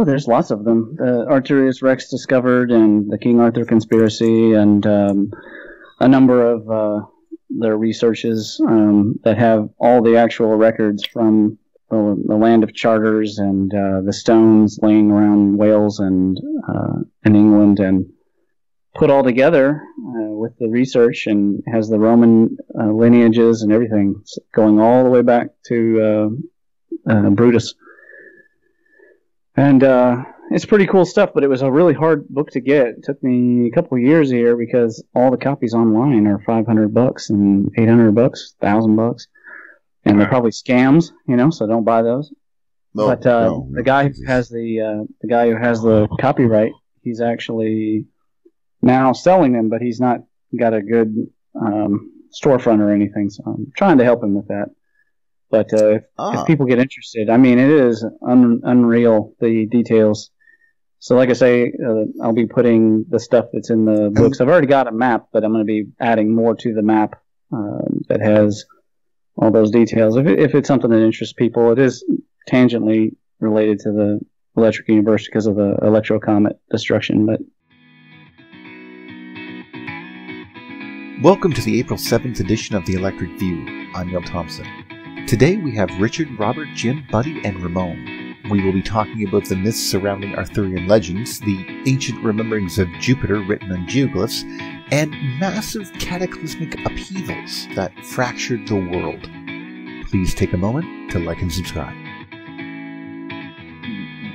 There's lots of them. Arthurius Rex discovered, and the King Arthur conspiracy, and a number of their researches that have all the actual records from the land of charters and the stones laying around Wales and in England, and put all together with the research, and has the Roman lineages and everything going all the way back to Brutus. And it's pretty cool stuff, but it was a really hard book to get. It took me a couple of years here because all the copies online are $500 and $800, $1,000, and they're probably scams, so don't buy those. No, the guy who has the copyright, he's actually now selling them, but he's not got a good storefront or anything. So I'm trying to help him with that. But if people get interested, it is unreal, the details. So like I say, I'll be putting the stuff that's in the books. I've already got a map, but I'm going to be adding more to the map that has all those details. If it's something that interests people, it is tangentially related to the electric universe because of the electrocomet destruction. But welcome to the April 7th edition of the Electric View. I'm Neil Thompson. Today we have Richard, Robert, Jim, Buddy, and Ramon. We will be talking about the myths surrounding Arthurian legends, the ancient rememberings of Jupiter written on geoglyphs, and massive cataclysmic upheavals that fractured the world. Please take a moment to like and subscribe.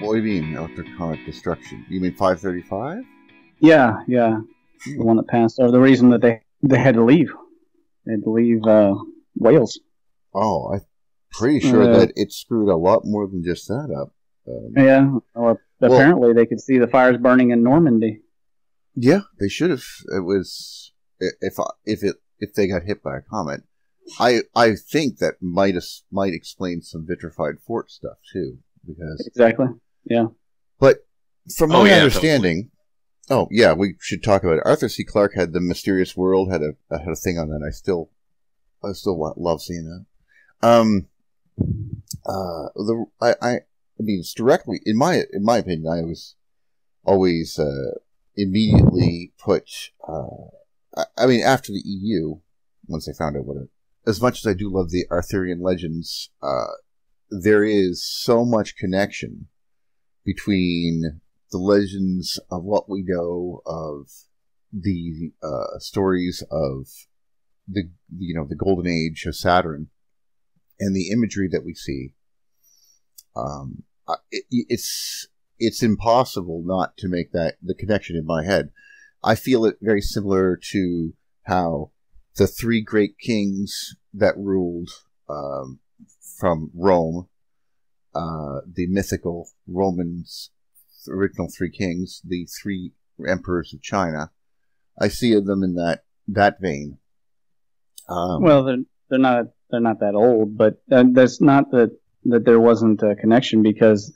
What do you mean, electrocomet destruction? You mean 535? Yeah. The one that passed over. The reason that they had to leave. They had to leave Wales. Oh, I'm pretty sure that it screwed a lot more than just that up. Apparently they could see the fires burning in Normandy. Yeah, they should have. It was if they got hit by a comet. I think that might explain some vitrified fort stuff too, because exactly. Yeah. But from my understanding, we should talk about it. Arthur C. Clarke had the Mysterious World, had a thing on that. I still love seeing that. It's directly in my opinion. I was always immediately put. After the EU, once I found out as much as I do love the Arthurian legends, there is so much connection between the legends of what we know of the stories of the golden age of Saturn and the imagery that we see. It's impossible not to make the connection in my head. I feel it very similar to how the three great kings that ruled from Rome, the mythical Romans, the original three kings, the three emperors of China, I see them in that vein. They're not that old, but that's not that there wasn't a connection because,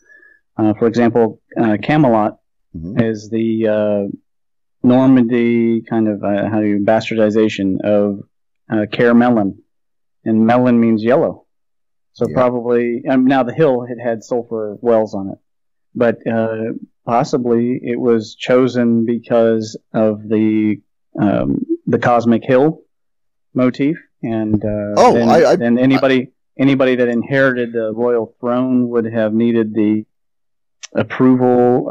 for example, Camelot is the Normandy kind of bastardization of Cair Melon, and melon means yellow. So probably now the hill had sulfur wells on it, but possibly it was chosen because of the cosmic hill motif. And then anybody that inherited the royal throne would have needed the approval.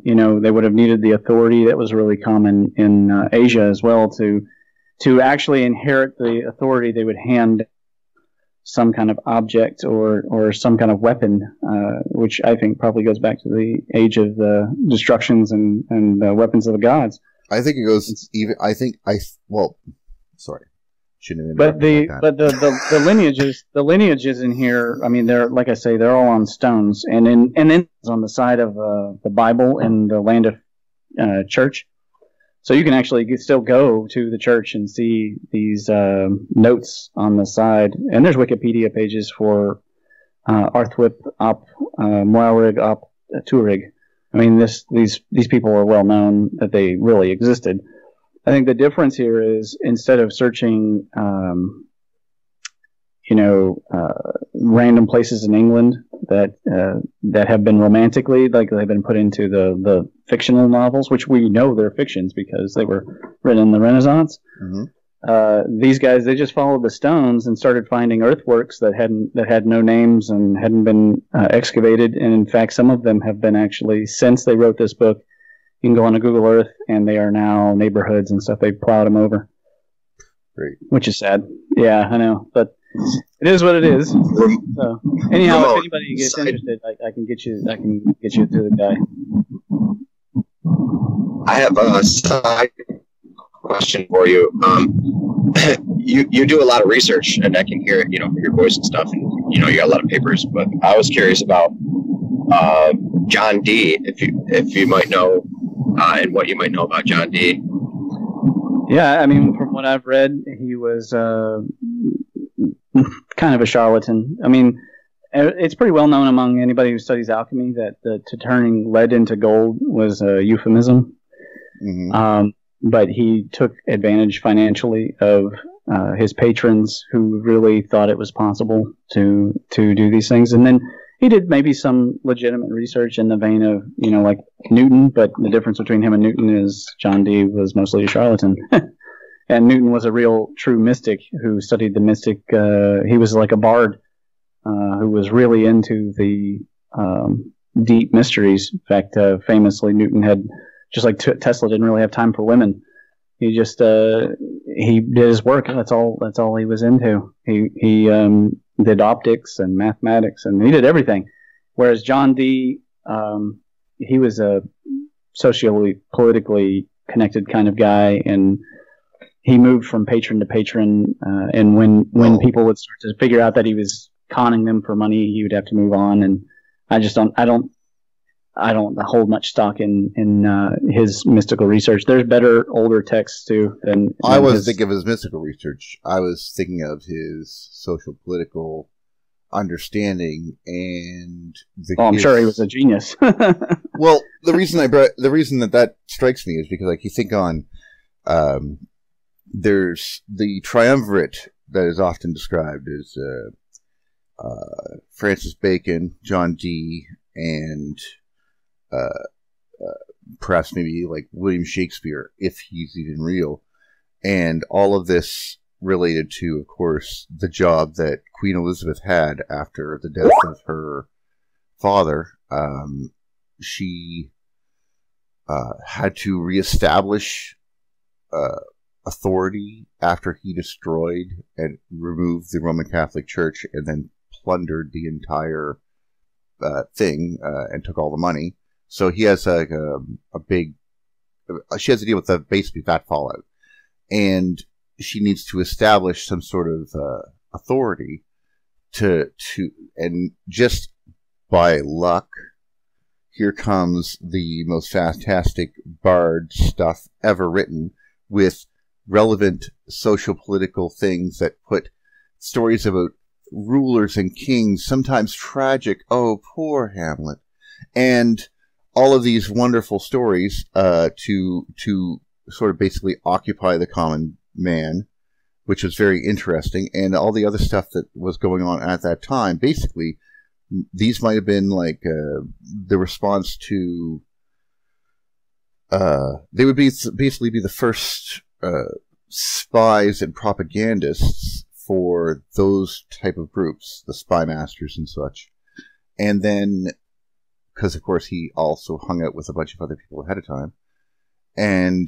They would have needed the authority that was really common in Asia as well. To actually inherit the authority, they would hand some kind of object or some kind of weapon, which I think probably goes back to the age of the destructions and the weapons of the gods. I think it goes even. Sorry. But the lineages in here, they're, like I say, they're all on stones, and then on the side of the Bible in the land of church. So you can actually still go to the church and see these notes on the side. And there's Wikipedia pages for Arthwip op Moelrig op Turig. I mean, these people are well known that they really existed. I think the difference here is instead of searching, random places in England that have been romantically, like they've been put into the fictional novels, which we know they're fictions because they were written in the Renaissance. Mm-hmm. These guys, they just followed the stones and started finding earthworks that had no names and hadn't been excavated. And in fact, some of them have been actually, since they wrote this book, you can go on to Google Earth, and they are now neighborhoods and stuff. They plowed them over. Great. Which is sad. Yeah, I know, but it is what it is. So, anyhow, Ramon, if anybody gets interested, I can get you to the guy. I have a side question for you. You do a lot of research, and I can hear it, from your voice and stuff, and you got a lot of papers. But I was curious about John Dee, if you might know, and what you might know about John Dee. Yeah, I mean, from what I've read, he was kind of a charlatan. I mean, it's pretty well known among anybody who studies alchemy that to turning lead into gold was a euphemism. Mm-hmm. But he took advantage financially of his patrons who really thought it was possible to do these things. And then he did maybe some legitimate research in the vein of, like Newton, but the difference between him and Newton is John Dee was mostly a charlatan. And Newton was a real true mystic who studied the mystic. He was like a bard who was really into the deep mysteries. In fact, famously, Newton had, just like Tesla didn't really have time for women. He just he did his work. That's all he was into. He did optics and mathematics, and he did everything. Whereas John Dee, he was a socially, politically connected kind of guy, and he moved from patron to patron. And when people would start to figure out that he was conning them for money, he would have to move on. And I don't hold much stock in his mystical research. There's better older texts too than I was thinking of his mystical research. I was thinking of his social political understanding and I'm sure he was a genius. Well, the reason that strikes me is because, like, you think on there's the triumvirate that is often described as Francis Bacon, John Dee, and perhaps maybe like William Shakespeare, if he's even real. And all of this related to, of course, the job that Queen Elizabeth had after the death of her father. She had to reestablish authority after he destroyed and removed the Roman Catholic Church and then plundered the entire thing and took all the money. So he has a big. She has to deal with basically that fallout, and she needs to establish some sort of authority and just by luck, here comes the most fantastic bard stuff ever written with relevant social political things that put stories about rulers and kings, sometimes tragic. Oh, poor Hamlet, and all of these wonderful stories to sort of basically occupy the common man, which was very interesting, and all the other stuff that was going on at that time. Basically, these might have been like the response to. They would basically be the first spies and propagandists for those type of groups, the spy masters and such, and then. Because, of course, he also hung out with a bunch of other people ahead of time. And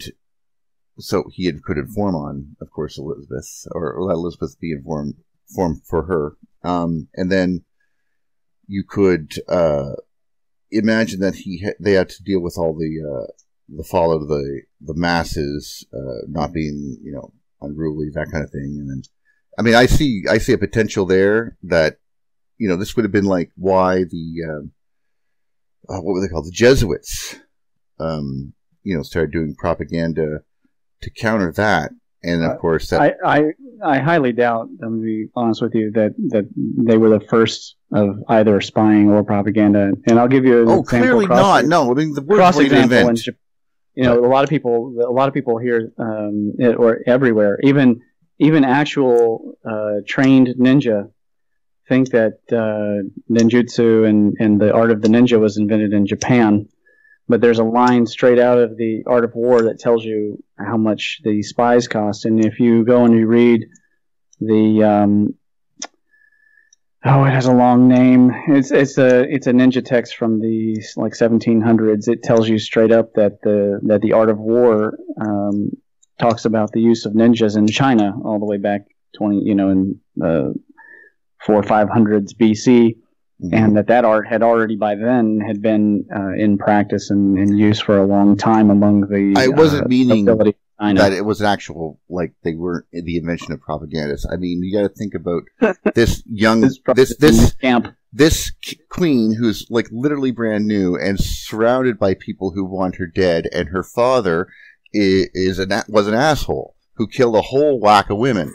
so he could inform on, of course, Elizabeth, or let Elizabeth be informed for her. And then you could imagine that they had to deal with all the fallout of the masses not being, unruly, that kind of thing. And then, I mean, I see a potential there that, this would have been like why the what were they called? The Jesuits started doing propaganda to counter that. And of course, that I highly doubt, I'm going to be honest with you, that they were the first of either spying or propaganda. And I'll give you an example. Clearly not. No, I mean the word's late invent. A lot of people here or everywhere, even actual trained ninja, think that ninjutsu and the art of the ninja was invented in Japan. But there's a line straight out of the Art of War that tells you how much the spies cost. And if you go and you read the it has a long name. It's a ninja text from the 1700s. It tells you straight up that the Art of War talks about the use of ninjas in China all the way back in 400 or 500s BC. And that art had already by then had been in practice and in use for a long time among the. I wasn't meaning that it was an actual they weren't the invention of propagandists. I mean, you got to think about this young this queen who's literally brand new and surrounded by people who want her dead, and her father was an asshole who killed a whole whack of women.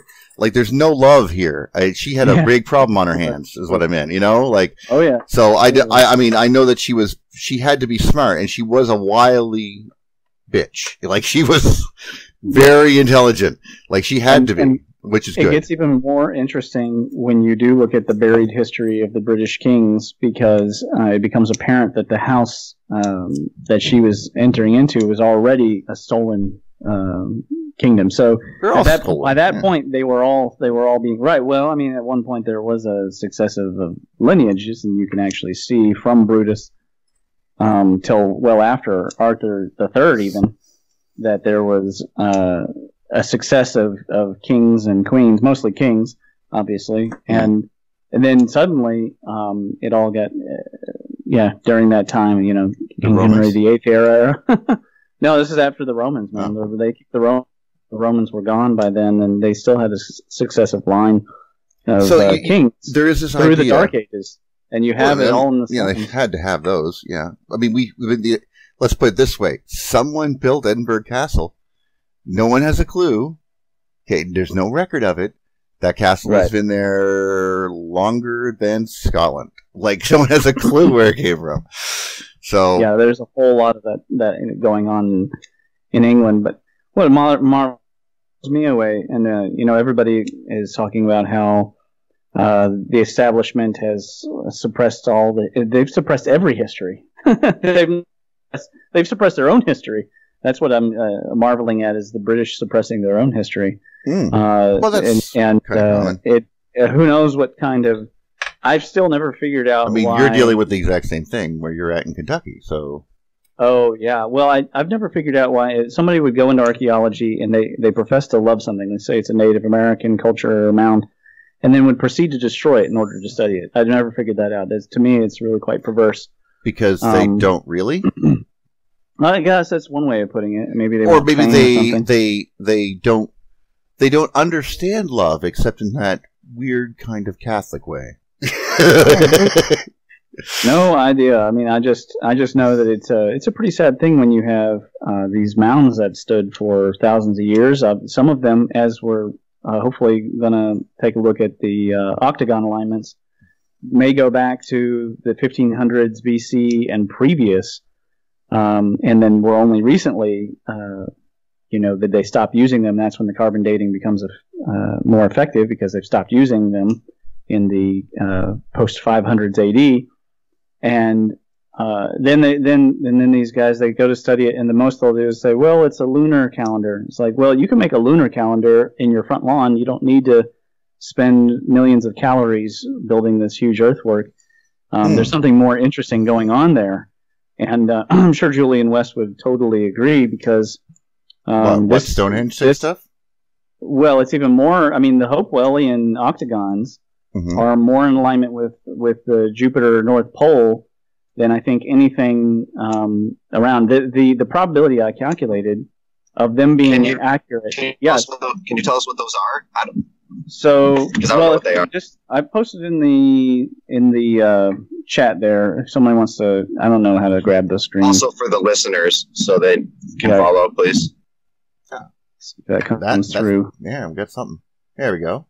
There's no love here. She had a big problem on her hands, is what I meant. Oh yeah. So I mean, I know that she had to be smart, and she was a wily bitch. She was very intelligent. She had to be, which is good. It gets even more interesting when you do look at the buried history of the British kings, because it becomes apparent that the house that she was entering into was already a stolen kingdom. So by that point, they were all being right. Well, I mean, at one point there was a successive of lineages, and you can actually see from Brutus till well after Arthur III, even that there was a success of kings and queens, mostly kings, obviously, and then suddenly it all got during that time, King Henry VIII era. No, this is after the Romans, man. Oh. They kicked the Romans were gone by then, and they still had a successive line of kings. There is this through idea. The Dark Ages, and you have it all in the. Yeah, they had to have those. Yeah, I mean, let's put it this way: someone built Edinburgh Castle. No one has a clue. Okay, there's no record of it. That castle has been there longer than Scotland. Someone has a clue where it came from. So yeah, there's a whole lot of that going on in England. But what marvels me away, and everybody is talking about how the establishment has suppressed they've suppressed every history. They've suppressed their own history. That's what I'm marveling at, is the British suppressing their own history. Well, that's who knows what kind of. I've still never figured out. I mean, why. You're dealing with the exact same thing where you're at in Kentucky, so. Oh yeah, well, I've never figured out why somebody would go into archaeology and they profess to love something. They say it's a Native American culture or mound, and then would proceed to destroy it in order to study it. I've never figured that out. To me, it's really quite perverse. Because they don't really. I guess that's one way of putting it. Maybe they don't understand love except in that weird kind of Catholic way. No idea. I mean, I just know that it's a pretty sad thing when you have these mounds that stood for thousands of years. Some of them, as we're hopefully going to take a look at the octagon alignments, may go back to the 1500s BC and previous. And then we're only recently, that they stopped using them. That's when the carbon dating becomes more effective, because they've stopped using them in the post 500s AD. And then these guys, they go to study it, and the most they'll do is say, well, it's a lunar calendar. It's well, you can make a lunar calendar in your front lawn. You don't need to spend millions of calories building this huge earthwork. There's something more interesting going on there. And I'm sure Julian West would totally agree, because what Stonehenge stuff? Well, it's even more. I mean, the Hopewellian octagons are more in alignment with the Jupiter North Pole than I think anything around. The probability I calculated of them being accurate. Can you tell us what those are? I don't. So, because I don't know what they are. I posted in the chat there. If somebody wants to, I don't know how to grab the screen. Also for the listeners, so they can follow, please. That comes through. Yeah, I've got something. There we go.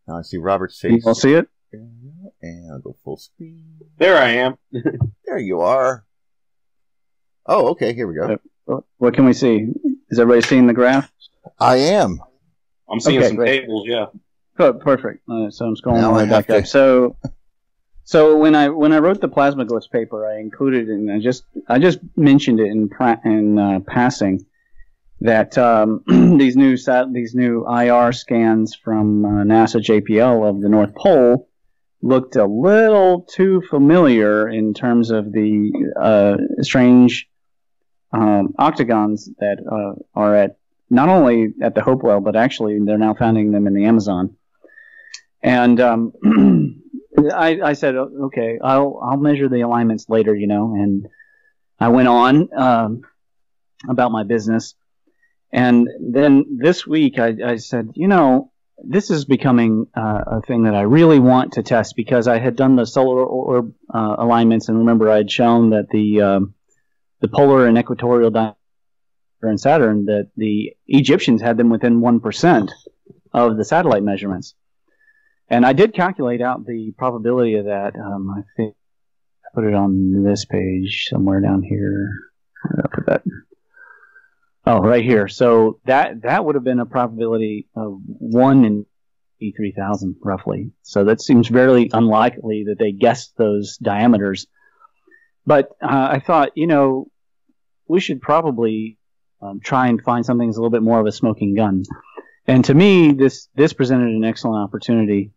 Now I see Robert's face. You all see it? And I'll go full screen. There I am. There you are. Oh, okay. Here we go. What can we see? Is everybody seeing the graph? I am. I'm seeing some tables. Yeah. Oh, perfect. So I'm scrolling Now all the way back up. So when I wrote the plasmaglyphs paper, I included it, and I just mentioned it in passing that these new IR scans from NASA JPL of the North Pole looked a little too familiar in terms of the strange octagons that are at not only at the Hopewell, but actually they're now finding them in the Amazon. And I said, okay, I'll measure the alignments later, and I went on about my business. And then this week I said, this is becoming a thing that I really want to test, because I had done the solar orb alignments, and remember I had shown that the polar and equatorial diameter in Saturn, that the Egyptians had them within 1% of the satellite measurements. And I did calculate out the probability of that. I think I put it on this page somewhere down here. Where did I put that? Oh, right here. So that would have been a probability of 1 in 83,000, roughly. So that seems very unlikely that they guessed those diameters. But I thought, we should probably try and find something that's a little bit more of a smoking gun. And to me, this presented an excellent opportunity.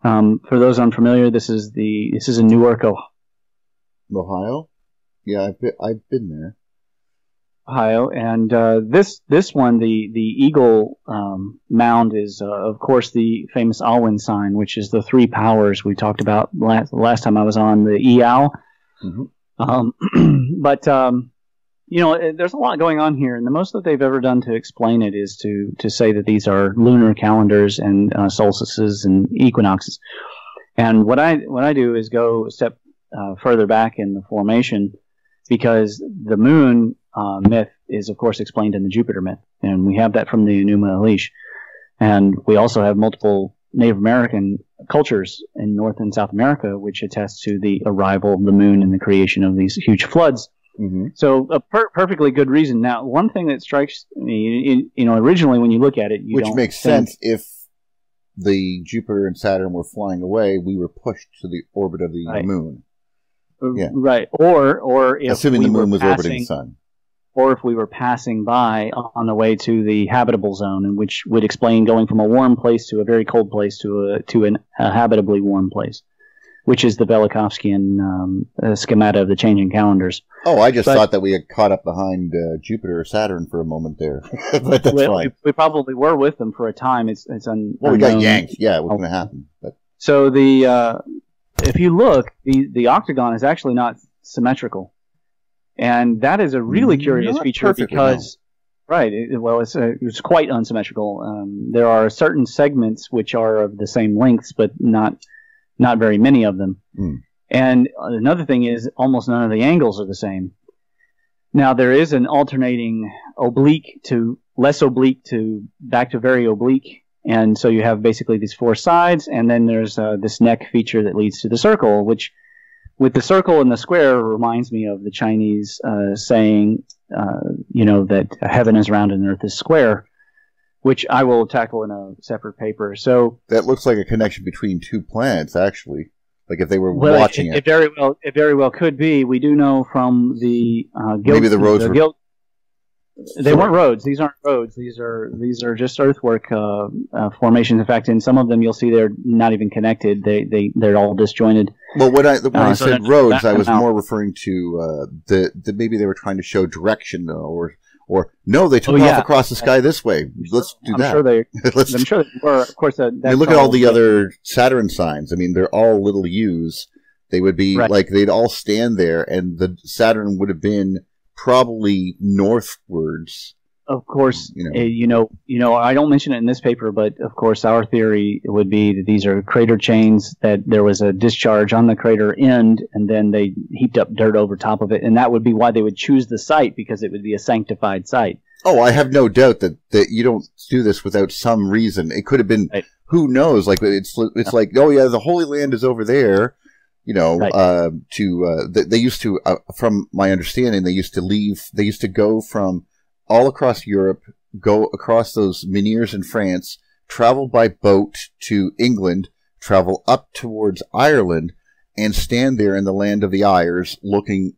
For those unfamiliar, this is in Newark, Ohio. Yeah, I've been there. Ohio, and this one, the Eagle mound, is of course the famous Alwyn sign, which is the 3 powers we talked about last time I was on, the EAL. Mm-hmm. But there's a lot going on here, and the most that they've ever done to explain it is to say that these are lunar calendars and solstices and equinoxes. And what I do is go a step further back in the formation, because the moon myth is, of course, explained in the Jupiter myth, and we have that from the Enuma Elish. And we also have multiple Native American cultures in North and South America which attest to the arrival of the moon and the creation of these huge floods. Mm-hmm. So a perfectly good reason. Now, one thing that strikes me, originally when you look at it, which makes sense if the Jupiter and Saturn were flying away, we were pushed to the orbit of the moon. Yeah. Right. Or if assuming the moon was orbiting the sun. Or if we were passing by on the way to the habitable zone, and which would explain going from a warm place to a very cold place to a habitably warm place, which is the Velikovskian schemata of the changing calendars. Oh, I just thought that we had caught up behind Jupiter or Saturn for a moment there. But that's fine. We probably were with them for a time. It's we got yanked. Yeah, it was going to happen. But. So if you look, the octagon is actually not symmetrical. And that is a really curious feature because, it's quite unsymmetrical. There are certain segments which are of the same lengths, but not very many of them. Mm. And another thing is almost none of the angles are the same. Now, there is an alternating oblique to less oblique to back to very oblique. And so you have basically these 4 sides, and then there's this neck feature that leads to the circle, which with the circle and the square reminds me of the Chinese saying, that heaven is round and earth is square, which I will tackle in a separate paper. So that looks like a connection between 2 planets, actually. Like if they were watching it. It very well could be. We do know from the maybe the roads were. They weren't roads. These aren't roads. These are just earthwork formations. In fact, in some of them, you'll see they're not even connected. They're all disjointed. Well, when I said roads, I was more referring to the maybe they were trying to show direction, or no, they took off across the sky this way. Let's do that. I'm sure they were. Of course, look at all the other Saturn signs. I mean, they're all little U's. They would be like they'd all stand there, and the Saturn would have been probably northwards Of course, you know. I don't mention it in this paper, but of course, our theory would be that these are crater chains, that there was a discharge on the crater end, and then they heaped up dirt over top of it, and that would be why they would choose the site, because it would be a sanctified site. Oh, I have no doubt that you don't do this without some reason. It could have been, right. Who knows? Like it's like, oh yeah, the Holy Land is over there. You know, right. They used to, from my understanding, they used to go from all across Europe, go across those menhirs in France, travel by boat to England, travel up towards Ireland, and stand there in the land of the Ayrs, looking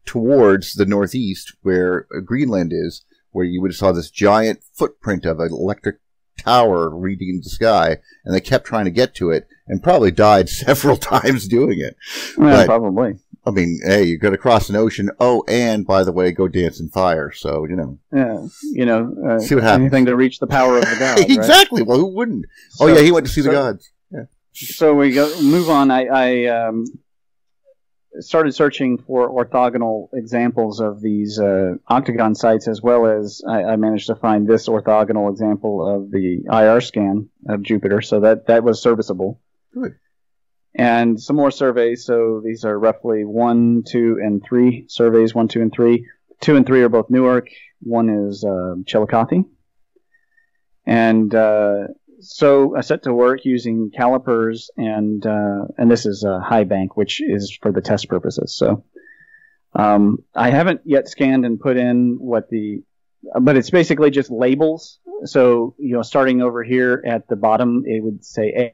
towards the northeast where Greenland is, where you would have saw this giant footprint of an electric tower reading the sky, and they kept trying to get to it, and probably died several times doing it. Yeah, probably. I mean, hey, you got to cross an ocean. Oh, and by the way, go dance in fire. So, Yeah, see what happens. Anything to reach the power of the gods. Exactly. Right? Well, who wouldn't? Oh, yeah, he went to see the gods. Yeah. So we move on. I started searching for orthogonal examples of these octagon sites, as well as I managed to find this orthogonal example of the IR scan of Jupiter. So that was serviceable. Good. And some more surveys. So these are roughly 1, 2, and 3 surveys. 1, 2, and 3. 2 and 3 are both Newark. 1 is Chillicothe. And so I set to work using calipers, and this is a high bank, which is for the test purposes. So I haven't yet scanned and put in but it's basically just labels. So starting over here at the bottom, it would say A.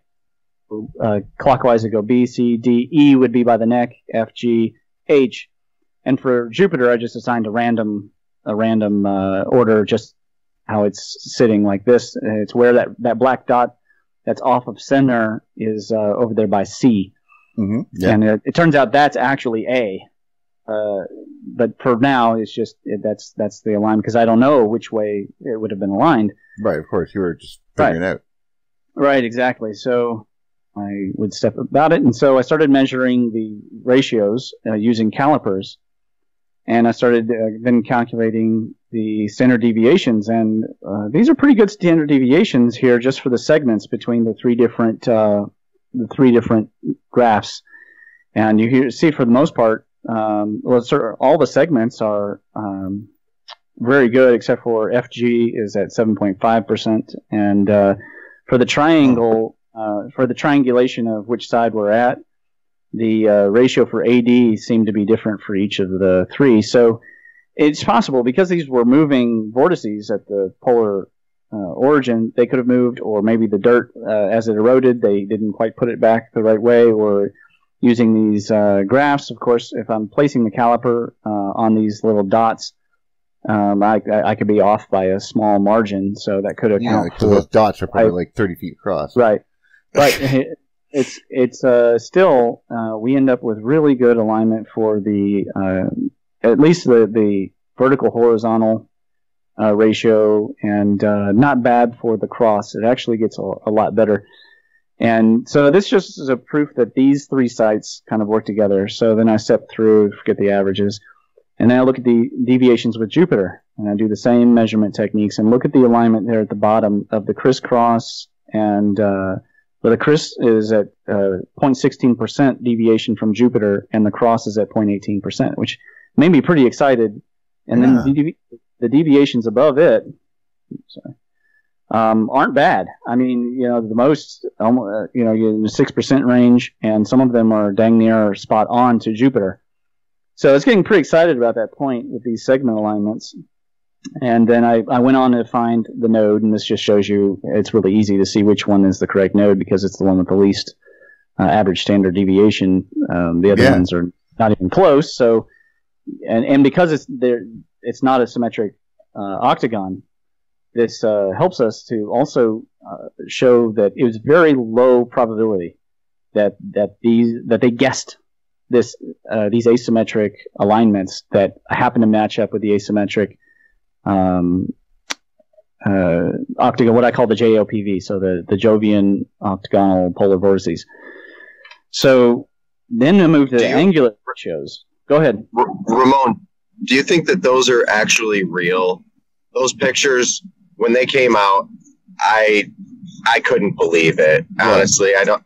Clockwise it go B, C, D, E would be by the neck, F, G, H, and for Jupiter I just assigned a random order, just how it's sitting like this. It's where that black dot that's off of center is over there by C, yeah. And it turns out that's actually A. But for now it's just that's the alignment, because I don't know which way it would have been aligned. Right, of course, you were just figuring it out. Right, exactly. So I would step about it, and so I started measuring the ratios using calipers, and I started then calculating the standard deviations, and these are pretty good standard deviations here, just for the segments between the three different graphs. And you see, for the most part, all the segments are very good, except for FG is at 7.5%, and for the triangle. For the triangulation of which side we're at, the ratio for AD seemed to be different for each of the three. So it's possible, because these were moving vortices at the polar origin, they could have moved, or maybe the dirt, as it eroded, they didn't quite put it back the right way, or using these graphs. Of course, if I'm placing the caliper on these little dots, I could be off by a small margin, so that could account for... those dots are probably like 30 feet across. Right. But it's still we end up with really good alignment for the at least the vertical horizontal ratio, and not bad for the cross. It actually gets a lot better. And so this just is a proof that these three sites kind of work together. So then I step through, forget the averages, and then I look at the deviations with Jupiter, and I do the same measurement techniques and look at the alignment there at the bottom of the crisscross, and the criss is at 0.16% deviation from Jupiter, and the cross is at 0.18%, which made me pretty excited. And then the deviations above it aren't bad. I mean, the most, in the 6% range, and some of them are dang near spot on to Jupiter. So I was getting pretty excited about that point with these segment alignments. And then I went on to find the node, and this just shows you it's really easy to see which one is the correct node, because it's the one with the least average standard deviation. The other ones are not even close. So, and because it's not a symmetric octagon, this helps us to also show that it was very low probability that they guessed these asymmetric alignments that happen to match up with the asymmetric octagon, what I call the JOPV, so the Jovian octagonal polar vortices. So then I move to the angular ratios. Go ahead. Ramon, do you think that those are actually real those pictures when they came out, I couldn't believe it. Honestly, I don't.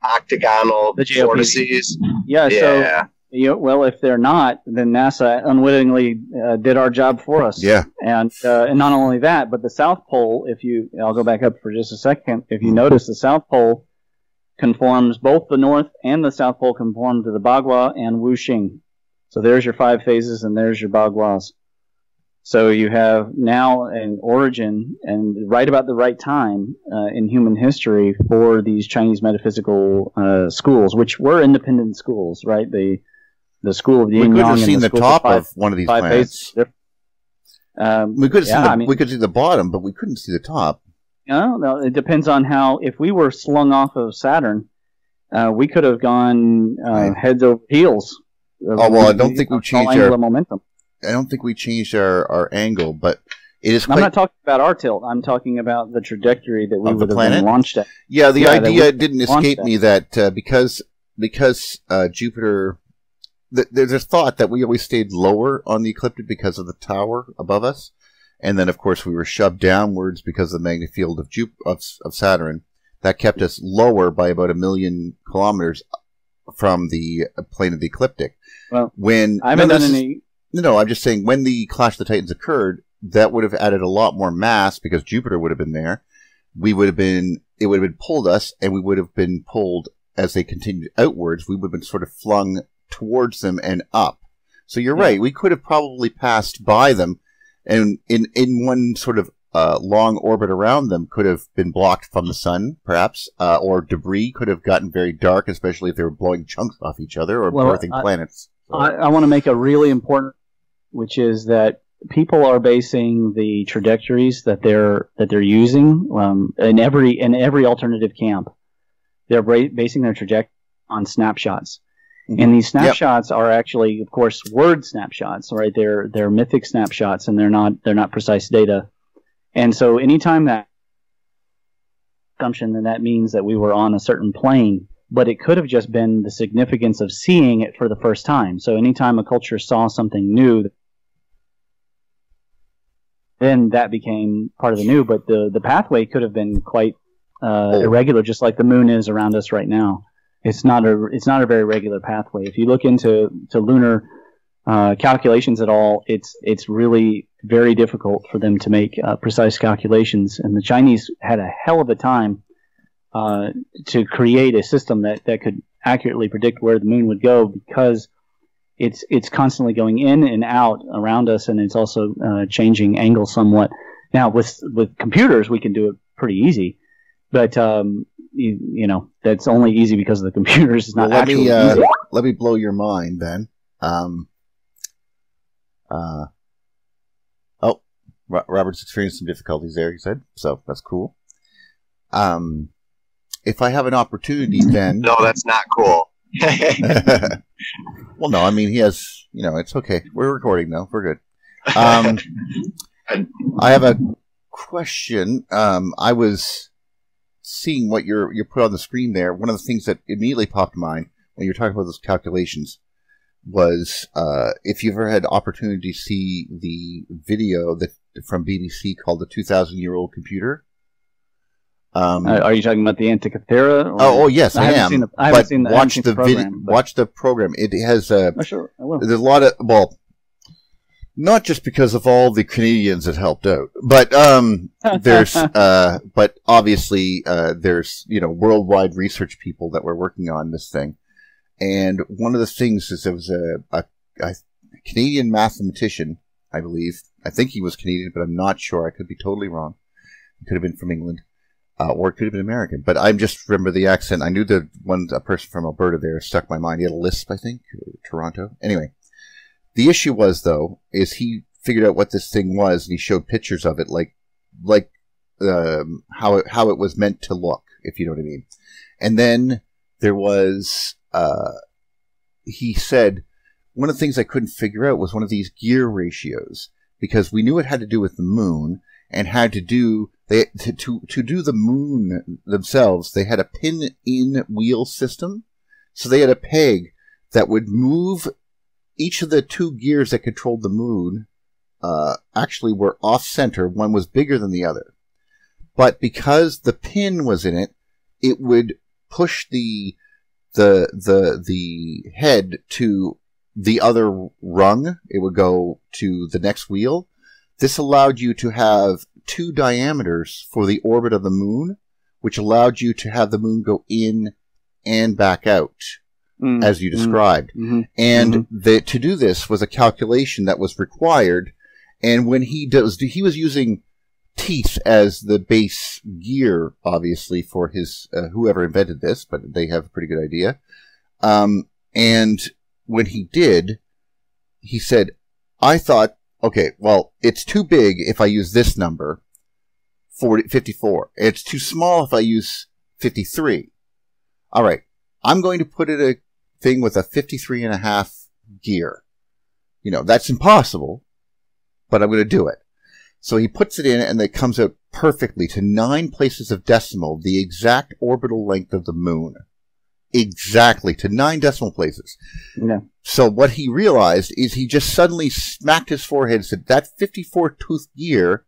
Octagonal vortices. Yeah. So well, if they're not, then NASA unwittingly did our job for us. Yeah. And not only that, but the South Pole. I'll go back up for just a second. If you notice, the South Pole conforms, both the North and the South Pole conform to the Bagua and Wuxing. So there's your 5 phases, and there's your Baguas. So you have now an origin, and right about the right time in human history for these Chinese metaphysical schools, which were independent schools, right? The school of the Yin Yang. We could have seen the top of one of these planets. We could see the bottom, but we couldn't see the top. No, it depends on how. If we were slung off of Saturn, we could have gone heads over heels. I don't think we changed our momentum. I don't think we changed our angle, but it is. I'm not talking about our tilt. I'm talking about the trajectory that we would have been launched at. Yeah, the idea didn't escape me that because Jupiter. There's a thought that we always stayed lower on the ecliptic because of the tower above us, and then of course we were shoved downwards because of the magnetic field of Saturn. That kept us lower by about 1 million kilometers from the plane of the ecliptic. Well, I'm just saying when the Clash of the Titans occurred, that would have added a lot more mass because Jupiter would have been there. It would have been pulled us, and we would have been pulled as they continued outwards. We would have been sort of flung towards them and up. So you're right. We could have probably passed by them, and in one sort of long orbit around them could have been blocked from the sun, perhaps, or debris could have gotten very dark, especially if they were blowing chunks off each other or birthing planets. So. I want to make a really important, which is that people are basing the trajectories that they're using in every alternative camp. They're basing their trajectory on snapshots. And these snapshots are actually, of course, word snapshots, right? They're mythic snapshots, and they're not precise data. And so, anytime that assumption, then that means that we were on a certain plane, but it could have just been the significance of seeing it for the first time. So, anytime a culture saw something new, then that became part of the new. But the pathway could have been quite irregular, just like the moon is around us right now. It's not a very regular pathway. If you look into lunar calculations at all, it's really very difficult for them to make precise calculations. And the Chinese had a hell of a time to create a system that could accurately predict where the moon would go, because it's constantly going in and out around us, and it's also changing angle somewhat. Now with computers, we can do it pretty easy. But you know, that's only easy because of the computers. It's not actually easy. Let me blow your mind then. Robert's experienced some difficulties there, he said. So that's cool. If I have an opportunity, then no, that's not cool. Well, no, I mean he has. You know, it's okay. We're recording though. We're good. I have a question. I was seeing what you're put on the screen there. One of the things that immediately popped to mind when you were talking about those calculations was if you've ever had opportunity to see the video from BBC called "The 2,000-Year-Old Computer." Are you talking about the Antikythera? Oh, yes, I am. I haven't seen the watch the video. Watch the program. It has sure, I will. There's a lot of not just because of all the Canadians that helped out, but there's but obviously there's worldwide research people that were working on this thing, and one of the things is there was a Canadian mathematician, I believe. I think he was Canadian, but I'm not sure. I could be totally wrong. He could have been from England. Or it could have been American, but I just remember the accent. I knew a person from Alberta there stuck in my mind. He had a lisp, I think, or Toronto. Anyway, the issue was is he figured out what this thing was, and he showed pictures of it, like how it was meant to look, if you know what I mean. And then there was he said one of the things I couldn't figure out was one of these gear ratios, because we knew it had to do with the moon and had to do. To do the moon themselves, they had a pin-in wheel system. So they had a peg that would move each of the two gears that controlled the moon actually were off center. One was bigger than the other, but because the pin was in it, it would push the head to the other rung. It would go to the next wheel. This allowed you to have two diameters for the orbit of the moon, which allowed you to have the moon go in and back out, as you described. And to do this was a calculation that was required. And when he was using teeth as the base gear, obviously, for his whoever invented this, but they have a pretty good idea. And when he did, he said, I thought, okay, well, it's too big if I use this number, 54. It's too small if I use 53. All right, I'm going to put it a thing with a 53.5 gear. You know, that's impossible, but I'm going to do it. So he puts it in, and it comes out perfectly to 9 places of decimal, the exact orbital length of the moon. Exactly, to 9 decimal places. Yeah. So what he realized is he just suddenly smacked his forehead and said that 54-tooth gear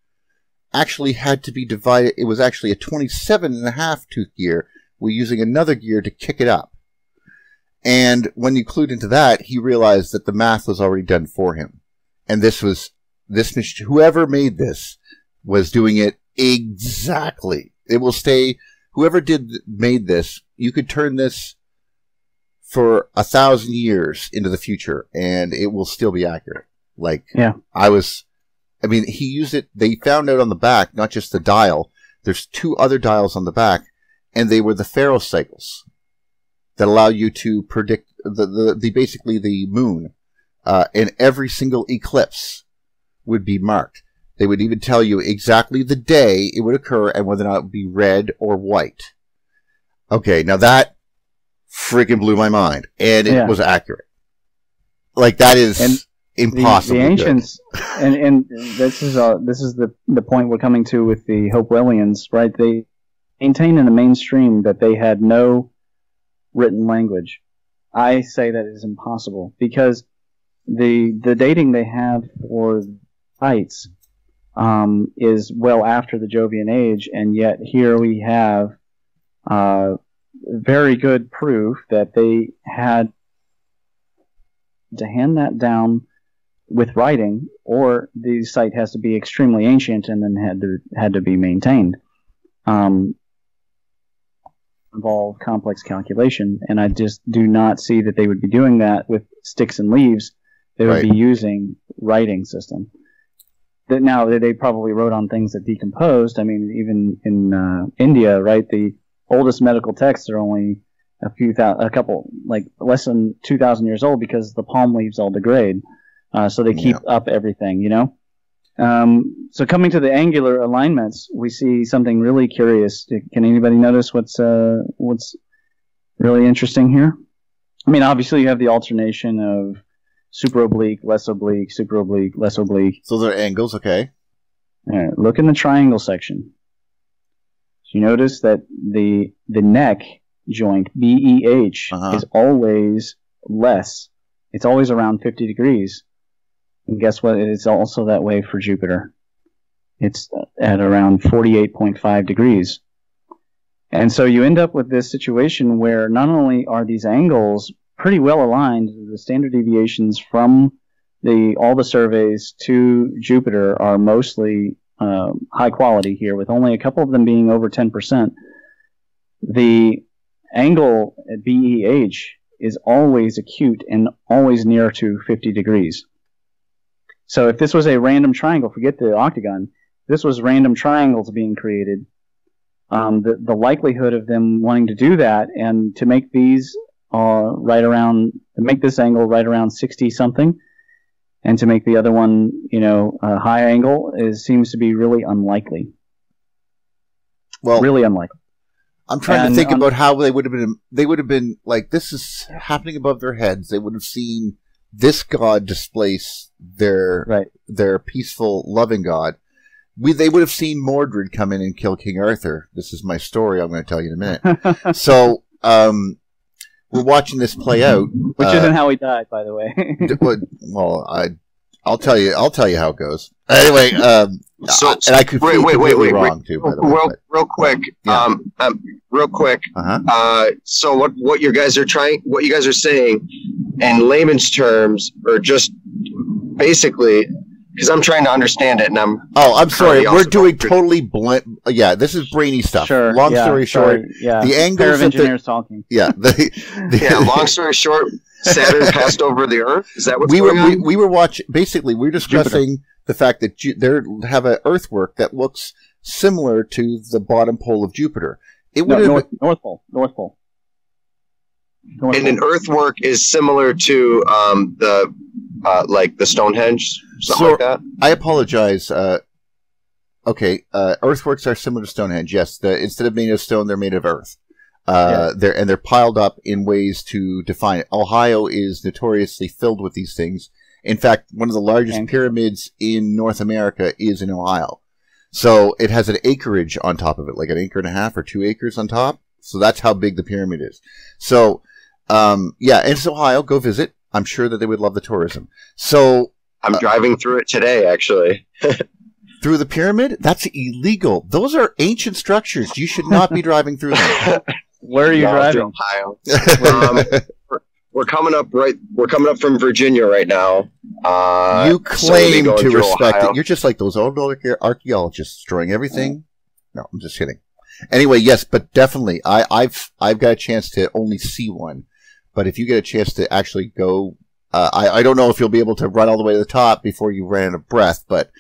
actually had to be divided. It was actually a 27.5-tooth gear. We're using another gear to kick it up. And when you clued into that, he realized that the math was already done for him. And whoever made this was doing it exactly. It will stay, whoever made this, you could turn this for 1,000 years into the future and it will still be accurate. Like, yeah. He used it, they found out on the back, not just the dial, there's 2 other dials on the back, and they were the ferrocycles that allow you to predict basically the moon, and every single eclipse would be marked. They would even tell you exactly the day it would occur and whether or not it would be red or white. Okay, now that freaking blew my mind, and it was accurate. Like, that is impossible. The ancients, and this is the point we're coming to with the Hopewellians, right? They maintain in the mainstream that they had no written language. I say that is impossible because the dating they have for sites is well after the Jovian age, and yet here we have very good proof that they had to hand that down with writing, or the site has to be extremely ancient and then had to be maintained. Involve complex calculation, and I just do not see that they would be doing that with sticks and leaves. They would be using writing system. That now they probably wrote on things that decomposed. I mean, even in India, right? The oldest medical texts are only a couple, like less than 2,000 years old because the palm leaves all degrade. So they keep up everything, you know. So coming to the angular alignments, we see something really curious. Can anybody notice what's really interesting here? I mean, obviously you have the alternation of super oblique, less oblique, super oblique, less oblique. So they're angles, okay. All right, look in the triangle section. So you notice that the neck joint, BEH, is always less. It's always around 50 degrees. And guess what? It is also that way for Jupiter. It's at around 48.5 degrees. And so you end up with this situation where not only are these angles pretty well aligned, the standard deviations from all the surveys to Jupiter are mostly high quality here, with only a couple of them being over 10%. The angle at BEH is always acute and always near to 50 degrees. So if this was a random triangle, forget the octagon, this was random triangles being created, the likelihood of them wanting to do that and to make these make this angle right around 60 something, and to make the other one, a high angle seems to be really unlikely. Well, really unlikely. I'm trying to think about how they would have been. They would have been like, this is happening above their heads. They would have seen this god displace their peaceful, loving god. They would have seen Mordred come in and kill King Arthur. This is my story I'm going to tell you in a minute. So, we're watching this play out. Which isn't how he died, by the way. Well, I'll tell you how it goes. Anyway, and I could be completely wrong too. By the way, real quick. Yeah. Real quick. So what you guys are saying, in layman's terms, or just basically, because I'm trying to understand it, and I'm sorry. We're doing totally blunt. Yeah, this is brainy stuff. Sure. Long story short, the angles of engineers talking. Yeah. Long story short, Saturn passed over the Earth. Is that what's going on? We were watching. Basically, we were discussing the fact that they have an earthwork that looks similar to the bottom pole of Jupiter. It would North Pole. And an earthwork is similar to like the Stonehenge, something like that. I apologize. Earthworks are similar to Stonehenge. Yes, instead of made of stone, they're made of earth. They're piled up in ways to define it. Ohio is notoriously filled with these things. In fact, one of the largest pyramids in North America is in Ohio. So it has an acreage on top of it, like 1.5 acres or 2 acres on top. So that's how big the pyramid is. So, and it's Ohio. Go visit. I'm sure that they would love the tourism. So I'm driving through it today, actually. Through the pyramid? That's illegal. Those are ancient structures. You should not be driving through them. Where are you driving? Ohio. We're coming up from Virginia right now. You claim to respect Ohio. it. You're just like those old archaeologists destroying everything. No, I'm just kidding. Anyway, yes, but definitely, I've got a chance to only see one. But if you get a chance to actually go, I don't know if you'll be able to run all the way to the top before you ran out of breath, but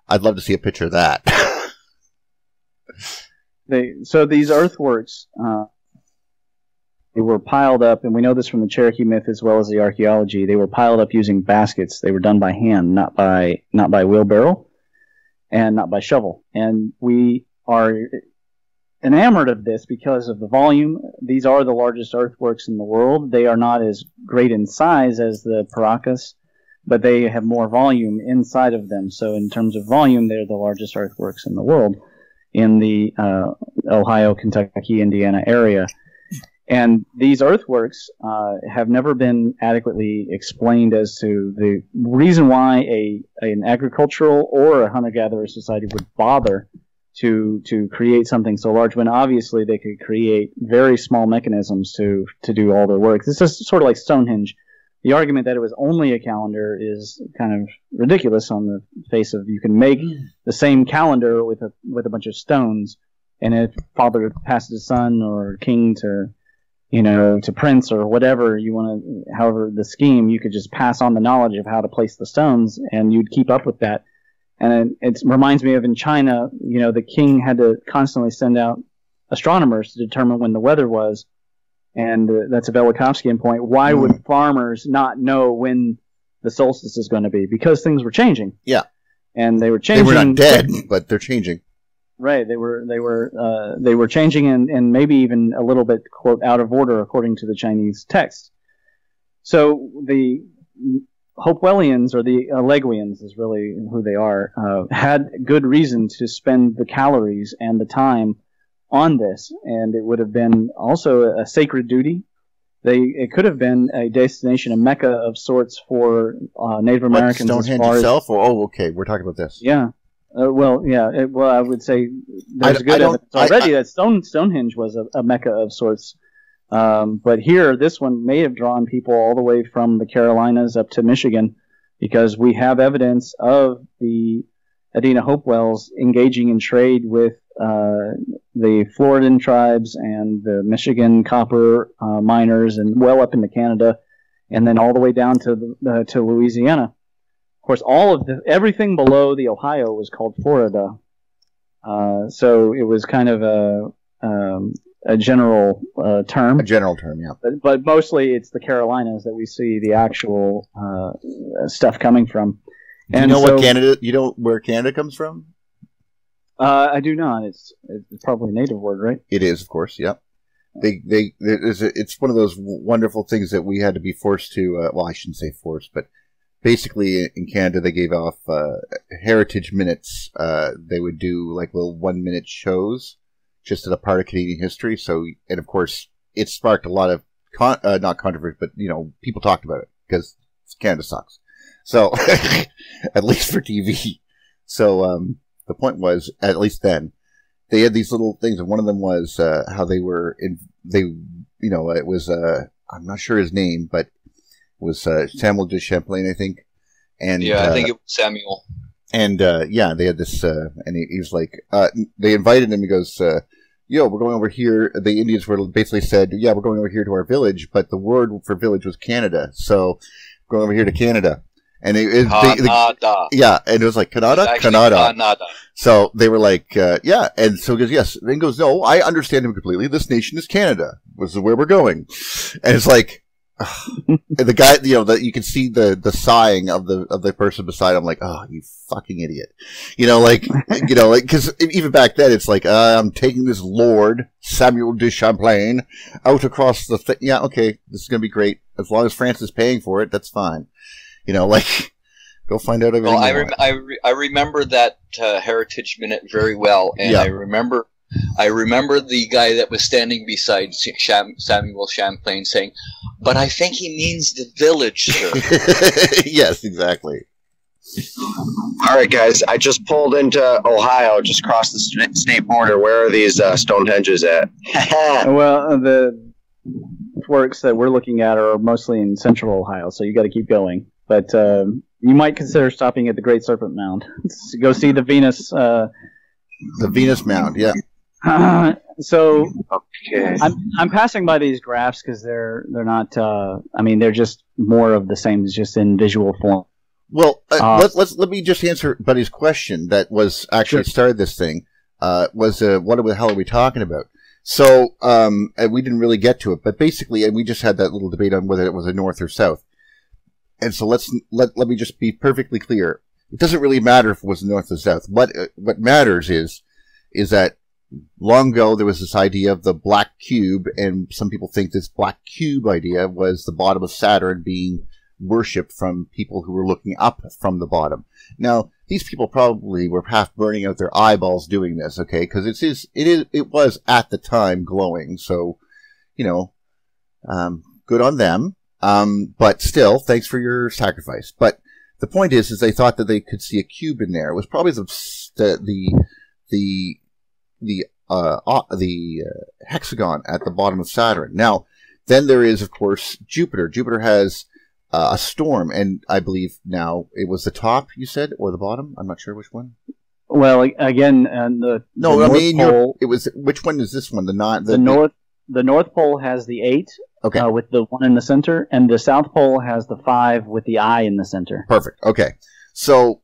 I'd love to see a picture of that. So these earthworks, they were piled up, and we know this from the Cherokee myth as well as the archaeology. They were piled up using baskets. They were done by hand, not by wheelbarrow, and not by shovel. And we are enamored of this because of the volume. These are the largest earthworks in the world. They are not as great in size as the Paracas, but they have more volume inside of them. So in terms of volume, they're the largest earthworks in the world in the Ohio, Kentucky, Indiana area. And these earthworks have never been adequately explained as to the reason why an agricultural or a hunter-gatherer society would bother to create something so large when obviously they could create very small mechanisms to do all their work. This is sort of like Stonehenge. The argument that it was only a calendar is kind of ridiculous on the face of you can make the same calendar with a bunch of stones, and if father passed his son or king to prince or whatever you want to, however the scheme, you could just pass on the knowledge of how to place the stones and you'd keep up with that. And it reminds me of in China, the king had to constantly send out astronomers to determine when the weather was. And that's a Velikovskian point. Why would farmers not know when the solstice is going to be? Because things were changing. Yeah. And they were changing. They were not dead, but they're changing. Right. They were changing and maybe even a little bit, quote, out of order according to the Chinese text. So the Hopewellians, or the Leguians is really who they are, had good reason to spend the calories and the time on this, and it would have been also a sacred duty. It could have been a destination, a mecca of sorts for Native Americans. Stonehenge itself? Okay, we're talking about this. Yeah. I would say there's good evidence already that Stonehenge was a mecca of sorts. But here, this one may have drawn people all the way from the Carolinas up to Michigan, because we have evidence of the Adena Hopewells engaging in trade with the Floridan tribes and the Michigan copper miners, and well up into Canada, and then all the way down to Louisiana. Of course, everything below the Ohio was called Florida, so it was kind of a general term. A general term, yeah. But mostly it's the Carolinas that we see the actual stuff coming from. And what Canada? You know where Canada comes from? I do not. It's probably a native word, right? It is, of course. Yep. It's one of those wonderful things that we had to be forced to. Well, I shouldn't say forced, but basically in Canada they gave off heritage minutes. They would do like little 1-minute shows just as a part of Canadian history. So, and of course, it sparked a lot of not controversy, but people talked about it because Canada sucks. So at least for TV. So the point was, at least then, they had these little things, and one of them was how they were it was I'm not sure his name, but it was Samuel de Champlain, I think. And I think it was Samuel. And they had this, and he was like, they invited him. He goes, we're going over here. The Indians were basically said, we're going over here to our village, but the word for village was Canada, so we're going over here to Canada. And and it was like Canada. So they were like, and so he goes, yes. And he goes, no, I understand him completely. This nation is Canada. This is where we're going. And it's like, the guy, you can see the sighing of the person beside him, like, oh, you fucking idiot, because even back then it's like, I'm taking this Lord Samuel de Champlain out across the thing. Yeah, okay, this is gonna be great as long as France is paying for it. That's fine. Go find out everything. Well, I remember that Heritage Minute very well, and I remember the guy that was standing beside Samuel Champlain saying, "But I think he means the village, sir." Yes, exactly. All right, guys. I just pulled into Ohio, just crossed the state border. Where are these Stonehenges at? Well, the works that we're looking at are mostly in central Ohio, so you got to keep going. But you might consider stopping at the Great Serpent Mound to go see the Venus. The Venus Mound, yeah. So okay. I'm passing by these graphs because they're not. They're just more of the same, just in visual form. Well, let me just answer Buddy's question that was actually started this thing. What the hell are we talking about? So and we didn't really get to it, but basically, and we just had that little debate on whether it was a north or south. And so let me just be perfectly clear. It doesn't really matter if it was north or south. What matters is that long ago there was this idea of the black cube, and some people think this black cube idea was the bottom of Saturn being worshipped from people who were looking up from the bottom. Now, these people probably were half burning out their eyeballs doing this, okay? Because it was at the time glowing, so good on them. But still, thanks for your sacrifice. But the point is they thought that they could see a cube in there. It was probably the hexagon at the bottom of Saturn. Now, then there is, of course, Jupiter. Jupiter has a storm, and I believe now it was the top, you said, or the bottom? I'm not sure which one. Well, again, the North Pole, it was, which one is this one? The North Pole has the 8, okay, with the 1 in the center, and the South Pole has the 5 with the eye in the center. Perfect. Okay. So,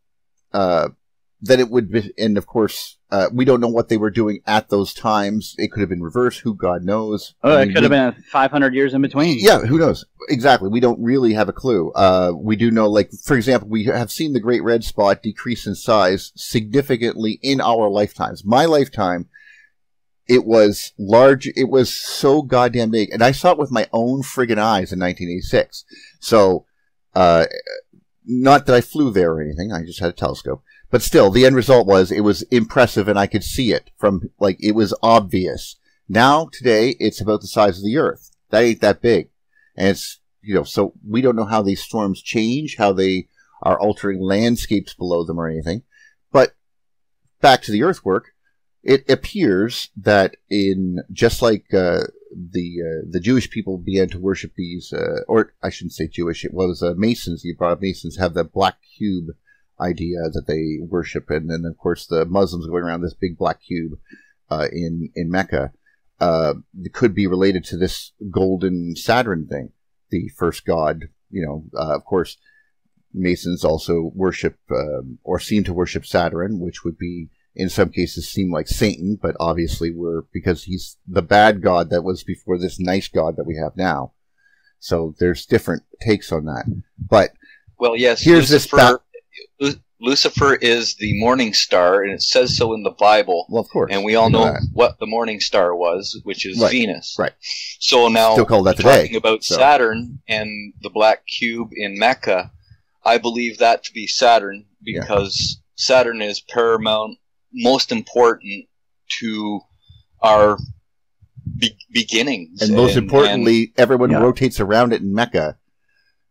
then it would be, and of course, we don't know what they were doing at those times. It could have been reversed. Who God knows. It could have been 500 years in between. Yeah, who knows? Exactly. We don't really have a clue. We do know, like, for example, we have seen the Great Red Spot decrease in size significantly in our lifetimes. My lifetime, it was large. It was so goddamn big. And I saw it with my own friggin' eyes in 1986. So, not that I flew there or anything. I just had a telescope. But still, the end result was, it was impressive and I could see it from, like, it was obvious. Now, today, it's about the size of the Earth. That ain't that big. And it's, so we don't know how these storms change, how they are altering landscapes below them or anything. But back to the earthwork, it appears that just like the Jewish people began to worship these, or I shouldn't say Jewish, it was Masons. You brought up Masons have the black cube idea that they worship, and then of course the Muslims going around this big black cube in Mecca. It could be related to this golden Saturn thing, the first god. Of course, Masons also worship or seem to worship Saturn, which would be, in some cases, seem like Satan, but obviously because he's the bad god that was before this nice god that we have now. So there's different takes on that. But well, yes, here's Lucifer is the morning star, and it says so in the Bible. Well, of course. And we all know what the morning star was, which is Venus. Right. So now, still called that today. Talking about Saturn and the black cube in Mecca, I believe that to be Saturn because Saturn is paramount, most important to our beginnings. And most importantly, everyone rotates around it in Mecca.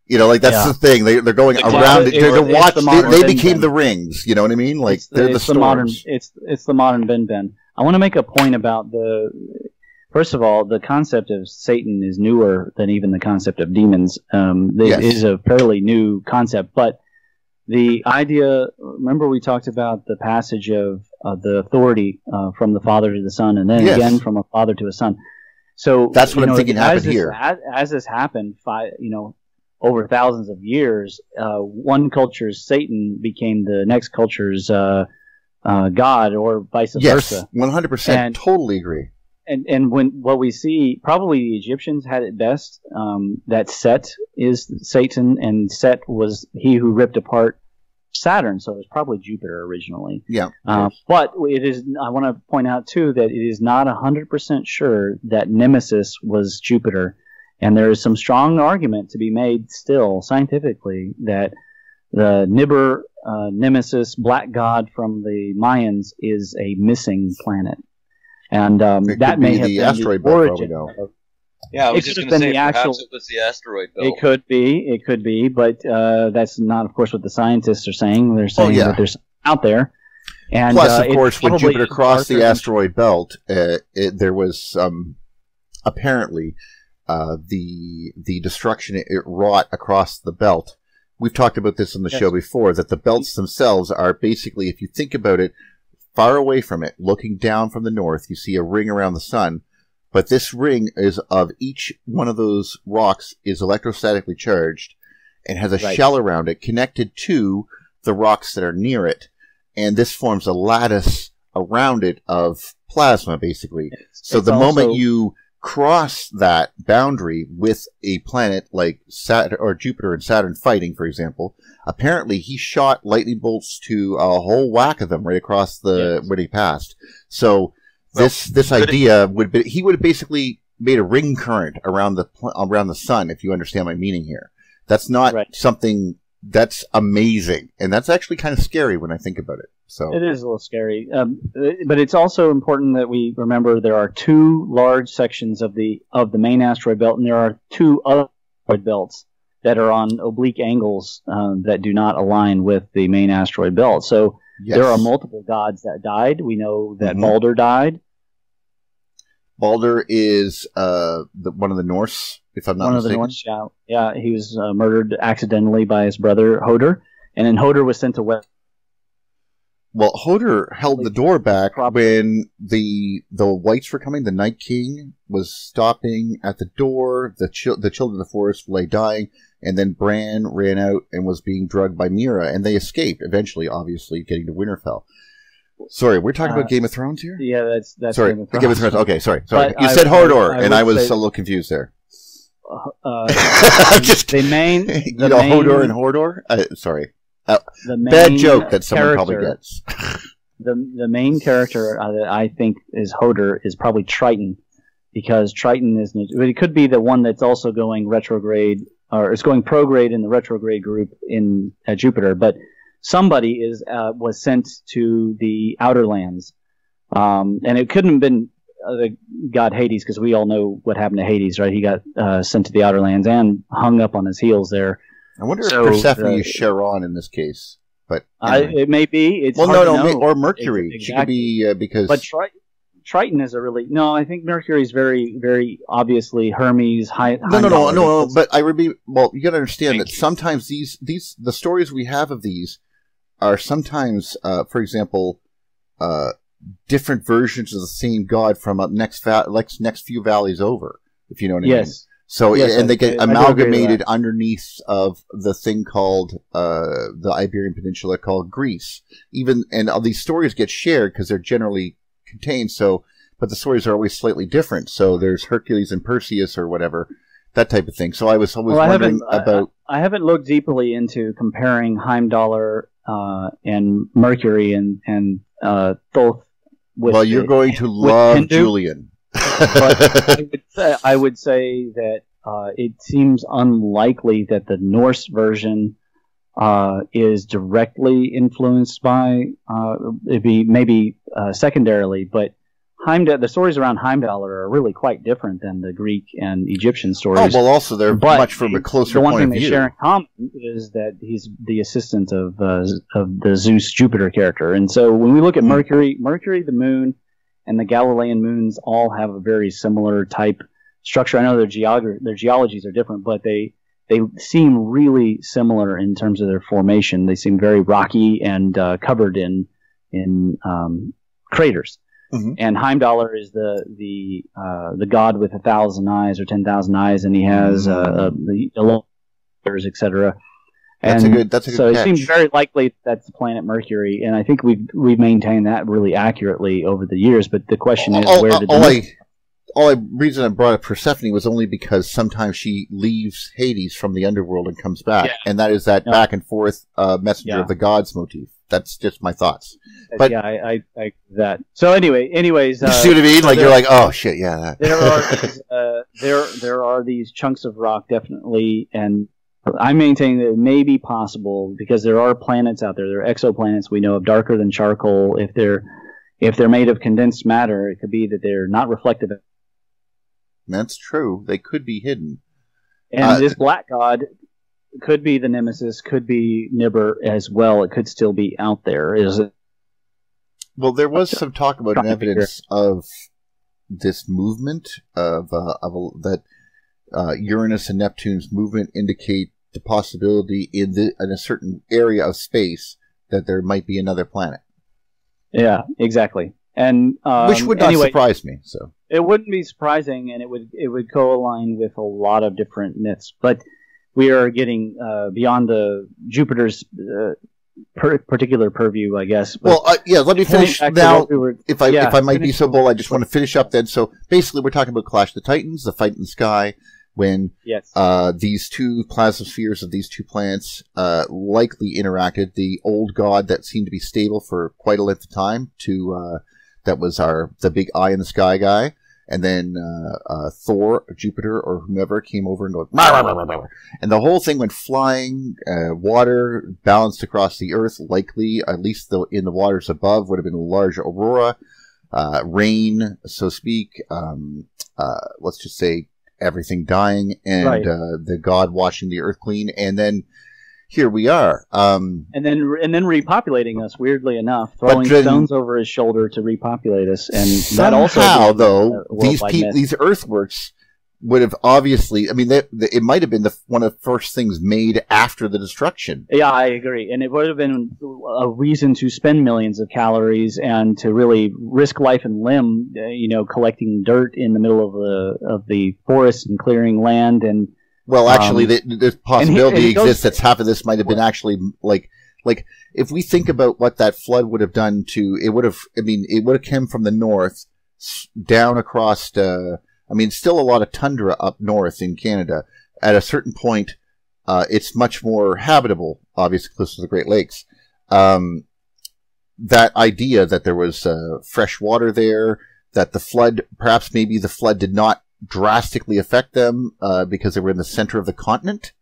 You know, like that's the thing. They're going around it. They're watching. They became the rings. You know what I mean? Like they're the modern. It's the modern Ben. I want to make a point about first of all, the concept of Satan is newer than even the concept of demons. It is a fairly new concept, but the idea. Remember, we talked about the passage of the authority from the Father to the Son, and then again from a Father to a Son. So that's what I'm thinking happened here. As this happened, over thousands of years, one culture's Satan became the next culture's God, or vice versa. 100%. Totally agree. And what we see, probably the Egyptians had it best. That Set is Satan, and Set was he who ripped apart Saturn, so it was probably Jupiter originally. Yeah. But it is. I want to point out too that it is not 100% sure that Nemesis was Jupiter. And there is some strong argument to be made still scientifically that the Nibber Nemesis black god from the Mayans is a missing planet, and that may have been asteroid the origin. Yeah, I was just going to say perhaps it was the asteroid belt. It could be, but that's not, of course, what the scientists are saying. They're saying that there's out there. And plus, of course, when Jupiter crossed the asteroid belt, there was apparently. The destruction it wrought across the belt. We've talked about this on the show before, that the belts themselves are basically, if you think about it, far away from it, looking down from the north, you see a ring around the sun, but this ring is of each one of those rocks is electrostatically charged and has a shell around it connected to the rocks that are near it, and this forms a lattice around it of plasma, basically. So the moment you cross that boundary with a planet like Saturn or Jupiter and Saturn fighting, for example, apparently he shot lightning bolts to a whole whack of them right across the where he passed. So this idea would be, he would have basically made a ring current around the sun, if you understand my meaning here. That's not something that's amazing, and that's actually kind of scary when I think about it. So it is a little scary, but it's also important that we remember there are two large sections of the main asteroid belt, and there are two other asteroid belts that are on oblique angles that do not align with the main asteroid belt. So there are multiple gods that died. We know that Balder died. Balder is one of the Norse, if I'm not mistaken. One of the Norse, yeah. He was murdered accidentally by his brother Hodor, and then Hodor was sent to West. Well, Hodor held the door back when the whites were coming. The Night King was stopping at the door. The children of the forest lay dying, and then Bran ran out and was being drugged by Mira, and they escaped, eventually, obviously, getting to Winterfell. Sorry, we're talking about Game of Thrones here? Yeah, that's sorry, Game of Thrones. Okay, sorry. You said Hodor, and I was a little confused there. The main... Hodor and Hodor? Sorry. Bad joke that someone probably gets. the main character that I think is Hodor is probably Triton, because Triton is... It could be the one that's also going retrograde, or it's going prograde in the retrograde group in Jupiter, but somebody was sent to the Outer Lands, and it couldn't have been the god Hades, because we all know what happened to Hades, right? He got sent to the Outer Lands and hung up on his heels there. I wonder if Persephone is Charon in this case, but it may be. It's hard to know. Or Mercury. Exactly. She could be because. But Triton is a really I think Mercury is very, very obviously Hermes. No. But you got to understand that sometimes the stories we have of these are sometimes, for example, different versions of the same god from next few valleys over, if you know what I mean. So, and they get amalgamated underneath of the thing called the Iberian Peninsula called Greece. And all these stories get shared because they're generally contained. So, but the stories are always slightly different. So there's Hercules and Perseus or whatever, that type of thing. So I was always wondering about. I haven't looked deeply into comparing Heimdallr and Mercury and Thoth. You're going to love Julian. But I would say that it seems unlikely that the Norse version is directly influenced by it'd be maybe secondarily, but the stories around Heimdall are really quite different than the Greek and Egyptian Oh, stories. well, also they're much from a closer The one point thing of they view. share in common is that he's the assistant of the Zeus Jupiter character. And so when we look at Mercury, the moon, and the Galilean moons all have a very similar type structure. I know their geologies are different, but they seem really similar in terms of their formation. They seem very rocky and covered in craters. Mm-hmm. And Heimdall is the god with 1,000 eyes or 10,000 eyes, and he has the etc. That's a good so catch. it seems very likely that's the planet Mercury, and I think we've maintained that really accurately over the years. But the question is, where did the reason I brought up Persephone was only because sometimes she leaves Hades from the underworld and comes back, and that is that back and forth messenger of the gods motif. That's just my thoughts. But yeah, I that. So anyways, you see what I mean? Like you're like, oh shit, yeah. There are these chunks of rock definitely, and I maintain that it may be possible because there are planets out there. There are exoplanets we know of darker than charcoal. If they're made of condensed matter, it could be that they're not reflective. That's true. They could be hidden. And this black god could be the Nemesis, could be Nibber as well. It could still be out there. Is it? Well, there was some talk about an evidence of this movement that Uranus and Neptune's movement indicate the possibility in a certain area of space that there might be another planet. Yeah, exactly. And which would not surprise me. So it wouldn't be surprising, and it would co-align with a lot of different myths. But we are getting beyond the Jupiter's particular purview, I guess. But well, let me finish now. If I might be so bold, I just want to finish up then. So basically, we're talking about Clash of the Titans, the fight in the sky, when these two plasmaspheres of these two planets likely interacted. The old god that seemed to be stable for quite a length of time that was the big eye in the sky guy. And then Thor, or Jupiter, or whomever came over and go, and the whole thing went flying. Water balanced across the Earth, likely, at least in the waters above, would have been a large aurora. Rain, so to speak. Let's just say everything dying, and the god washing the Earth clean. And then here we are. And then repopulating us, weirdly enough, throwing stones over his shoulder to repopulate us. And that also though, these earthworks would have obviously, I mean, it might have been one of the first things made after the destruction. Yeah, I agree. And it would have been a reason to spend millions of calories and to really risk life and limb, collecting dirt in the middle of the forest and clearing land. And well, actually, the possibility exists that half of this might have been actually like if we think about what that flood would have done it would have come from the north down across, still a lot of tundra up north in Canada. At a certain point, it's much more habitable, obviously close to the Great Lakes. That idea that there was fresh water there, that maybe the flood did not drastically affect them because they were in the center of the continent,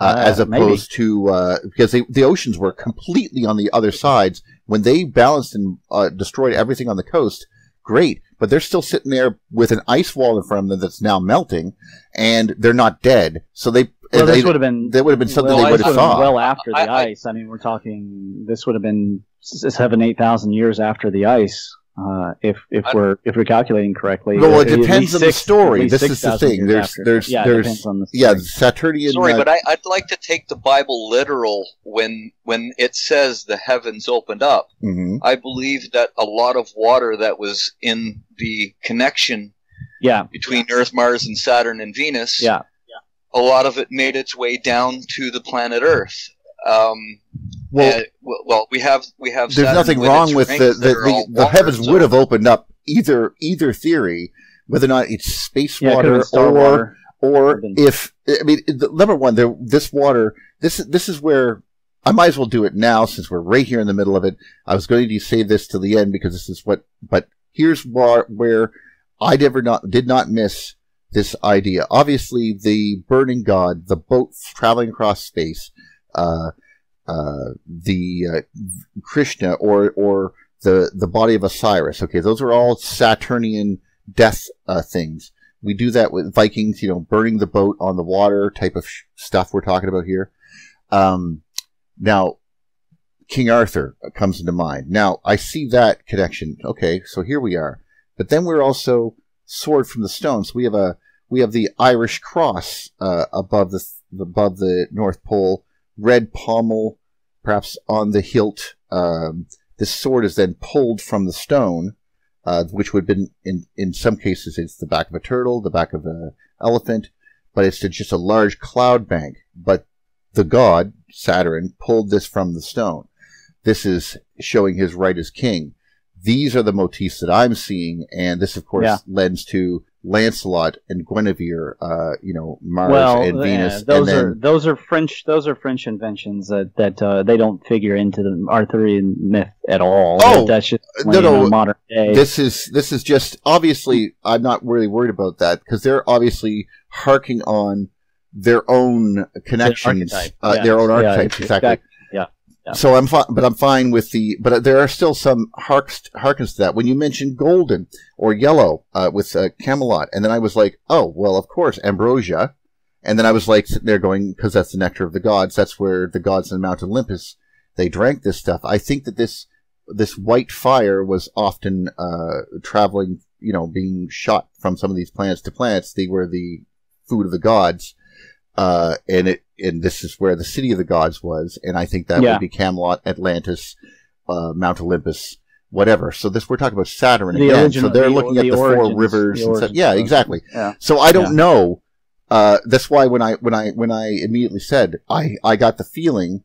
as opposed to because the oceans were completely on the other sides. When they balanced and destroyed everything on the coast, great, but they're still sitting there with an ice wall in front of them that's now melting, and they're not dead. So this would have been something they would have saw well after the ice. I mean, we're talking this would have been 7,000-8,000 years after the ice. If we're calculating correctly. Well, it depends on the story. This is the thing. There's Saturnian. Sorry, but I'd like to take the Bible literal when it says the heavens opened up. Mm-hmm. I believe that a lot of water that was in the connection between Earth, Mars, and Saturn and Venus. Yeah. A lot of it made its way down to the planet Earth. We have. There's Saturn nothing wrong with the heavens would have opened up either theory, whether or not it's space water or if number one, this water. This is where I might as well do it now since we're right here in the middle of it. I was going to save this to the end because this is but here's where I did not miss this idea. Obviously, the burning god, the boat traveling across space. The Krishna or the body of Osiris. Okay, those are all Saturnian death things. We do that with Vikings, burning the boat on the water type of stuff we're talking about here. Now, King Arthur comes into mind. Now, I see that connection. Okay, so here we are. But then we're also Sword from the Stone. So we have the Irish cross above the North Pole, red pommel, perhaps on the hilt. This sword is then pulled from the stone, which would have been, in some cases, it's the back of a turtle, the back of an elephant, but it's just a large cloud bank. But the god, Saturn, pulled this from the stone. This is showing his right as king. These are the motifs that I'm seeing, and this, of course, lends to Lancelot and Guinevere, Mars and Venus. Those are French inventions that they don't figure into the Arthurian myth at all. Oh, that's just no. Modern day. This is just obviously. I'm not really worried about that because they're obviously harking on their own connections, their own archetypes. Exactly. Yeah. So I'm fine with but there are still some harkens to that. When you mentioned golden or yellow with Camelot, and then I was like, oh, well, of course, ambrosia. And then I was like sitting there going, because that's the nectar of the gods. That's where the gods in Mount Olympus, they drank this stuff. I think that this white fire was often traveling, being shot from some of these planets to planets. They were the food of the gods. And this is where the city of the gods was, and I think that would be Camelot, Atlantis, Mount Olympus, whatever. So we're talking about Saturn again. So they're looking at the four rivers. Exactly. Yeah. So I don't know. That's why when I immediately said I got the feeling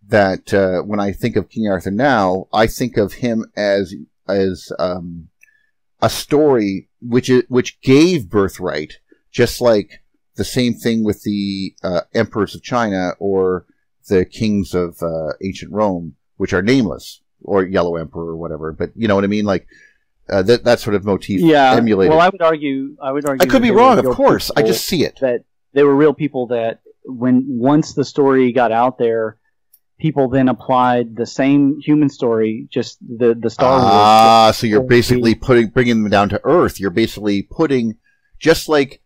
that when I think of King Arthur now, I think of him as a story which gave birthright, just like the same thing with the emperors of China or the kings of ancient Rome, which are nameless, or Yellow Emperor or whatever. But you know what I mean, like that sort of motif emulated. Well, I would argue. I could be wrong, of course. I just see it. That they were real people that once the story got out there, people then applied the same human story, just the Star Wars. So you're basically bringing them down to earth. You're basically putting just like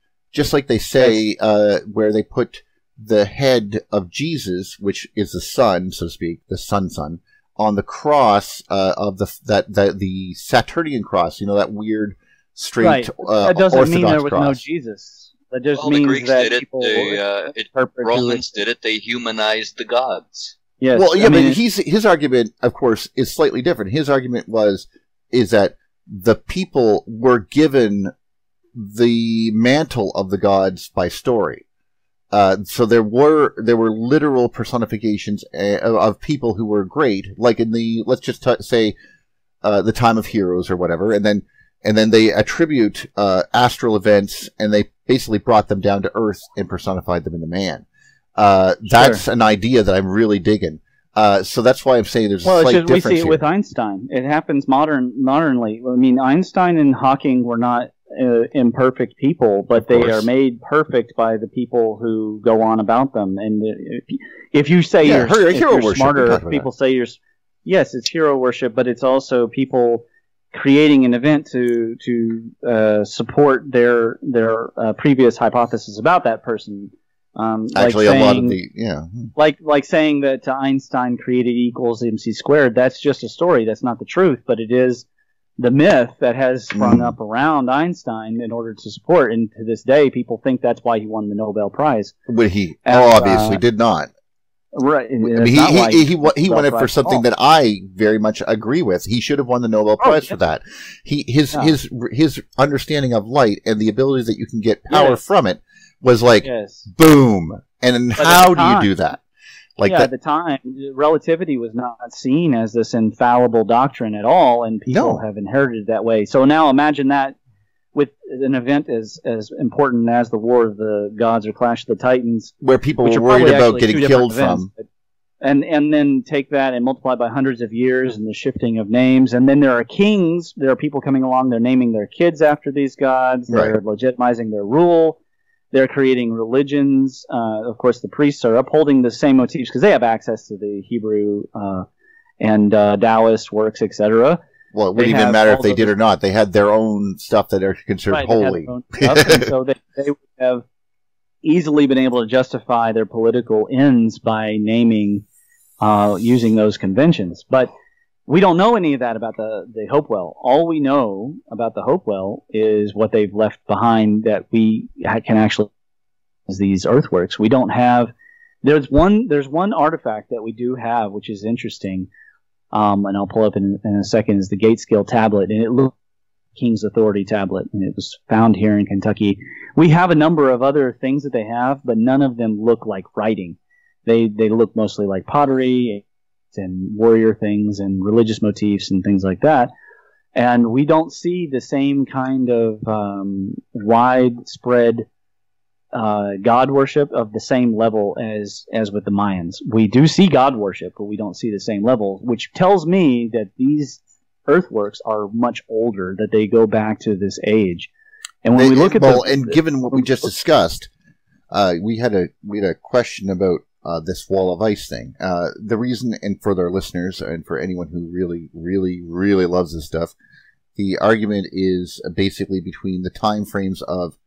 they say, where they put the head of Jesus, which is the sun, so to speak, the sun, on the cross of the Saturnian cross. That weird straight. Right. That doesn't Orthodox mean there was cross. no Jesus. That just means the Greeks that did it. people Romans did it. They humanized the gods. Yes. Well, but his argument, of course, is slightly different. His argument is that the people were given the mantle of the gods by story. So there were literal personifications of people who were great, like in let's just say the time of heroes or whatever, and then they attribute astral events, and they basically brought them down to earth and personified them into man. That's an idea that I'm really digging. So that's why I'm saying there's a slight difference we see it here. with Einstein. It happens modernly. I mean, Einstein and Hawking were not imperfect people, but they are made perfect by the people who go on about them. And if you say you're smarter, people say you're. Yes, it's hero worship, but it's also people creating an event to support their previous hypothesis about that person. Actually, a lot of like saying that Einstein created E equals MC squared. That's just a story. That's not the truth, but it is the myth that has sprung up around Einstein in order to support. And to this day, people think that's why he won the Nobel Prize. But he obviously did not. Right. I mean, he won it for something that I very much agree with. He should have won the Nobel Prize for that. His understanding of light and the ability that you can get power from it was like boom. And how do you do that? At the time, relativity was not seen as this infallible doctrine at all, and people have inherited it that way. So now imagine that with an event as important as the War of the Gods or Clash of the Titans, where people were worried about getting killed from. And then take that and multiply by hundreds of years and the shifting of names. And then there are kings. There are people coming along. They're naming their kids after these gods. They're legitimizing their rule. They're creating religions. Of course, the priests are upholding the same motifs because they have access to the Hebrew and Taoist works, etc. Well, it wouldn't even matter if they did or not. They had their own stuff that are considered holy. And so they would have easily been able to justify their political ends by naming, using those conventions. But we don't know any of that about the Hopewell. All we know about the Hopewell is what they've left behind that we can actually use these earthworks. We don't have. There's one artifact that we do have, which is interesting, and I'll pull up in a second. Is the Gatescale tablet, and it looks like King's Authority tablet, and it was found here in Kentucky. We have a number of other things that they have, but none of them look like writing. They look mostly like pottery and warrior things and religious motifs and things like that. And we don't see the same kind of widespread God worship of the same level as with the Mayans. We do see God worship, but we don't see the same level, which tells me that these earthworks are much older, that they go back to this age. And when we look at given what we just discussed, we had a question about this wall of ice thing. The reason, and for their listeners, and for anyone who really, really, really loves this stuff, the argument is basically between the time frames of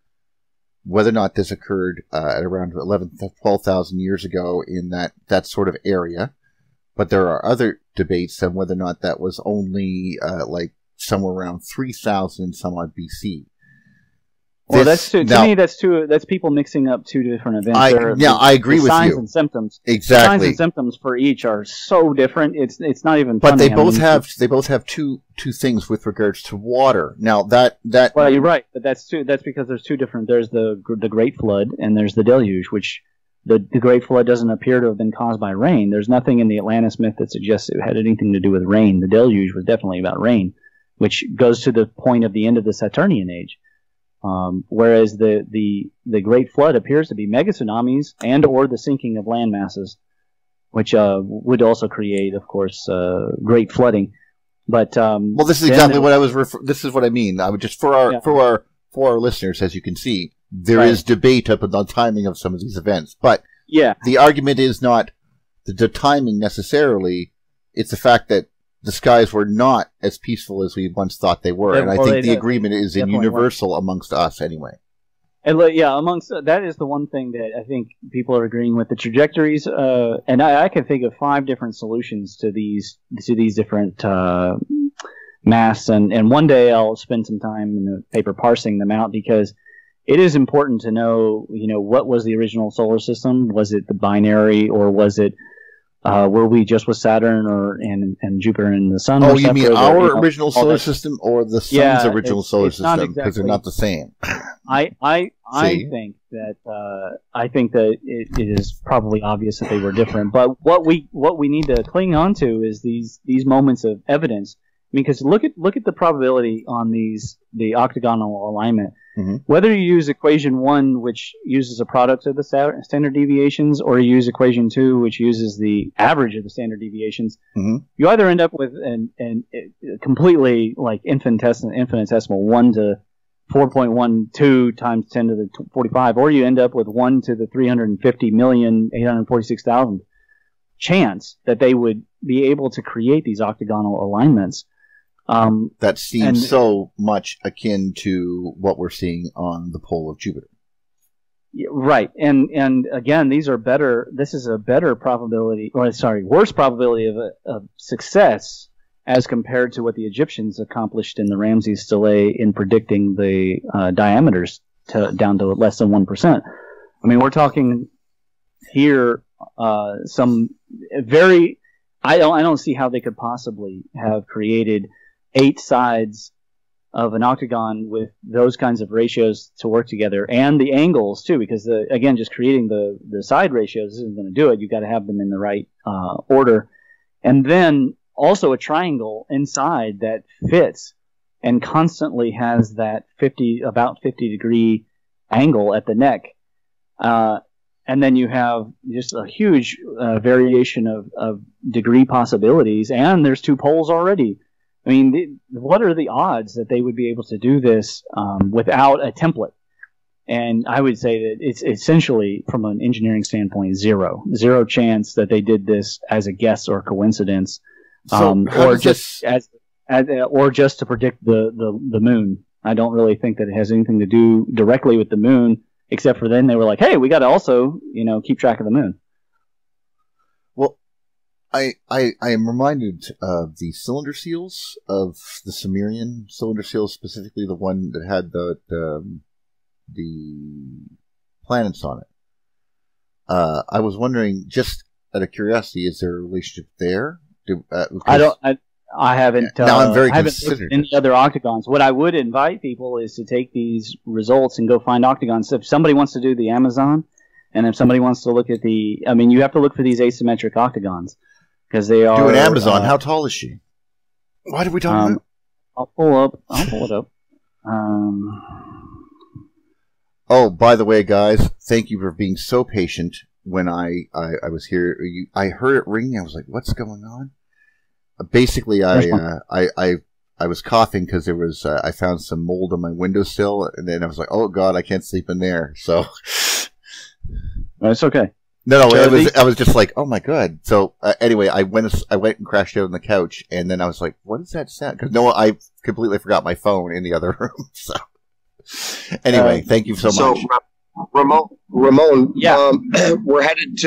whether or not this occurred at around 12,000 years ago in that sort of area. But there are other debates on whether or not that was only like somewhere around 3,000 some odd BC. Well, to me, that's people mixing up two different events. I agree with you. Signs and symptoms. Exactly. Signs and symptoms for each are so different. It's not even. But funny. They both have two things with regards to water. Now that. Well, you're right, but that's because there's two different. There's the Great Flood and there's the Deluge, which the Great Flood doesn't appear to have been caused by rain. There's nothing in the Atlantis myth that suggests it had anything to do with rain. The Deluge was definitely about rain, which goes to the point of the end of the Saturnian age. Whereas the Great Flood appears to be mega tsunamis and or the sinking of land masses, which would also create, of course, great flooding. But well, this is exactly what I was. This is what I mean. I would just for our listeners, as you can see, there is debate up on the timing of some of these events. But the argument is not the timing necessarily. It's the fact that the skies were not as peaceful as we once thought they were, and I think the agreement is universal amongst us anyway. And amongst that is the one thing that I think people are agreeing with the trajectories. And I can think of 5 different solutions to these different maths, and one day I'll spend some time in the paper parsing them out because it is important to know, what was the original solar system? Was it the binary, or was it? Were we just with Saturn and Jupiter and the Sun? Oh, you mean our original solar system or the Sun's original solar system? Because they're not the same. I think that it is probably obvious that they were different. But what we need to cling on to is these moments of evidence. Because look at the probability on the octagonal alignment. Mm-hmm. Whether you use equation 1, which uses a product of the standard deviations, or you use equation 2, which uses the average of the standard deviations, you either end up with an completely like infinitesimal 1 to 4.12 times 10 to the 45, or you end up with 1 to the 350,846,000 chance that they would be able to create these octagonal alignments. That seems so much akin to what we're seeing on the pole of Jupiter. Right, and again, these are better. This is a better probability, worse probability of success as compared to what the Egyptians accomplished in the Ramses Stele in predicting the diameters down to less than 1%. I mean, we're talking here some very. I don't see how they could possibly have created 8 sides of an octagon with those kinds of ratios to work together, and the angles too, because again, just creating the side ratios isn't going to do it. You've got to have them in the right order, and then also a triangle inside that fits and constantly has that about 50 degree angle at the neck, and then you have just a huge variation of degree possibilities, and there's 2 poles already. I mean, what are the odds that they would be able to do this without a template? And I would say that it's essentially, from an engineering standpoint, zero chance that they did this as a guess or coincidence. or just or just to predict the moon. I don't really think that it has anything to do directly with the moon, except for then they were like, hey, we got to also, keep track of the moon. Well, I am reminded of the cylinder seals of the Sumerian cylinder seals, specifically the one that had the planets on it. I was wondering, just out of curiosity, is there a relationship there? I haven't. Now I'm very I haven't considered. looked at any other octagons. What I would invite people is to take these results and go find octagons. If somebody wants to do the Amazon, and if somebody wants to look at you have to look for these asymmetric octagons because they are. Do an Amazon. How tall is she? Why did we talk about? I'll pull it up. Oh, by the way, guys, thank you for being so patient. When I was here, I heard it ringing. I was like, "What's going on?" Basically, I was coughing because there was I found some mold on my windowsill, and then I was like, "Oh God, I can't sleep in there." So it's okay. No, I was just like, "Oh my God." So anyway, I went and crashed out on the couch, and then I was like, "What is that sound?" Because I completely forgot my phone in the other room. So anyway, thank you so much. So Ramon, yeah, we're headed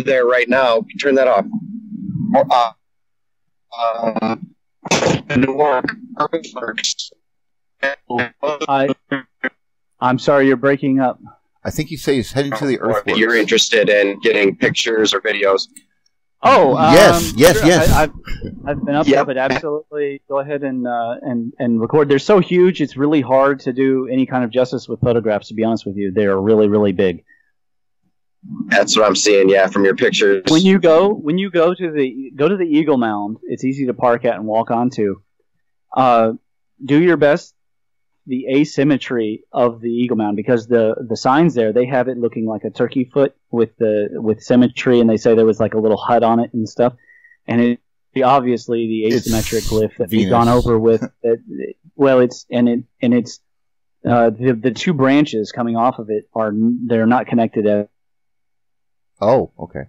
there right now. Turn that off. I'm sorry, you're breaking up. I think you say he's heading to the Earthworks. You're interested in getting pictures or videos. Oh, yes. I've been up there, but absolutely go ahead and record. They're so huge, it's really hard to do any kind of justice with photographs, to be honest with you. They are really, really big. That's what I'm seeing, from your pictures. When you go to the Eagle Mound, it's easy to park at and walk onto. Do your best the asymmetry of the Eagle Mound, because the signs there, they have it looking like a turkey foot with symmetry, and they say there was like a little hut on it and stuff, and it's obviously the asymmetric glyph that we've gone over with. The two branches coming off of it they're not connected at. Oh, okay.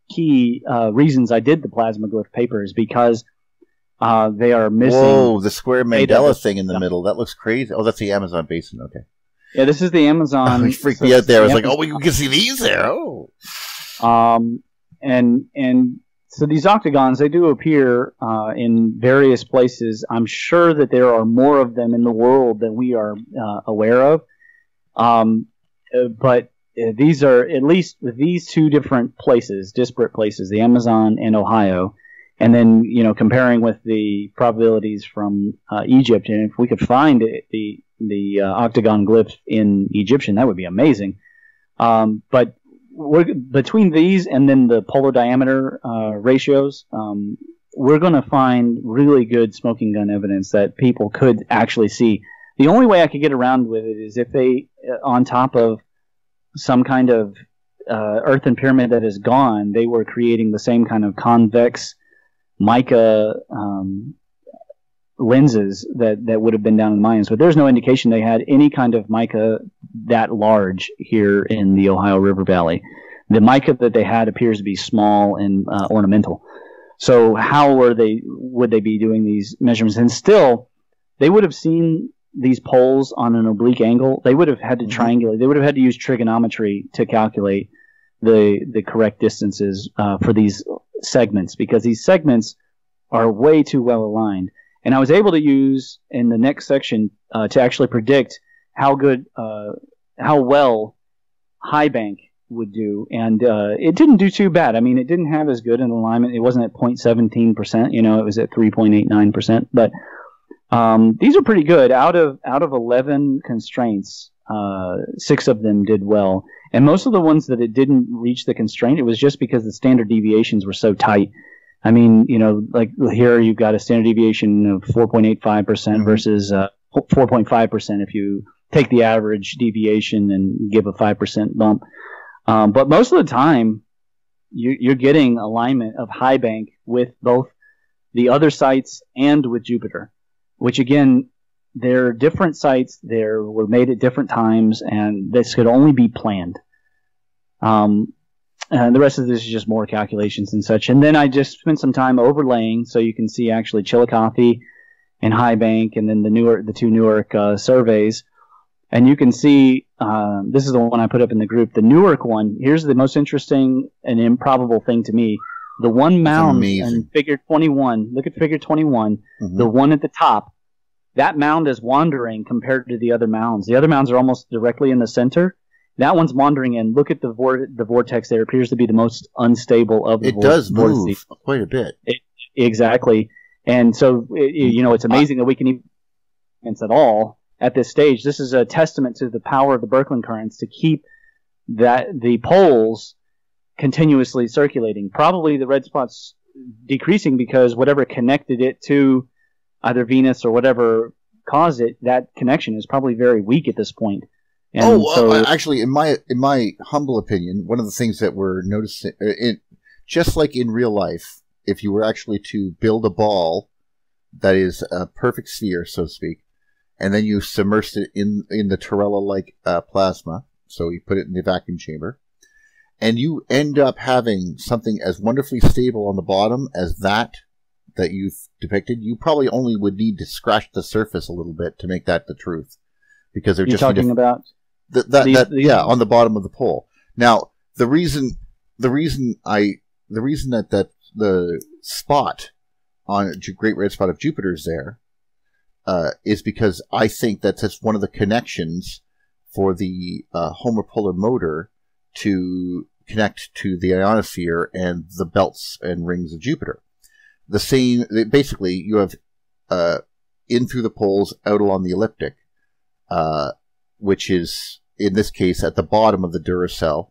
Key reasons I did the plasma glyph paper is because they are missing. Whoa, the square Mandela thing in the middle. That looks crazy. Oh, that's the Amazon basin. Okay. Yeah, this is the Amazon. You freaked me out there. I was like, oh, we can see these there. Oh. And so these octagons, they do appear in various places. I'm sure that there are more of them in the world than we are aware of. But these are, at least these two different places, disparate places, the Amazon and Ohio, and then, comparing with the probabilities from Egypt, and if we could find the octagon glyph in Egyptian, that would be amazing. But between these and then the polar diameter ratios, we're going to find really good smoking gun evidence that people could actually see. The only way I could get around with it is if they, on top of some kind of earthen pyramid that is gone, they were creating the same kind of convex mica lenses that would have been down in the Mayans. But there's no indication they had any kind of mica that large here in the Ohio River Valley. The mica that they had appears to be small and ornamental. So how would they be doing these measurements? And still, they would have seen these poles on an oblique angle. They would have had to triangulate. They would have had to use trigonometry to calculate the correct distances for these segments, because these segments are way too well aligned. And I was able to use in the next section to actually predict how well high bank would do, and it didn't do too bad. I mean, it didn't have as good an alignment. It wasn't at 0.17%. It was at 3.89%. But these are pretty good. Out of 11 constraints, 6 of them did well. And most of the ones that it didn't reach the constraint, it was just because the standard deviations were so tight. I mean, like here you've got a standard deviation of 4.85% versus 4.5% if you take the average deviation and give a 5% bump. But most of the time, you're getting alignment of high bank with both the other sites and with Jupiter, which again, they're different sites. They were made at different times, and this could only be planned. the rest of this is just more calculations and such. And then I just spent some time overlaying, so you can see actually Chillicothe and High Bank, and then the two Newark surveys. And you can see, this is the one I put up in the group, the Newark one. Here's the most interesting and improbable thing to me. The one mound in figure 21, look at figure 21, the one at the top, that mound is wandering compared to the other mounds. The other mounds are almost directly in the center. That one's wandering, and look at the vortex there. It appears to be the most unstable of the vortices. It does move quite a bit. Exactly. And so, it's amazing that we can even at all at this stage. This is a testament to the power of the Birkeland currents to keep the poles continuously circulating. Probably the red spot's decreasing because whatever connected it to either Venus or whatever caused it, that connection is probably very weak at this point. And actually, in my humble opinion, one of the things that we're noticing, just like in real life, if you were actually to build a ball that is a perfect sphere, so to speak, and then you submersed it in the Torella-like plasma, so you put it in the vacuum chamber, and you end up having something as wonderfully stable on the bottom as that you've depicted, you probably only would need to scratch the surface a little bit to make that the truth, because they're just talking about on the bottom of the pole. Now, the reason that the spot on a Great Red Spot of Jupiter is there is because I think that's one of the connections for the homopolar motor to connect to the ionosphere and the belts and rings of Jupiter. The same, basically, you have in through the poles, out along the ecliptic, which is, in this case, at the bottom of the Duracell.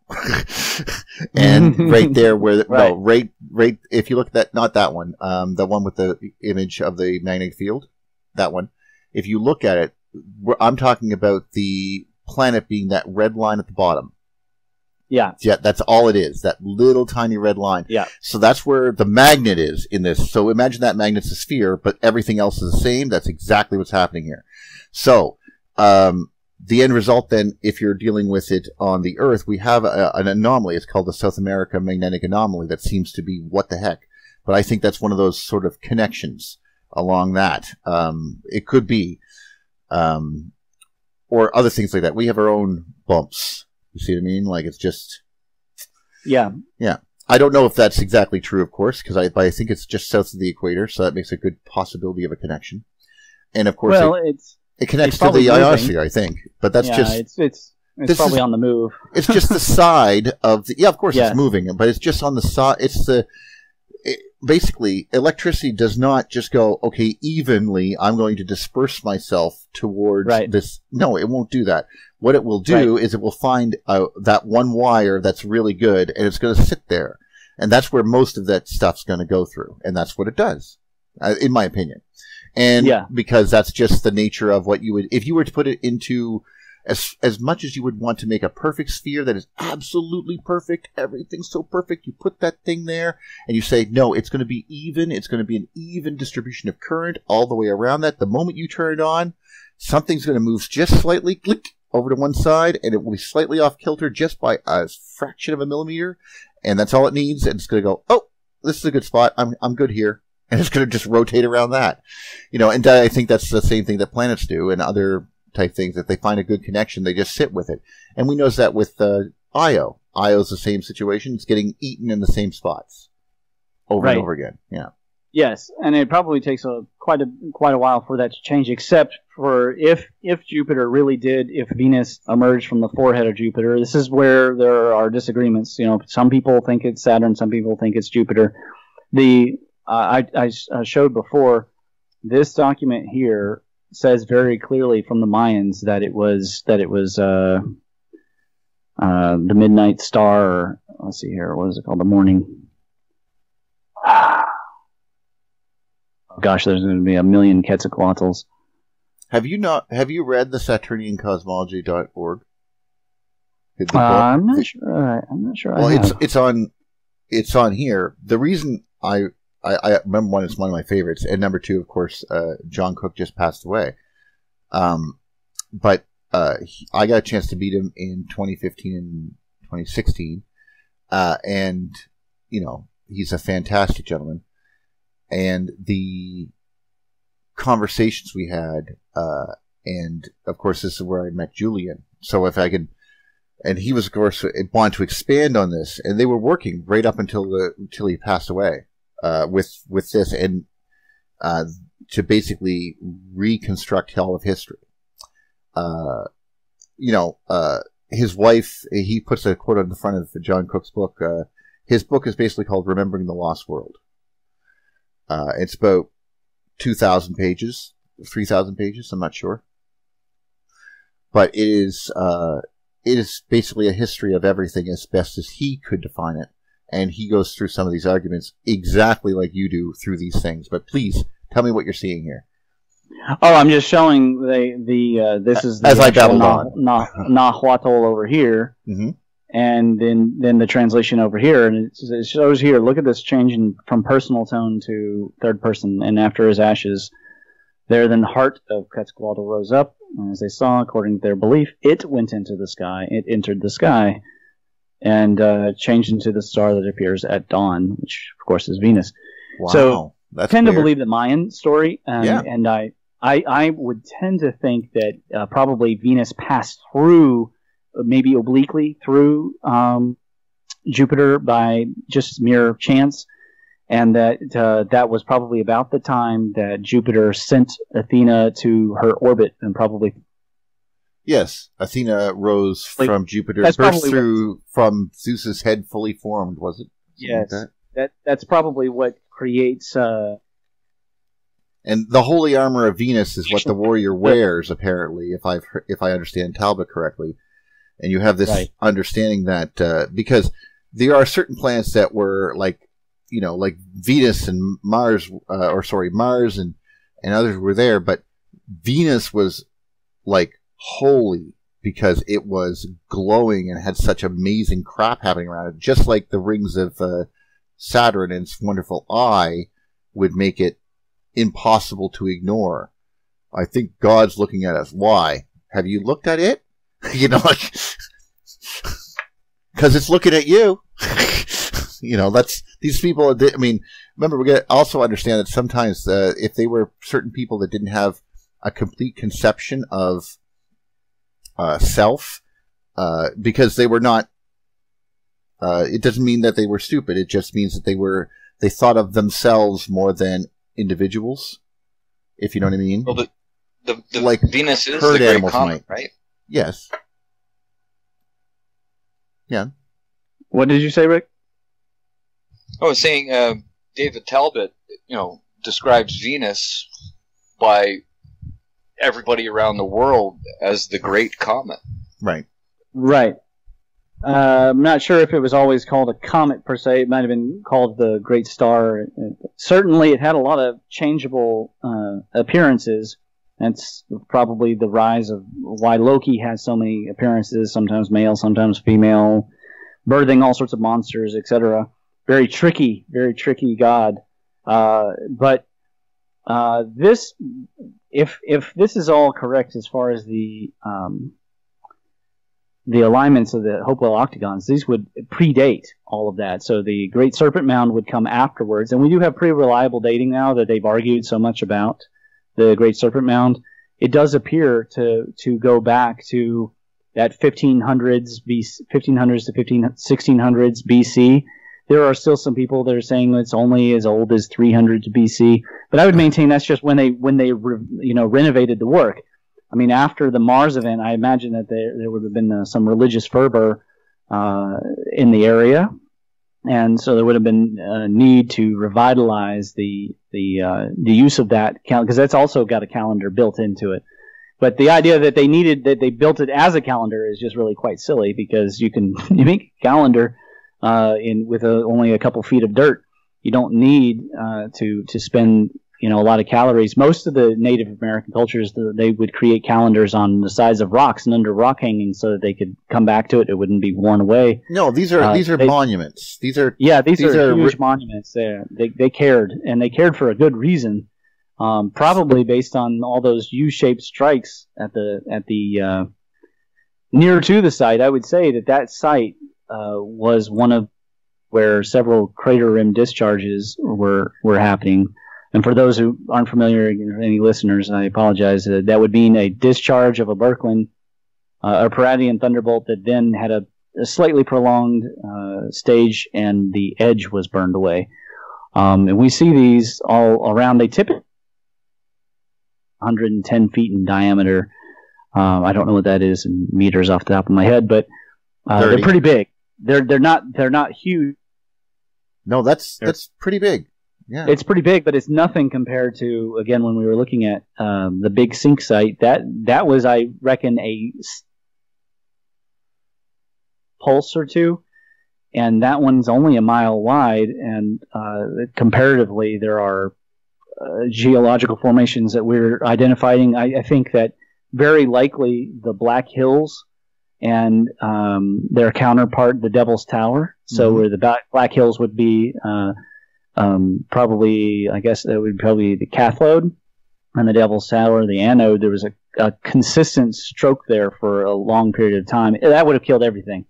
And right there where, right, if you look at that, not that one, the one with the image of the magnetic field, that one. If you look at it, I'm talking about the planet being that red line at the bottom. Yeah. Yeah, that's all it is, that little tiny red line. Yeah. So that's where the magnet is in this. So imagine that magnet's a sphere, but everything else is the same. That's exactly what's happening here. So, the end result then, if you're dealing with it on the Earth, we have an anomaly. It's called the South America Magnetic Anomaly that seems to be what the heck. But I think that's one of those sort of connections along that. It could be, or other things like that. We have our own bumps. You see what I mean? Like, it's just... Yeah. Yeah. I don't know if that's exactly true, of course, because I think it's just south of the equator, so that makes a good possibility of a connection. And, of course, it connects to the ionosphere, I think. But that's it's probably on the move. It's just the side of the... Yeah, of course it's moving, but it's just on the side... Basically, electricity does not just go, okay, evenly, I'm going to disperse myself towards this. No, it won't do that. What it will do is it will find that one wire that's really good, and it's going to sit there. And that's where most of that stuff's going to go through. And that's what it does, in my opinion. And because that's just the nature of what you would... If you were to put it into... As much as you would want to make a perfect sphere that is absolutely perfect, everything's so perfect, you put that thing there and you say, no, it's going to be even, it's going to be an even distribution of current all the way around that. The moment you turn it on, something's going to move just slightly, click, over to one side, and it will be slightly off kilter just by a fraction of a millimeter, and that's all it needs, and it's going to go, oh, this is a good spot, I'm good here. And it's going to just rotate around that. And I think that's the same thing that planets do and other type things. If they find a good connection, they just sit with it. And we notice that with Io. Io's the same situation. It's getting eaten in the same spots over and over again. Yeah. Yes, and it probably takes quite a while for that to change, except for if Jupiter really did, if Venus emerged from the forehead of Jupiter. This is where there are disagreements. Some people think it's Saturn, some people think it's Jupiter. I showed before, this document here says very clearly from the Mayans that it was the midnight star, or let's see here, what is it called? The morning. Gosh, there's going to be a million Quetzalcoatl's. Have you read the SaturnianCosmology.org? I'm not sure. Well, it's on here. The reason I remember, one, it's one of my favorites, and number two, of course, John Cook just passed away. But I got a chance to meet him in 2015 and 2016 and he's a fantastic gentleman. And the conversations we had, and of course, this is where I met Julian. So if I can, and he was, of course, wanted to expand on this, and they were working right up until he passed away with this, and to basically reconstruct all of history. His wife, he puts a quote on the front of John Cook's book. His book is basically called "Remembering the Lost World." It's about 2,000 pages, 3,000 pages. I'm not sure, but it is basically a history of everything as best as he could define it, and he goes through some of these arguments exactly like you do through these things. But please tell me what you're seeing here. Oh, I'm just showing this is the as I babbled on Nahuatl over here, and then the translation over here, and it shows here. Look at this change from personal tone to third person. And after his ashes, there then the heart of Quetzalcoatl rose up, and as they saw, according to their belief, it went into the sky. It entered the sky, and changed into the star that appears at dawn, which of course is Venus. Wow. So That's tend weird. to believe the Mayan story, Yeah. and I would tend to think that probably Venus passed through, maybe obliquely through Jupiter by just mere chance, and that was probably about the time that Jupiter sent Athena to her orbit, and probably. Yes, Athena rose from Jupiter, that's burst probably through from Zeus's head fully formed, was it? Yes, that's probably what creates. And the holy armor of Venus is what the warrior wears, apparently, if I understand Talbot correctly. And you have this understanding that because there are certain planets that were like Venus and Mars, Mars and others were there, but Venus was like holy because it was glowing and had such amazing crap happening around it, just like the rings of Saturn and its wonderful eye would make it impossible to ignore. I think God's looking at us. Why? Have you looked at it? Because it's looking at you. That's these people. I mean, remember, we got to also understand that sometimes if they were certain people that didn't have a complete conception of self, because they were not. It doesn't mean that they were stupid. It just means that they thought of themselves more than individuals, if you know what I mean. Well, the like Venus is the great comet, right? Yes. Yeah. What did you say, Rick? I was saying David Talbot, describes Venus by everybody around the world as the great comet. Right. Right. I'm not sure if it was always called a comet per se. It might have been called the Great Star. Certainly, it had a lot of changeable appearances. That's probably the rise of why Loki has so many appearances, sometimes male, sometimes female, birthing all sorts of monsters, etc. Very tricky god. But this, if this is all correct as far as the alignments of the Hopewell octagons, these would predate all of that. So the Great Serpent Mound would come afterwards, and we do have pretty reliable dating now that they've argued so much about the Great Serpent Mound. It does appear to go back to that 1500s to 1600s BC. There are still some people that are saying it's only as old as 300 BC, but I would maintain that's just when they renovated the work. I mean, after the Mars event, I imagine that there would have been some religious fervor in the area, and so there would have been a need to revitalize the use of that calendar, because that's also got a calendar built into it. But the idea that they built it as a calendar is just really quite silly, because you make a calendar with only a couple feet of dirt. You don't need to spend a lot of calories. Most of the Native American cultures, they would create calendars on the sides of rocks and under rock hangings so that they could come back to it. It wouldn't be worn away. No, these are monuments. These are huge monuments. They cared, and they cared for a good reason. Probably based on all those U-shaped strikes at the near to the site. I would say that site was one of where several crater rim discharges were happening. And for those who aren't familiar, any listeners, I apologize. That would mean a discharge of a Birkeland, a Paradian thunderbolt that then had a slightly prolonged stage, and the edge was burned away. And we see these all around. They typically 110 feet in diameter. I don't know what that is in meters off the top of my head, but they're pretty big. They're not huge. No, that's pretty big. Yeah, it's pretty big, but it's nothing compared to, again, when we were looking at the big sink site. That was, I reckon, a pulse or two, and that one's only a mile wide. And comparatively, there are geological formations that we're identifying. I think that very likely the Black Hills and their counterpart, the Devil's Tower. So where the Black Hills would be probably, I guess that would probably be the cathode, and the Devil's Tower, the anode. There was a consistent stroke there for a long period of time. That would have killed everything,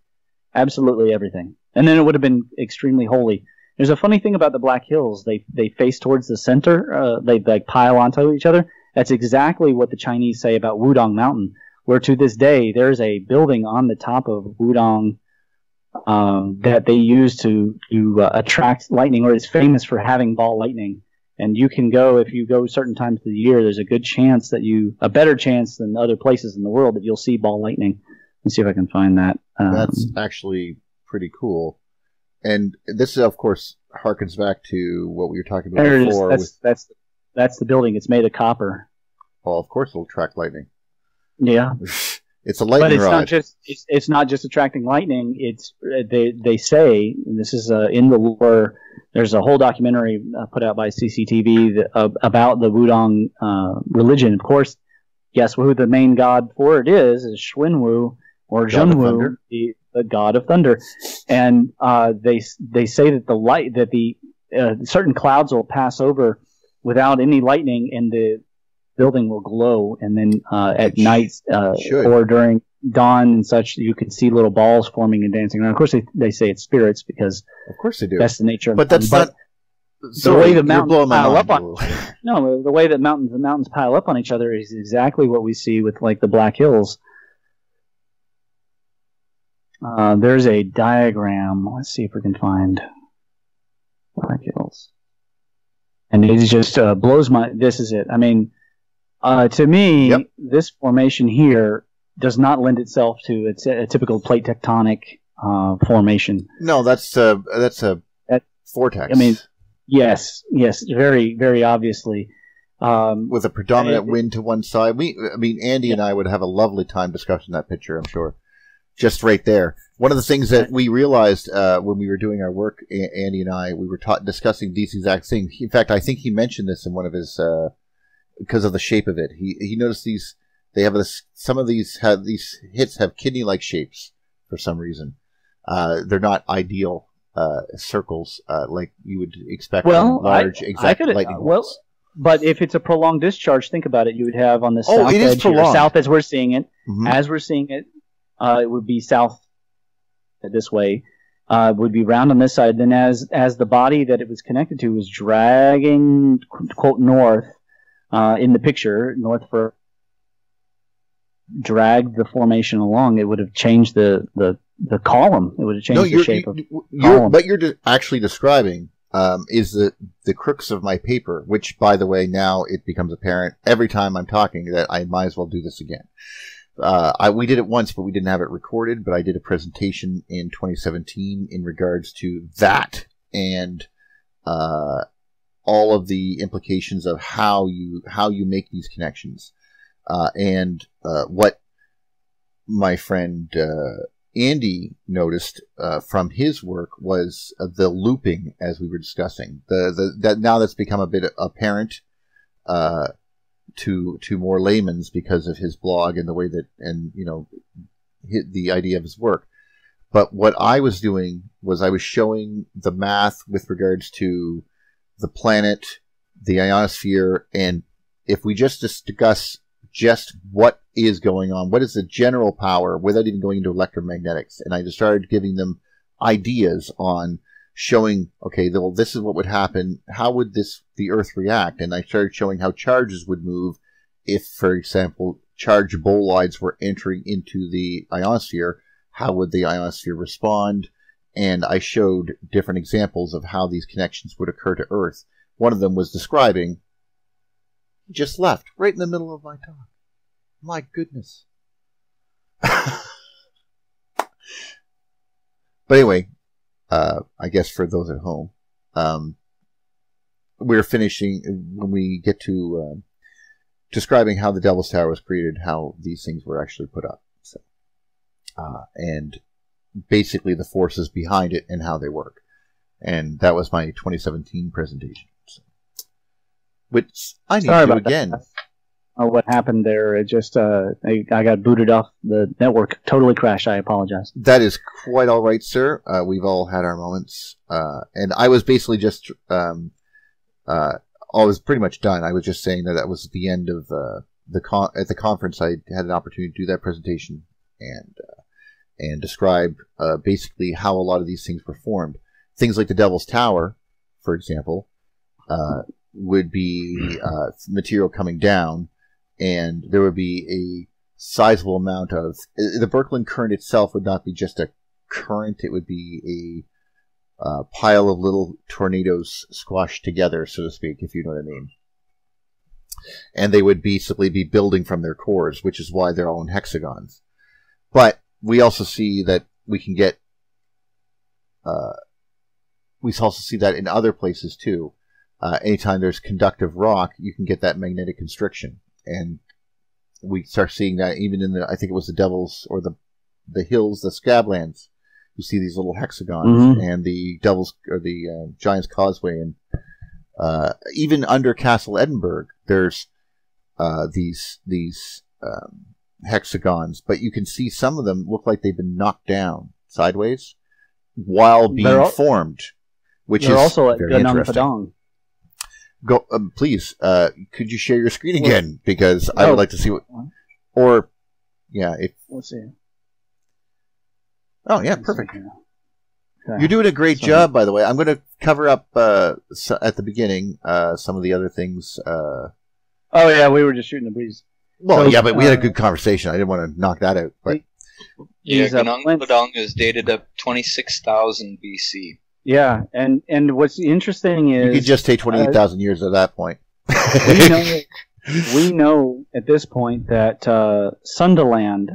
absolutely everything. And then it would have been extremely holy. There's a funny thing about the Black Hills. They face towards the center. They like pile onto each other. That's exactly what the Chinese say about Wudong Mountain, where to this day there's a building on the top of Wudong that they use to attract lightning, or is famous for having ball lightning. And you can go, if you go certain times of the year, there's a good chance that a better chance than other places in the world, that you'll see ball lightning. Let's see if I can find that. That's actually pretty cool. And this, of course, harkens back to what we were talking about before. That's the building. It's made of copper. Well, of course it'll attract lightning. Yeah. It's a lightning rod. It's not just attracting lightning. It's they say, and this is in the lore. There's a whole documentary put out by CCTV about the Wudong religion. Of course, guess who the main god for it is Xuanwu, or Zhenwu, the god of thunder. And they say that the certain clouds will pass over without any lightning, and the building will glow, and then at night or during dawn and such, you can see little balls forming and dancing around. Of course, they say it's spirits, because of course they do. That's the nature. But that's not. The way the mountains pile up on the way that the mountains pile up on each other is exactly what we see with like the Black Hills. There's a diagram. Let's see if we can find Black Hills, and it just blows my. This is it. I mean. To me, this formation here does not lend itself to a typical plate tectonic formation. No, that's a vortex. I mean, yes, very, very obviously. With a predominant wind to one side. Andy and I would have a lovely time discussing that picture, I'm sure. Just right there. One of the things that we realized when we were doing our work, Andy and I, we were discussing these exact things. In fact, I think he mentioned this in one of his... because of the shape of it. He noticed some of these hits have kidney-like shapes for some reason. They're not ideal circles like you would expect from large lightning bolts. But if it's a prolonged discharge, think about it. You would have on the south edge here, south as we're seeing it. Mm-hmm. As we're seeing it, it would be south this way. Would be round on this side. Then as the body that it was connected to was dragging, quote, north, in the picture, north for dragged the formation along, it would have changed the column. It would have changed the shape of the column. What you're actually describing is the crux of my paper, which, by the way, now it becomes apparent every time I'm talking that I might as well do this again. We did it once, but we didn't have it recorded, but I did a presentation in 2017 in regards to that and all of the implications of how you make these connections, and what my friend Andy noticed from his work was the looping, as we were discussing. That now that's become a bit apparent to more layman's because of his blog and the way that the idea of his work. But what I was doing was I was showing the math with regards to the planet, the ionosphere, and if we just discuss just what is going on, what is the general power, without even going into electromagnetics, and I just started giving them ideas on showing, okay, well, this is what would happen. How would the Earth react? And I started showing how charges would move if, for example, charged bolides were entering into the ionosphere. How would the ionosphere respond? And I showed different examples of how these connections would occur to Earth. One of them was describing, he just left right in the middle of my talk. My goodness. But anyway, I guess for those at home, we're finishing when we get to describing how the Devil's Tower was created, how these things were actually put up, so, and basically the forces behind it and how they work. And that was my 2017 presentation, so, which I need to do again. What happened there? It just I got booted off the network. Totally crashed. I apologize. That is quite all right, sir. We've all had our moments, and I was basically just I was pretty much done. I was just saying that was the end of at the conference. I had an opportunity to do that presentation and describe basically how a lot of these things were formed. Things like the Devil's Tower, for example, would be material coming down. And there would be a sizable amount of... The Birkeland current itself would not be just a current. It would be a pile of little tornadoes squashed together, so to speak, if you know what I mean. And they would basically be building from their cores, which is why they're all in hexagons. But we also see that we can get... we also see that in other places, too. Anytime there's conductive rock, you can get that magnetic constriction. And we start seeing that even in I think it was the Devil's, or the hills, the Scablands. You see these little hexagons, and the Devil's, or the Giant's Causeway, and even under Castle Edinburgh, there's these hexagons. But you can see some of them look like they've been knocked down sideways while being formed, which is also very interesting. Go, please. Could you share your screen again? Because I would like to see what. Or, yeah. Let's see. Oh, yeah, perfect. Okay. You're doing a great job, by the way. I'm going to cover up at the beginning some of the other things. Oh yeah, we were just shooting the breeze. Well, so, yeah, but we had a good conversation. I didn't want to knock that out. But yeah, Gunung Padang is dated up 26,000 BC. Yeah, and what's interesting is... You could just take 28,000 years at that point. we know at this point that Sundaland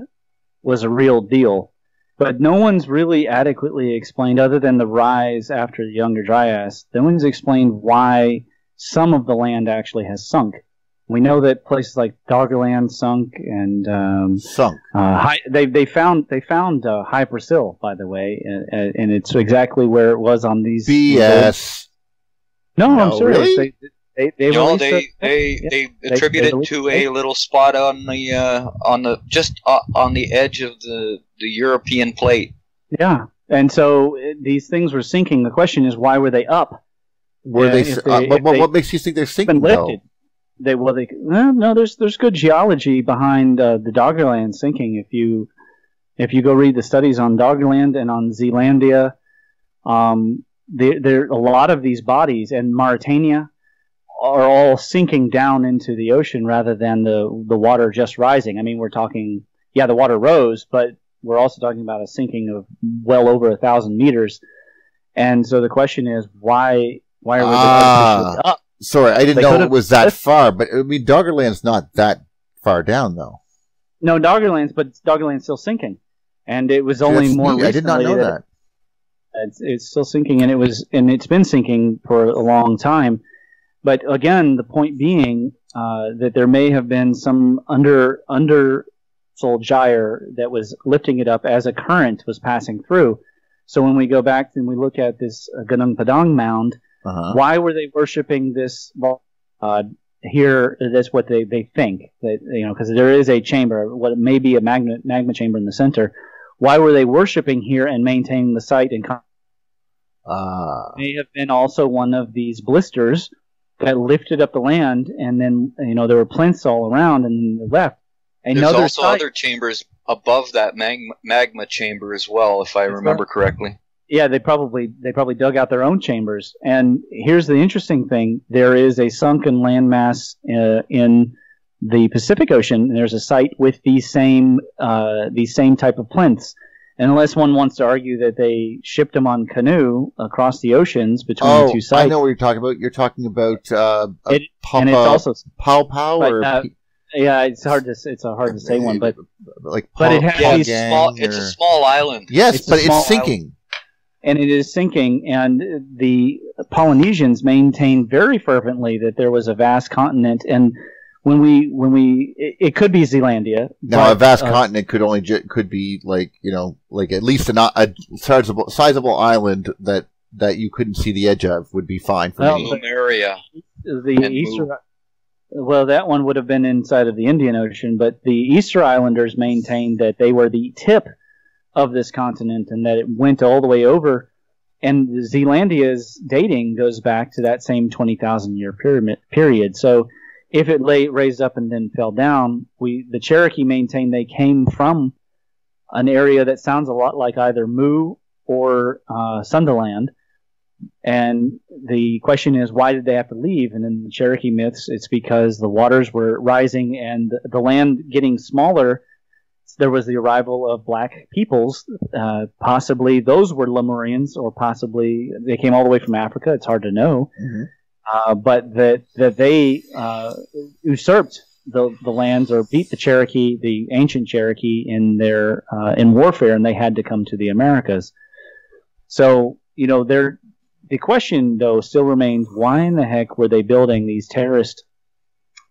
was a real deal, but no one's really adequately explained, other than the rise after the Younger Dryas, no one's explained why some of the land actually has sunk. We know that places like Doggerland sunk, and they found High Brazil, by the way, and it's exactly where it was on these. BS. No, I'm serious. Really? They attribute it to a little spot on the edge of the European plate. Yeah, and so these things were sinking. The question is, why were they up? What makes you think they're sinking? Though? No, there's good geology behind the Doggerland sinking. If you go read the studies on Doggerland and on Zealandia, there a lot of these bodies, and Mauritania are all sinking down into the ocean rather than the water just rising. I mean, we're talking, the water rose, but we're also talking about a sinking of well over 1,000 meters. And so the question is, why are we up? Sorry, I didn't know it was that far, but I mean, Doggerland's not that far down, though. No, Doggerland's still sinking, and it was only more recently. I did not know that. It's still sinking, and it's been sinking for a long time. But again, the point being that there may have been some undersoil gyre that was lifting it up as a current was passing through. So when we go back and we look at this Gunung Padang mound. Why were they worshiping this here? That's what they think, that because there is a chamber, what may be a magma chamber in the center. Why were they worshiping here and maintaining the site? And may have been also one of these blisters that lifted up the land, and then there were plinths all around, and then they left. There's also other chambers above that magma chamber as well, if I remember correctly. Yeah, they probably dug out their own chambers. And here's the interesting thing: there is a sunken landmass in the Pacific Ocean, and there's a site with these same type of plinths. And unless one wants to argue that they shipped them on canoe across the oceans between the two sites, I know what you're talking about. You're talking about and it's also Pow Pow, or yeah, it's hard to say one, but it has it's a small island. Yes, but it's sinking. Island. And it is sinking, and the Polynesians maintained very fervently that there was a vast continent, and it could be Zealandia. Now, a vast continent could be like at least a sizable island that you couldn't see the edge of would be fine for me. Lemuria. Well, that one would have been inside of the Indian Ocean, but the Easter Islanders maintained that they were the tip of this continent and that it went all the way over. And Zealandia's dating goes back to that same 20,000 year period. So if it raised up and then fell down, the Cherokee maintained they came from an area that sounds a lot like either Mu or Sundaland. And the question is, why did they have to leave? And in the Cherokee myths, it's because the waters were rising and the land getting smaller. There was the arrival of black peoples. Possibly those were Lemurians, or possibly they came all the way from Africa. It's hard to know. Mm-hmm. But that they usurped the lands or beat the Cherokee, the ancient Cherokee, in their in warfare, and they had to come to the Americas. So the question though still remains: why in the heck were they building these terraced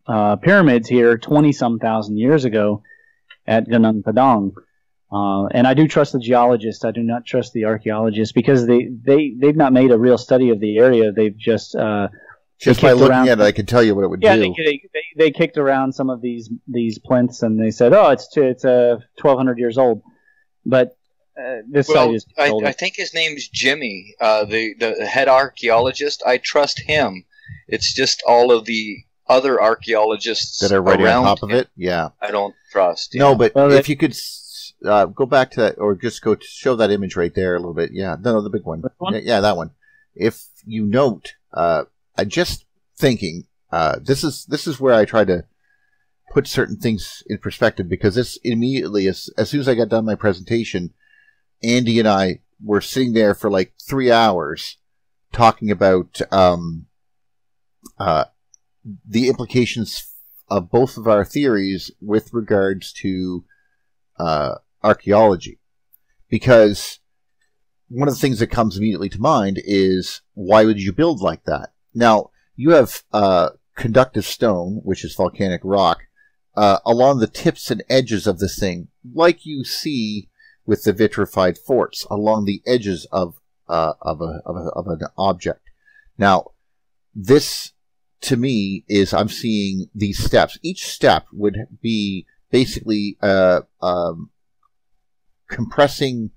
pyramids here 20-some thousand years ago at Gunung Padang? And I do trust the geologists. I do not trust the archaeologists, because they've not made a real study of the area. They've just by looking at it, I can tell you what it would do. Yeah, they kicked around some of these plinths, and they said, "Oh, it's 1,200 years old." But this site is older. I think his name's Jimmy, the head archaeologist. I trust him. It's just all of the other archaeologists that are right on top of it. Yeah, I don't trust. No, but if you could go back to that, or just go to show that image right there a little bit. Yeah, no, the big one. Yeah, that one. If you note, I just thinking, this is where I try to put certain things in perspective, because this immediately, as soon as I got done my presentation, Andy and I were sitting there for like 3 hours talking about the implications of both of our theories with regards to archaeology. Because one of the things that comes immediately to mind is, why would you build like that? Now, you have conductive stone, which is volcanic rock, along the tips and edges of this thing, like you see with the vitrified forts, along the edges of an object. Now, this, to me, is, I'm seeing these steps. Each step would be basically compressing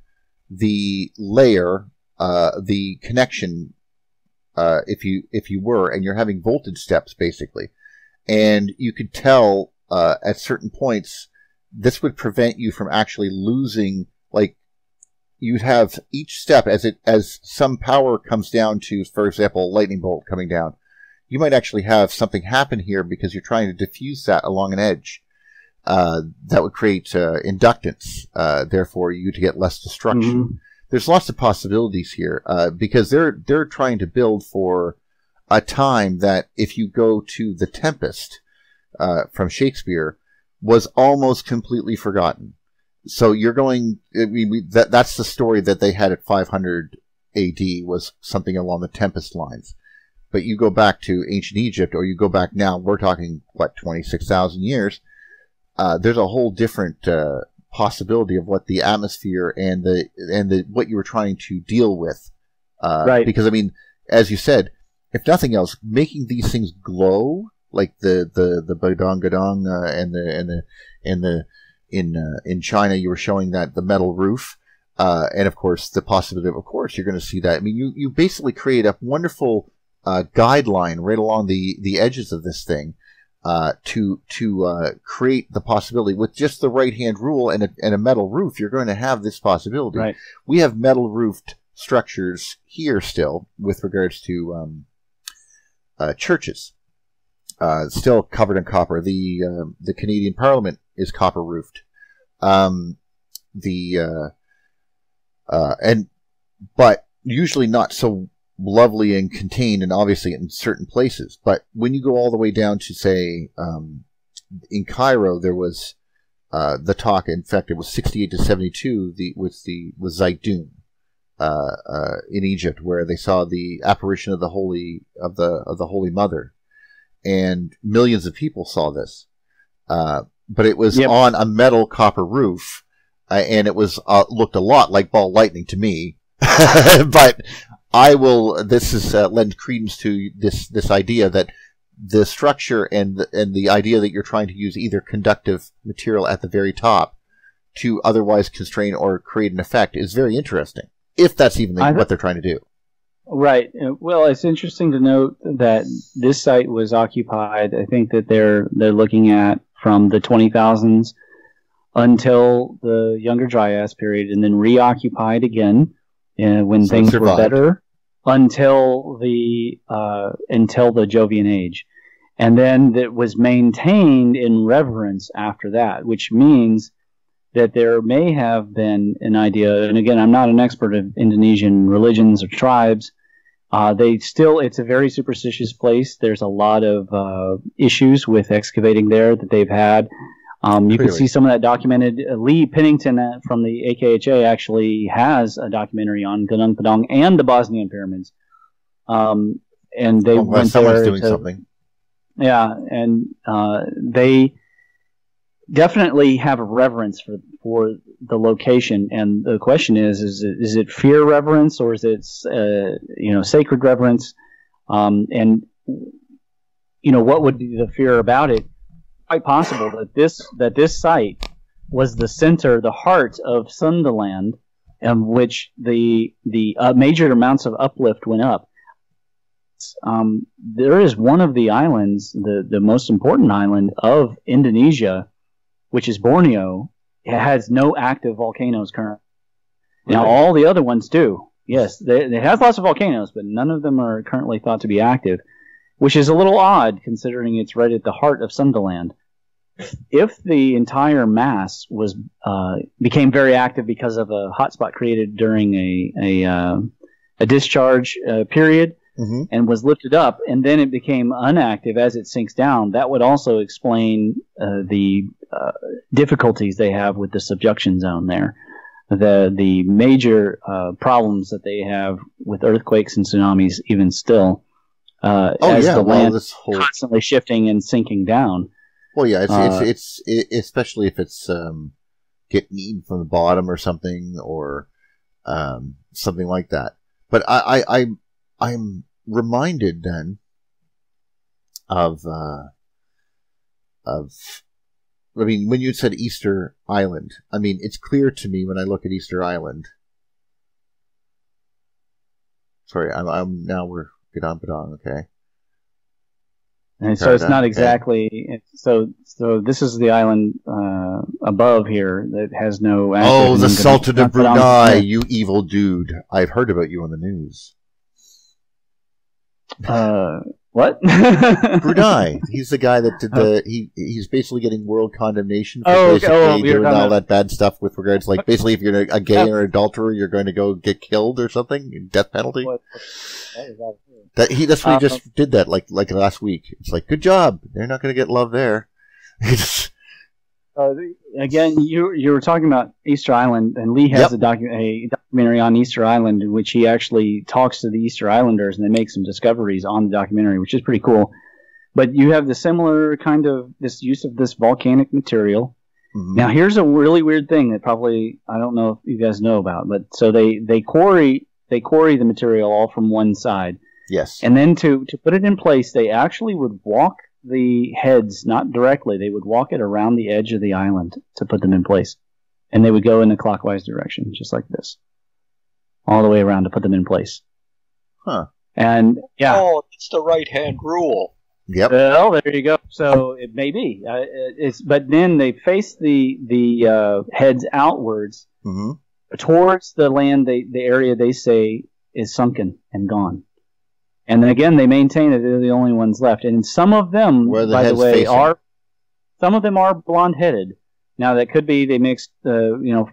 the layer, the connection, if you were, and you're having voltage steps, basically. And you could tell at certain points, this would prevent you from actually losing, like, you'd have each step as some power comes down to, for example, a lightning bolt coming down. You might actually have something happen here because you're trying to diffuse that along an edge. That would create inductance, therefore you to get less destruction. Mm-hmm. There's lots of possibilities here, because they're trying to build for a time that, if you go to The Tempest from Shakespeare, was almost completely forgotten. So you're going, that's the story that they had at 500 AD, was something along the Tempest lines. But you go back to ancient Egypt, or you go back now, we're talking, 26,000 years, there's a whole different possibility of what the atmosphere and the what you were trying to deal with. Right. Because, I mean, as you said, if nothing else, making these things glow, like the Badong Gadong, in China, you were showing that the metal roof, and of course the possibility of course you're going to see that. I mean, you basically create a wonderful guideline right along the edges of this thing, to create the possibility with just the right hand rule and a metal roof. You're going to have this possibility. Right. We have metal roofed structures here still with regards to churches. Still covered in copper. The Canadian Parliament is copper roofed. But usually not so lovely and contained, and obviously in certain places. But when you go all the way down to, say, in Cairo, there was the talk. In fact, it was 68 to 72 with Zaytun in Egypt, where they saw the apparition of the Holy Mother, and millions of people saw this. But it was on a metal copper roof, and it was looked a lot like ball lightning to me. But this is lend credence to this idea that the structure and the idea that you're trying to use either conductive material at the very top to otherwise constrain or create an effect is very interesting, if that's even what they're trying to do. Right. Well, it's interesting to note that this site was occupied. I think that they're looking at from the 20,000s until the Younger Dryas period, and then reoccupied again when things were better until the Jovian Age, and then it was maintained in reverence after that, which means that there may have been an idea. And again, I'm not an expert of Indonesian religions or tribes. It's a very superstitious place. There's a lot of issues with excavating there that they've had. You can see some of that documented. Lee Pennington from the AKHA actually has a documentary on Gunung Padang and the Bosnian pyramids. And they went there doing something. Yeah, and they definitely have a reverence for the location. And the question is it fear reverence, or is it sacred reverence? And what would be the fear about it? Quite possible that this site was the center, the heart of Sundaland, in which the major amounts of uplift went up. There is one of the islands, the most important island of Indonesia, which is Borneo. It has no active volcanoes currently. Now, all the other ones do. Yes, it has lots of volcanoes, but none of them are currently thought to be active, which is a little odd considering it's right at the heart of Sundaland. If the entire mass became very active because of a hotspot created during a discharge period, and was lifted up, and then it became inactive as it sinks down, that would also explain the difficulties they have with the subduction zone there. The major problems that they have with earthquakes and tsunamis, even still, the land is constantly shifting and sinking down. Well, yeah, it's especially if it's getting eaten from the bottom or something, or something like that. But I'm reminded then of I mean, when you said Easter Island, I mean, it's clear to me when I look at Easter Island. Sorry, we're Gadon Padang, okay. And so it's not exactly. So this is the island above here that has no. Oh, the Sultan of Brunei, you evil dude! I've heard about you on the news. What? Brunei. He's the guy that did he's basically getting world condemnation for doing all that bad stuff with regards, like, basically if you're a gay or adulterer, you're going to go get killed or something, death penalty. That's what he just did that like last week. It's like, good job. They're not going to get love there. Again, you were talking about Easter Island, and Lee has a documentary on Easter Island in which he actually talks to the Easter Islanders, and they make some discoveries on the documentary, which is pretty cool. But you have the similar kind of this use of this volcanic material. Mm-hmm. Now, here's a really weird thing that probably I don't know if you guys know about, but so they quarry the material all from one side. Yes. And then to put it in place, they actually would walk the heads, not directly, they would walk it around the edge of the island to put them in place. And they would go in a clockwise direction, just like this. All the way around to put them in place. Huh. And, yeah. Oh, it's the right-hand rule. Yep. Well, there you go. So, it may be. But then they face the heads outwards. Mm-hmm. towards the land, the area they say is sunken and gone. And then again, they maintain that they're the only ones left. And some of them, by the way, some of them are blonde-headed. Now, that could be they mixed,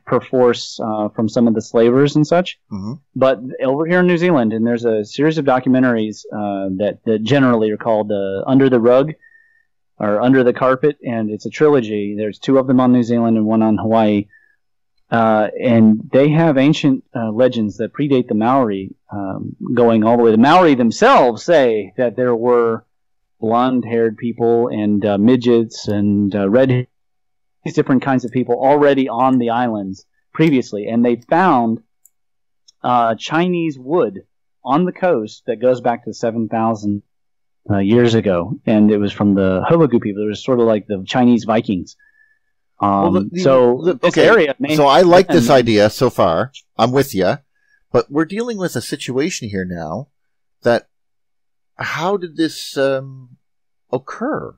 perforce from some of the slavers and such. Mm-hmm. But over here in New Zealand, and there's a series of documentaries that generally are called Under the Rug or Under the Carpet, and it's a trilogy. There's 2 of them on New Zealand and 1 on Hawaii. And they have ancient legends that predate the Maori, going all the way. The Maori themselves say that there were blonde-haired people and midgets and red, these different kinds of people already on the islands previously. And they found Chinese wood on the coast that goes back to 7,000 years ago. And it was from the Hulagu people. It was sort of like the Chinese Vikings. This area. So I like this idea so far. I'm with you, but we're dealing with a situation here now that how did this occur?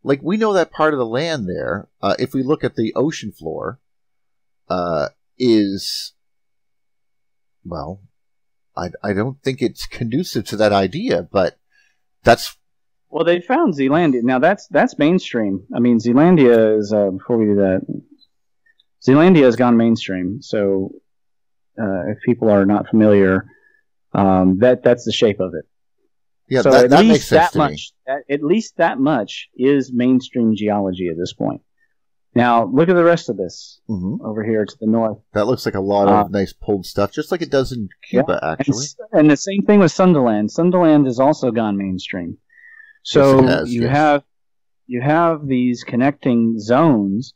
Like, we know that part of the land there, if we look at the ocean floor, is, well, I don't think it's conducive to that idea, but that's. Well, they found Zealandia. Now, that's mainstream. I mean, Zealandia is, before we do that, Zealandia has gone mainstream. So, if people are not familiar, that's the shape of it. Yeah, so that makes sense to me. At least that much is mainstream geology at this point. Now, look at the rest of this over here to the north. That looks like a lot of nice pulled stuff, just like it does in Cuba, actually. And the same thing with Sunderland. Sunderland has also gone mainstream. So yes, you have these connecting zones.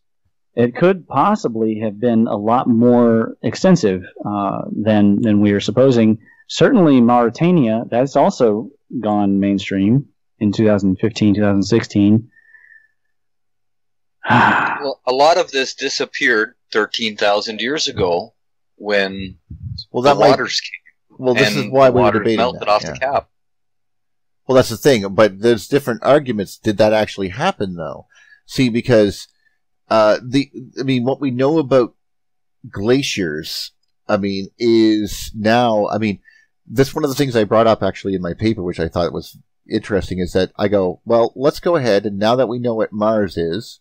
It could possibly have been a lot more extensive than we are supposing. Certainly Mauritania, that's also gone mainstream in 2015, 2016. Well, a lot of this disappeared 13,000 years ago when the waters came. Well, this is why we were debating melted off the cap. Well, that's the thing, but there's different arguments. Did that actually happen, though? See, because what we know about glaciers, is now. This one of the things I brought up actually in my paper, which I thought was interesting, is that I go, well, let's go ahead, and now that we know what Mars is,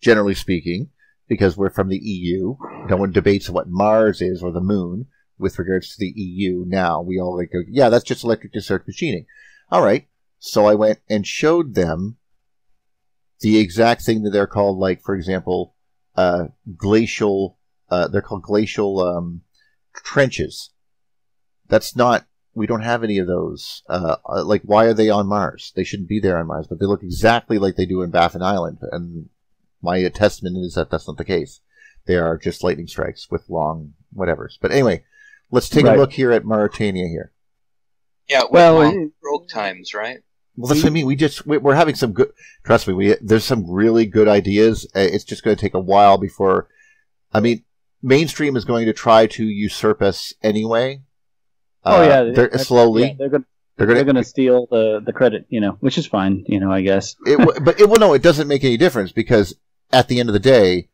generally speaking, because we're from the EU, no one debates what Mars is or the Moon with regards to the EU. Now we all go, yeah, that's just electric discharge machining. All right, so I went and showed them the exact thing that they're called, like, for example, glacial. They're called glacial trenches. That's not. We don't have any of those. Like, why are they on Mars? They shouldn't be there on Mars, but they look exactly like they do in Baffin Island. And my testament is that that's not the case. They are just lightning strikes with long whatevers. But anyway, let's take a look here at Mauritania here. Yeah, long stroke times, right? Well, that's what I mean. We're having some good. Trust me, there's some really good ideas. It's just going to take a while before. Mainstream is going to try to usurp us anyway. They're slowly. Yeah, they're going to steal the credit, which is fine, I guess. It doesn't make any difference, because at the end of the day,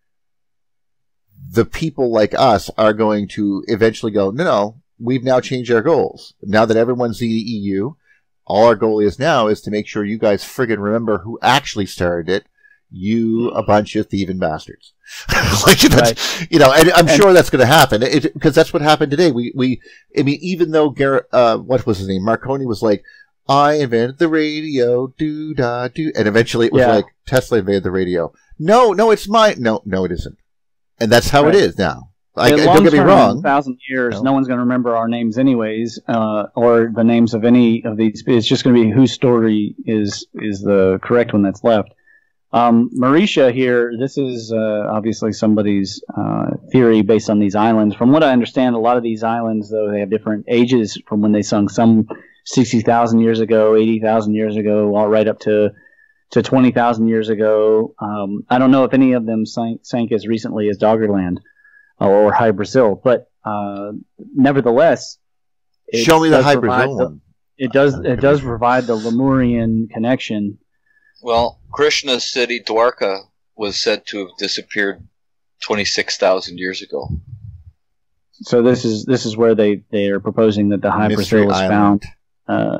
the people like us are going to eventually go, no, we've now changed our goals. Now that everyone's in the EU, all our goal is now is to make sure you guys friggin' remember who actually started it. You a bunch of thieving bastards. And I'm sure that's going to happen, because that's what happened today. Even though what was his name? Marconi was like, I invented the radio, do, and eventually it was like, Tesla invented the radio. No, it's mine. No, it isn't. And that's how it is now. Don't get me wrong. In 1,000 years, no one's going to remember our names anyways, or the names of any of these. It's just going to be whose story is the correct one that's left. Mauritia here, this is obviously somebody's theory based on these islands. From what I understand, a lot of these islands, though, they have different ages from when they sunk. Some 60,000 years ago, 80,000 years ago, all right up to 20,000 years ago. I don't know if any of them sank as recently as Doggerland or High Brazil, but nevertheless, show me the High Brazil one. It does provide the Lemurian connection. Well, Krishna's city, Dwarka, was said to have disappeared 26,000 years ago. So this is where they are proposing that the high Brazil was found. Right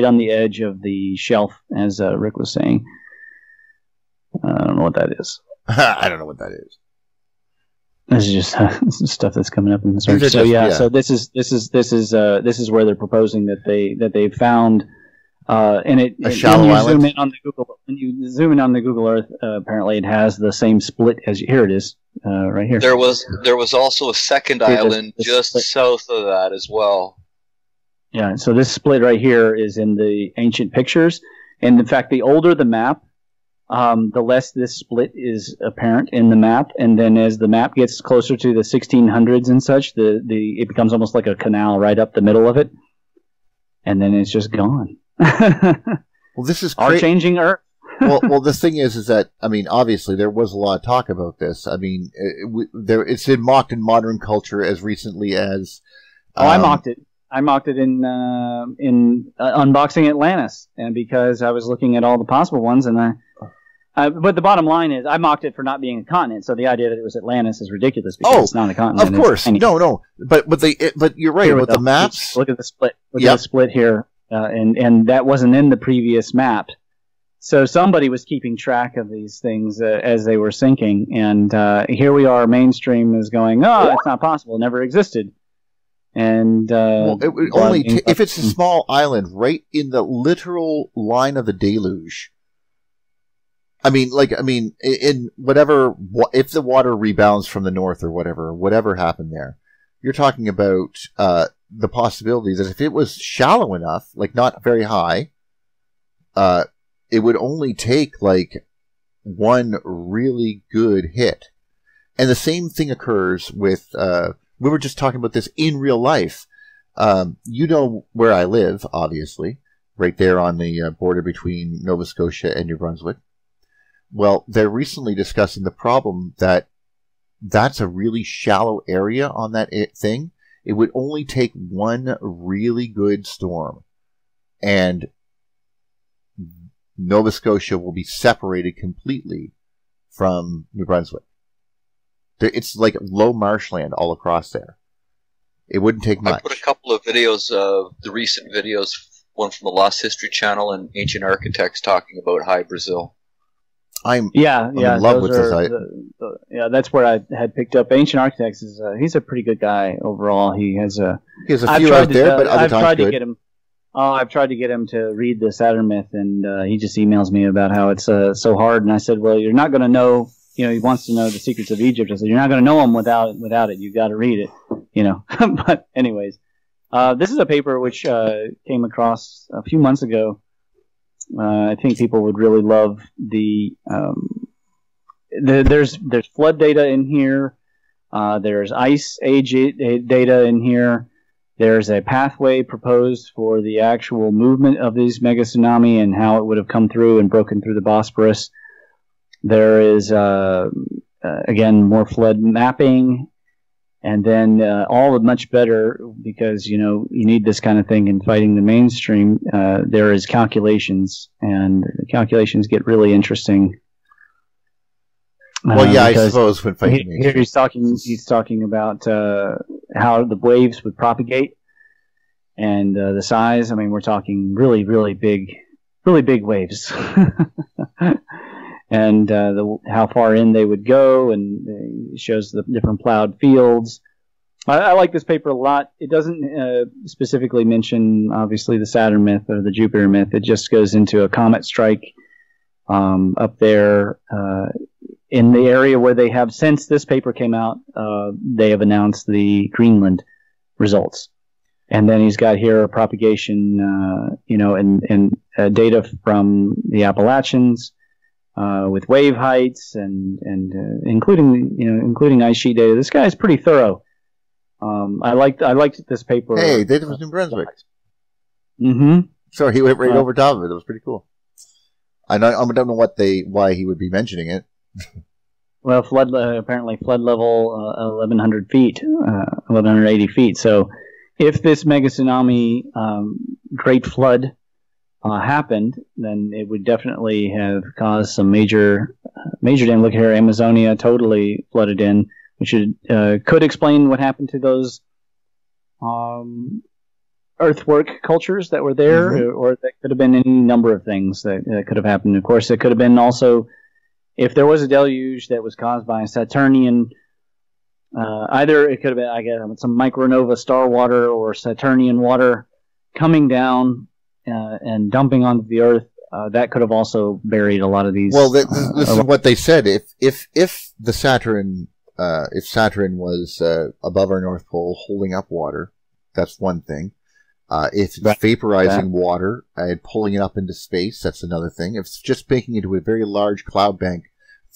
on the edge of the shelf, as Rick was saying. I don't know what that is. I don't know what that is. This is just this is stuff that's coming up in the search. So so this is where they're proposing that they found a shallow island. When you zoom in on the Google Earth, apparently it has the same split as here it is right here. There was also a second island just south of that as well. Yeah, so this split right here is in the ancient pictures, and in fact, the older the map, the less this split is apparent in the map. And then as the map gets closer to the 1600s and such, it becomes almost like a canal right up the middle of it, and then it's just gone. Well, this is our changing Earth. well, the thing is that, I mean, obviously there was a lot of talk about this. I mean, it's been mocked in modern culture as recently as. I mocked it. I mocked it in Unboxing Atlantis, and because I was looking at all the possible ones, and but the bottom line is, I mocked it for not being a continent. So the idea that it was Atlantis is ridiculous because it's not a continent. Of course, no, but you're right. With the maps, look at the split. Look at the split here, and that wasn't in the previous map. So somebody was keeping track of these things as they were sinking, and here we are. Mainstream is going, it's not possible. It never existed. And it would only if it's a small island right in the literal line of the deluge. I mean, in whatever, if the water rebounds from the north or whatever happened there, you're talking about the possibility that if it was shallow enough, like not very high, it would only take like one really good hit. And the same thing occurs with. We were just talking about this in real life. You know where I live, obviously, right there on the border between Nova Scotia and New Brunswick. Well, they're recently discussing the problem that that's a really shallow area on that thing. It would only take one really good storm, and Nova Scotia will be separated completely from New Brunswick. It's like low marshland all across there. It wouldn't take much. I put a couple of videos of the recent videos, one from the Lost History Channel and Ancient Architects talking about High Brazil. I'm in love with this. That's where I had picked up. Ancient Architects he's a pretty good guy overall. He has a few out there, but other times good. To get him. I've tried to get him to read the Saturn Myth, and he just emails me about how it's so hard. And I said, well, you're not going to know. He wants to know the secrets of Egypt. I said, you're not going to know them without it. You've got to read it, But anyways, this is a paper which came across a few months ago. I think people would really love there's flood data in here. There's ice age data in here. There's a pathway proposed for the actual movement of these mega tsunami and how it would have come through and broken through the Bosporus. There is, again, more flood mapping, and then all much better because, you need this kind of thing in fighting the mainstream. There is calculations, and the calculations get really interesting. Well, I suppose when fighting here he's talking about how the waves would propagate and the size. I mean, we're talking really, really big waves. And how far in they would go, and it shows the different plowed fields. I like this paper a lot. It doesn't specifically mention, obviously, the Saturn myth or the Jupiter myth. It just goes into a comet strike up there in the area where they have, since this paper came out, they have announced the Greenland results. And then he's got here a propagation, and data from the Appalachians. With wave heights and including ice sheet data. This guy is pretty thorough. I liked this paper. Hey, data was New Brunswick. Mm-hmm. So he went right over top of it. It was pretty cool. I don't know why he would be mentioning it. Well, apparently flood level 1,100 feet, 1,180 feet. So if this mega tsunami, great flood, happened, then it would definitely have caused some major damage. Look here, Amazonia totally flooded in. which could explain what happened to those earthwork cultures that were there, or that could have been any number of things that could have happened. Of course, it could have been also, if there was a deluge that was caused by a Saturnian, either it could have been, I guess, some micronova star water or Saturnian water coming down and dumping onto the Earth. That could have also buried a lot of these. Well, this is what they said. If the Saturn, if Saturn was above our North Pole holding up water, that's one thing. If it's vaporizing water and pulling it up into space, that's another thing. If it's just making it into a very large cloud bank,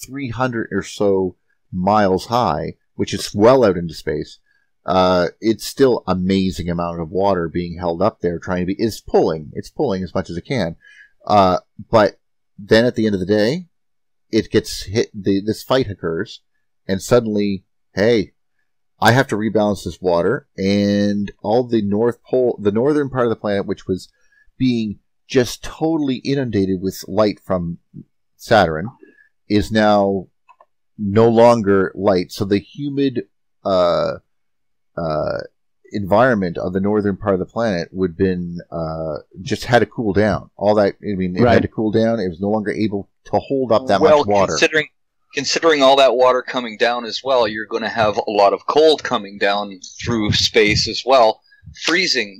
300 or so miles high, which is well out into space, it's still amazing amount of water being held up there. It's pulling as much as it can. But then at the end of the day, it gets hit. This fight occurs, and suddenly, hey, I have to rebalance this water, and all the North Pole, the northern part of the planet, which was being just totally inundated with light from Saturn, is now no longer light. So the humid environment of the northern part of the planet would been just had to cool down. All that, I mean, it had to cool down. It was no longer able to hold up that much water. Considering all that water coming down as well, you're going to have a lot of cold coming down through space as well,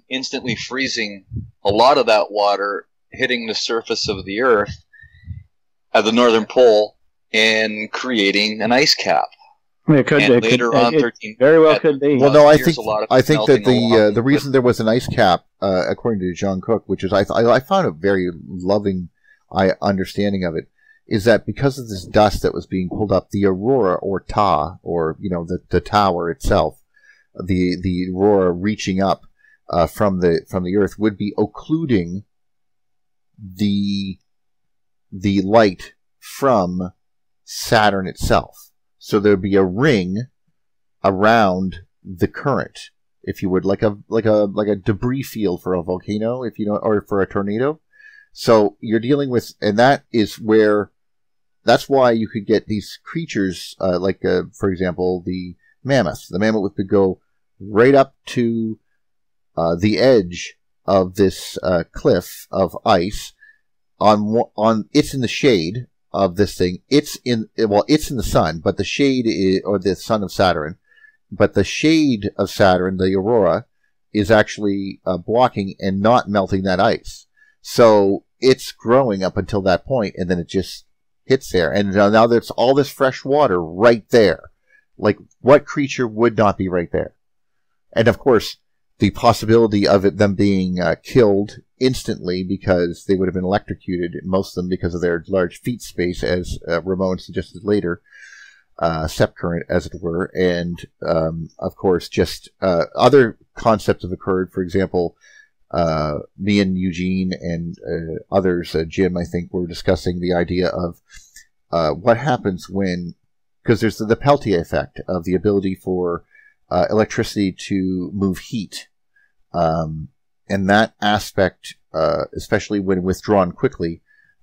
instantly freezing a lot of that water, hitting the surface of the Earth at the northern pole and creating an ice cap. It could very well could be. Well, no, I think that the reason there was an ice cap, according to John Cook, which is I found a very loving understanding of it, is that because of this dust that was being pulled up, the aurora or TA, or the tower itself, the aurora reaching up from the Earth would be occluding the light from Saturn itself. So there'd be a ring around the current, if you would, like a debris field for a volcano, or for a tornado. So you're dealing with, and that's why you could get these creatures, for example, the mammoth. The mammoth would go right up to the edge of this cliff of ice. It's in the shade of this thing. It's in the sun, but the shade is, or the sun of Saturn, but the shade of Saturn, the aurora, is actually blocking and not melting that ice. So it's growing up until that point, and then it just hits there. And now there's all this fresh water right there. Like, what creature would not be right there? And of course, the possibility of them being killed instantly because they would have been electrocuted, most of them because of their large feet space, as Ramon suggested later, step current, as it were. And of course, just other concepts have occurred. For example, me and Eugene and others, Jim, I think, were discussing the idea of what happens when, because there's the Peltier effect of the ability for electricity to move heat. And that aspect, especially when withdrawn quickly,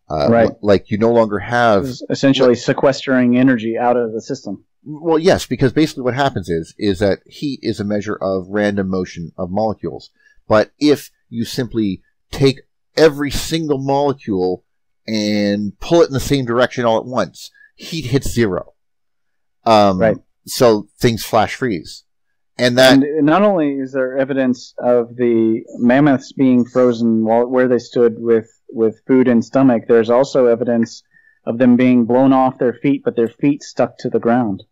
like you no longer have... Essentially sequestering energy out of the system. Well, yes, because basically what happens is that heat is a measure of random motion of molecules. But if you simply take every single molecule and pull it in the same direction all at once, heat hits zero. So things flash freeze. And not only is there evidence of the mammoths being frozen where they stood with food and stomach, there's also evidence of them being blown off their feet, but their feet stuck to the ground.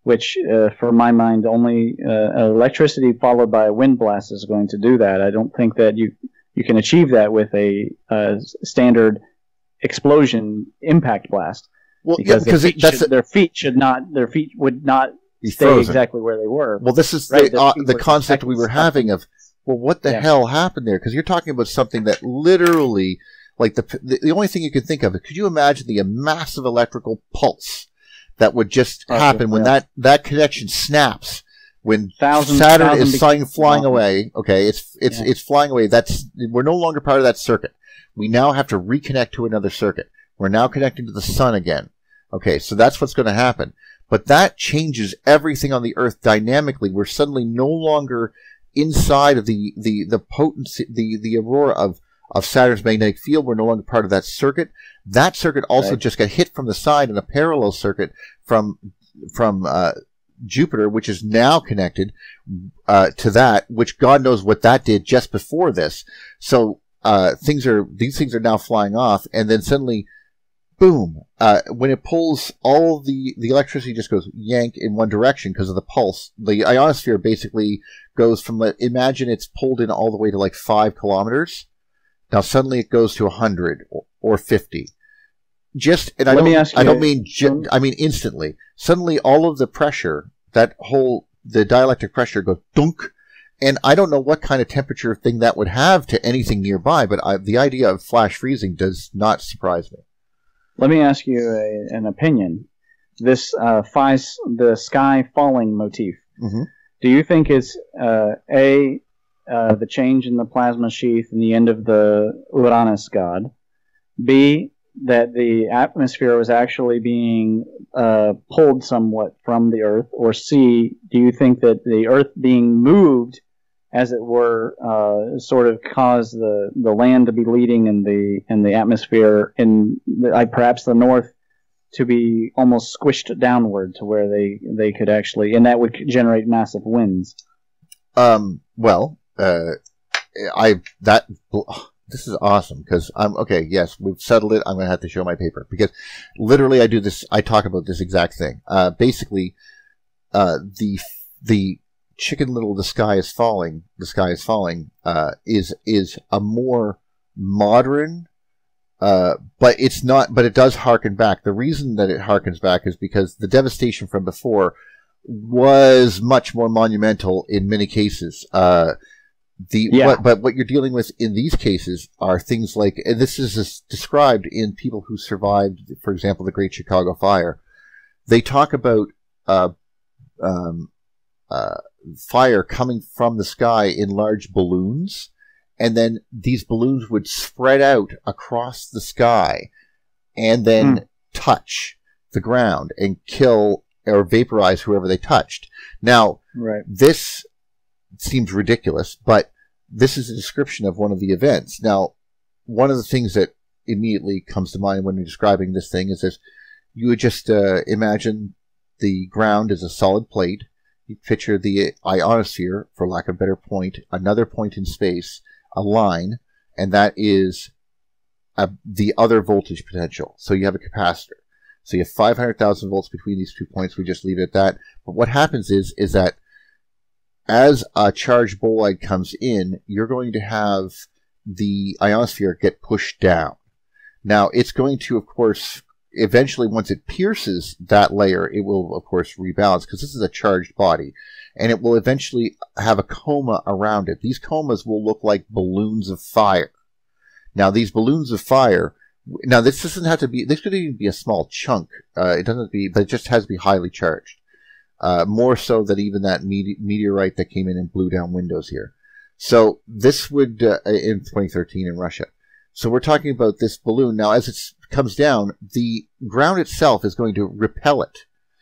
Which, for my mind, only electricity followed by a wind blast is going to do that. I don't think that you can achieve that with a standard explosion impact blast. Well, because their feet would not stay frozen. Exactly where they were. Well, this is the concept we were having of, well, what the hell happened there? Because you're talking about something that literally, like the only thing you can think of is, could you imagine the massive electrical pulse that would just happen when that connection snaps, when Saturn is flying away? Okay, it's flying away. We're no longer part of that circuit. We now have to reconnect to another circuit. We're now connecting to the sun again. Okay, so that's what's going to happen. But that changes everything on the Earth dynamically. We're suddenly no longer inside of the potency, the aurora of Saturn's magnetic field. We're no longer part of that circuit. That circuit also just got hit from the side in a parallel circuit from Jupiter, which is now connected to that, which God knows what that did just before this. So these things are now flying off, and then suddenly, boom! When it pulls, all the electricity just goes yank in one direction because of the pulse. The ionosphere basically goes from, imagine it's pulled in all the way to like 5 kilometers. Now suddenly it goes to 100 or 50. I mean instantly. Suddenly all of the pressure, the dielectric pressure goes dunk. And I don't know what kind of temperature thing that would have to anything nearby, but the idea of flash freezing does not surprise me. Let me ask you an opinion. This the sky falling motif. Mm-hmm. Do you think it's the change in the plasma sheath and the end of the Uranus god? B, that the atmosphere was actually being pulled somewhat from the Earth? Or C, do you think that the Earth being moved, as it were, sort of caused the land to be leading and the atmosphere in perhaps the north to be almost squished downward to where they could actually, and that would generate massive winds? This is awesome because okay. Yes, we've settled it. I'm going to have to show my paper because literally I talk about this exact thing. Basically, the Chicken Little, the sky is falling is a more modern, but it's not. But it does harken back. The reason that it harkens back is because the devastation from before was much more monumental in many cases. But what you're dealing with in these cases are things like, and this is described in people who survived, for example, the Great Chicago Fire. They talk about fire coming from the sky in large balloons, and then these balloons would spread out across the sky and then touch the ground and kill or vaporize whoever they touched. Now, this seems ridiculous, but this is a description of one of the events. Now, one of the things that immediately comes to mind when you're describing this thing is this: you would just imagine the ground as a solid plate. You picture the ionosphere, for lack of a better point, another point in space, a line, and that is the other voltage potential. So you have a capacitor. So you have 500,000 volts between these 2 points. We just leave it at that. But what happens is that as a charged bolide comes in, you're going to have the ionosphere get pushed down. Now, it's going to, of course, eventually, once it pierces that layer, it will, of course, rebalance, because this is a charged body, and it will eventually have a coma around it. These comas will look like balloons of fire. Now, these balloons of fire, now this doesn't have to be, this could even be a small chunk. It doesn't have to be, but it just has to be highly charged. More so than even that meteorite that came in and blew down windows here. So this would, in 2013 in Russia. So we're talking about this balloon. Now, as it comes down, the ground itself is going to repel it.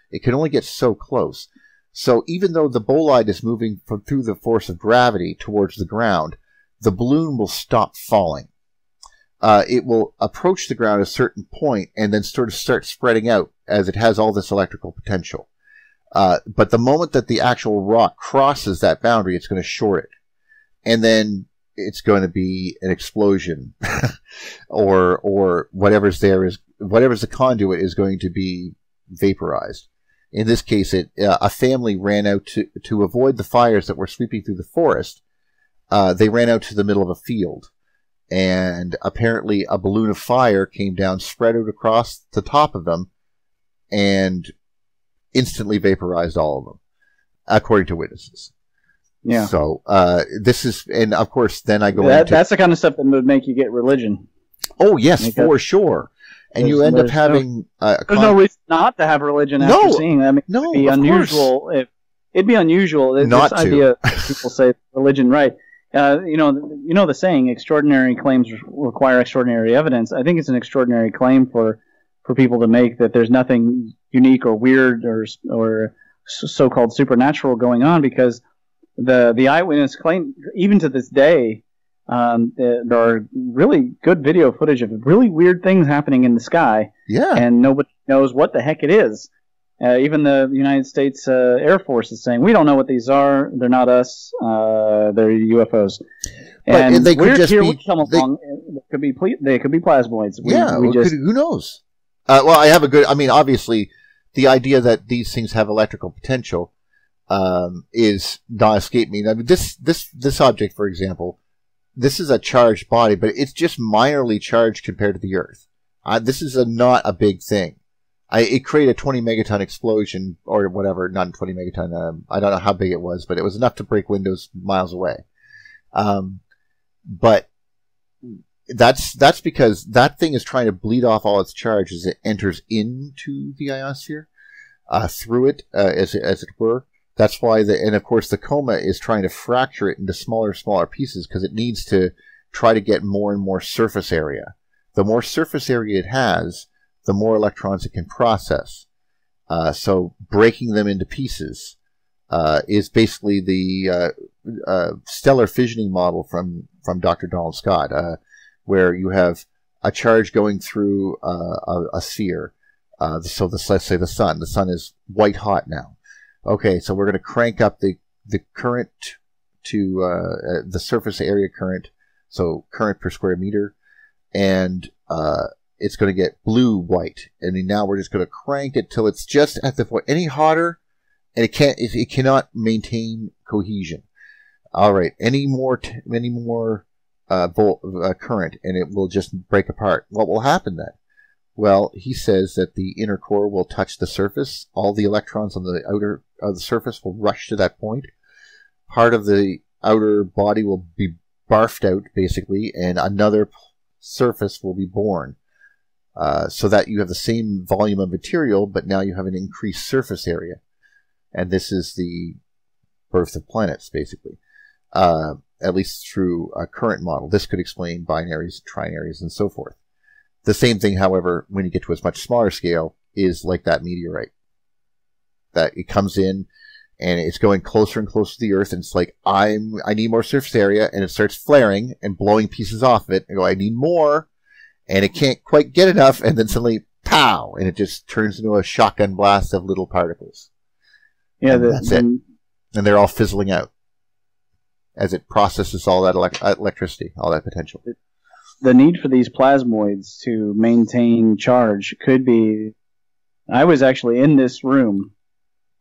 It can only get so close. So even though the bolide is moving through the force of gravity towards the ground, the balloon will stop falling. It will approach the ground at a certain point and then sort of start spreading out as it has all this electrical potential. But the moment that the actual rock crosses that boundary, it's going to short it. And then it's going to be an explosion or whatever's the conduit is going to be vaporized. In this case, a family ran out to avoid the fires that were sweeping through the forest. They ran out to the middle of a field, and apparently a balloon of fire came down, spread out across the top of them, and instantly vaporized all of them, according to witnesses. Yeah. So this is, and of course, then I go into that's the kind of stuff that would make you get religion. Oh yes, for sure. And you end up having. There's no reason not to have religion after seeing that. I mean, no, it'd be unusual. It'd be unusual. Not this idea people say religion, right? You know the saying, extraordinary claims require extraordinary evidence. I think it's an extraordinary claim for for people to make, that there's nothing unique or weird or so-called supernatural going on, because the eyewitness claim, even to this day, there are really good video footage of really weird things happening in the sky. Yeah. And nobody knows what the heck it is. Even the United States Air Force is saying, we don't know what these are. They're not us. They're UFOs. But And they could just be. we come along. They could be plasmoids. Who knows? Well, I have a good. I mean, obviously, the idea that these things have electrical potential is not escape me. I mean, this object, for example, this is a charged body, but it's just minorly charged compared to the Earth. This is not a big thing. It created a 20 megaton explosion, or whatever, not 20 megaton, I don't know how big it was, but it was enough to break windows miles away. But that's because that thing is trying to bleed off all its charge as it enters into the ionosphere, through it, as it were. That's why and of course the coma is trying to fracture it into smaller and smaller pieces, because it needs to try to get more and more surface area. The more surface area it has, the more electrons it can process. So breaking them into pieces is basically the stellar fissioning model from Dr. Donald Scott, where you have a charge going through a sphere. So let's say the sun. The sun is white hot now. Okay, so we're going to crank up the current to the surface area current, so current per square meter, and it's going to get blue-white. And now we're just going to crank it till it's just at the point. Any hotter, and it cannot maintain cohesion. All right, any more current, and it will just break apart. What will happen then? Well, he says that the inner core will touch the surface. All the electrons on the outer of the surface will rush to that point. Part of the outer body will be barfed out, basically, and another surface will be born. So that you have the same volume of material, but now you have an increased surface area. And this is the birth of planets, basically. At least through a current model. This could explain binaries, trinaries, and so forth. The same thing, however, when you get to a much smaller scale, is like that meteorite. That it comes in, and it's going closer and closer to the Earth, and it's like, I need more surface area, and it starts flaring and blowing pieces off of it, and go, I need more, and it can't quite get enough, and then suddenly, pow, and it just turns into a shotgun blast of little particles. Yeah, that's it. And they're all fizzling out as it processes all that electricity, all that potential. The need for these plasmoids to maintain charge could be... I was actually in this room.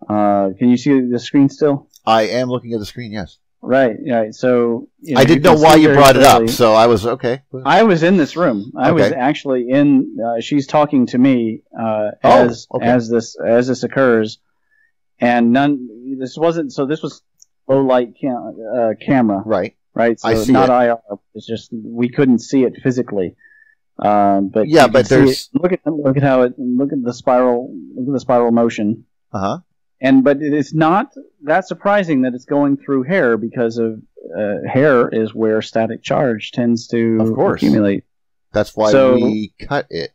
Can you see the screen still? I am looking at the screen, yes. Right. So... I didn't know why you brought it up, so I was... Okay. I was in this room. I was actually in... she's talking to me as this occurs. And this wasn't... So this was low light camera. Right. Right, so I see not it. IR. It's just we couldn't see it physically. But yeah, but there's look at the spiral motion. Uh-huh. But it's not that surprising that it's going through hair, because of hair is where static charge tends to accumulate. That's why we cut it.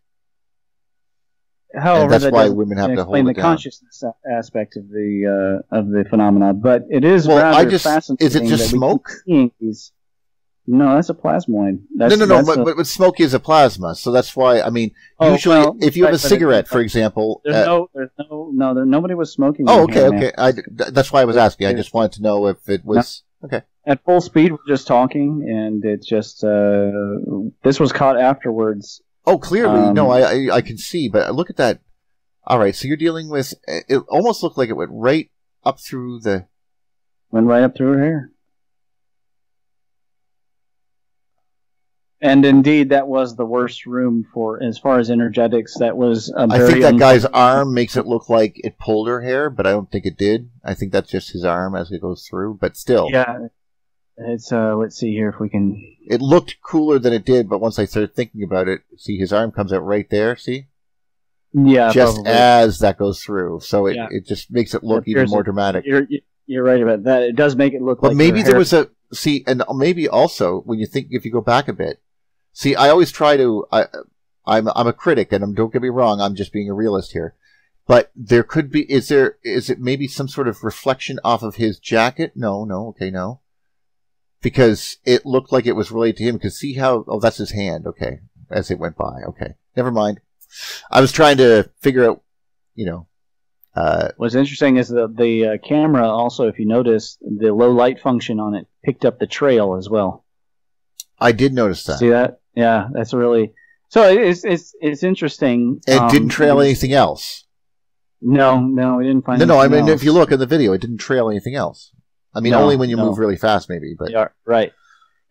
However, and that's why women have to hold it down. The consciousness aspect of the phenomena, but it is rather fascinating. Is it just smoke? No, that's a plasmoid. No. But smoke is a plasma, so that's why. I mean, usually, if you have a cigarette, for example, nobody was smoking. Oh, okay. That's why I was asking. I just wanted to know if it was okay. At full speed, we're just talking, and it's just this was caught afterwards. Oh, clearly. No, I can see, but look at that. All right, so you're dealing with... It almost looked like it went right up through the... Went right up through her hair. And indeed, that was the worst room for, as far as energetics. That was I think that guy's arm makes it look like it pulled her hair, but I don't think it did. I think that's just his arm as it goes through, but still. Yeah. It's let's see here if we can... It looked cooler than it did, but once I started thinking about it, see, his arm comes out right there, see? Yeah, just probably. As that goes through. So it just makes it look even more dramatic. You're right about that. It does make it look like... But maybe there was a... See, and maybe also, when you think, if you go back a bit, see, I always try to... I'm a critic, and don't get me wrong, I'm just being a realist here. But there could be, is it maybe some sort of reflection off of his jacket? No. Because it looked like it was related to him, because see how, oh, that's his hand, okay, as it went by, okay. Never mind. I was trying to figure out, what's interesting is the camera also, if you notice, the low light function on it picked up the trail as well. I did notice that. See that? Yeah, that's really... So it's interesting. It didn't trail anything else. No, we didn't find. No. I mean, if you look at the video, it didn't trail anything else. I mean, only when you move really fast, maybe. But yeah, right.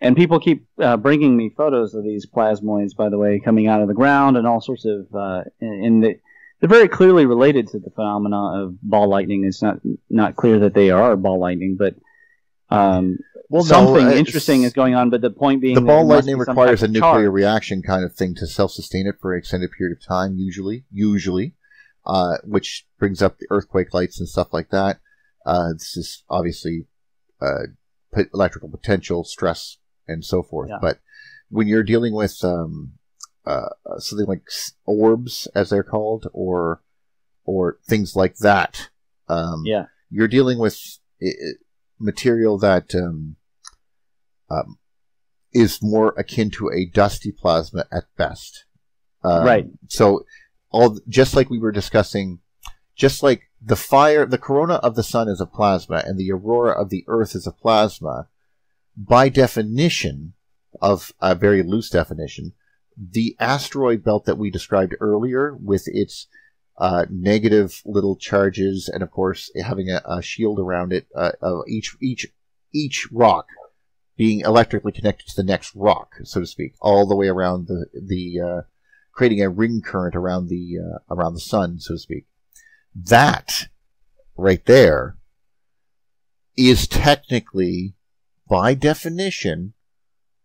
And people keep bringing me photos of these plasmoids, by the way, coming out of the ground and all sorts of. They're very clearly related to the phenomena of ball lightning. It's not clear that they are ball lightning, but. Something interesting is going on, but the point being... The ball lightning requires a nuclear reaction kind of thing to self-sustain it for an extended period of time, usually, which brings up the earthquake lights and stuff like that. This is obviously electrical potential, stress, and so forth. Yeah. But when you're dealing with something like orbs, as they're called, or things like that, you're dealing with... material that is more akin to a dusty plasma at best. Right. So, just like we were discussing, just like the corona of the sun is a plasma and the aurora of the earth is a plasma, by definition, of a very loose definition, the asteroid belt that we described earlier with its negative little charges, and of course having a shield around it of each rock being electrically connected to the next rock, so to speak, all the way around the creating a ring current around the sun, so to speak. That right there is technically, by definition,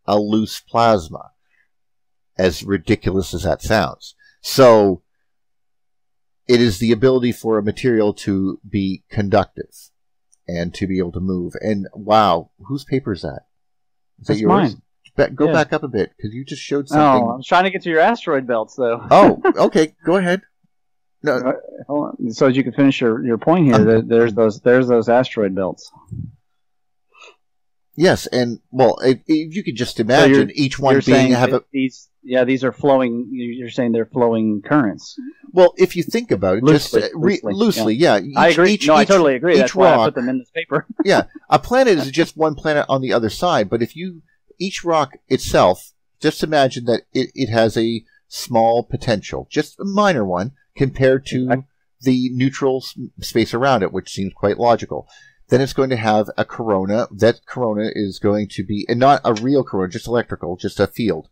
a loose plasma, as ridiculous as that sounds. So it is the ability for a material to be conductive and to be able to move. And wow, whose paper is that? Is that yours? Mine. Go back up a bit, because you just showed something. Oh, I'm trying to get to your asteroid belts, though. Oh, okay, go ahead. No. Hold on. So as you can finish your point here, there's those asteroid belts. Yes, and well, if you could just imagine each one being these are flowing. You're saying they're flowing currents. Well, if you think about it, loosely, yeah. I agree. I totally agree. That's why I put them in this paper. Yeah, a planet is just one planet on the other side, but if each rock itself, just imagine that it has a small potential, just a minor one, compared to the neutral space around it, which seems quite logical. Then it's going to have a corona. That corona is going to be, and not a real corona, just electrical, just a field.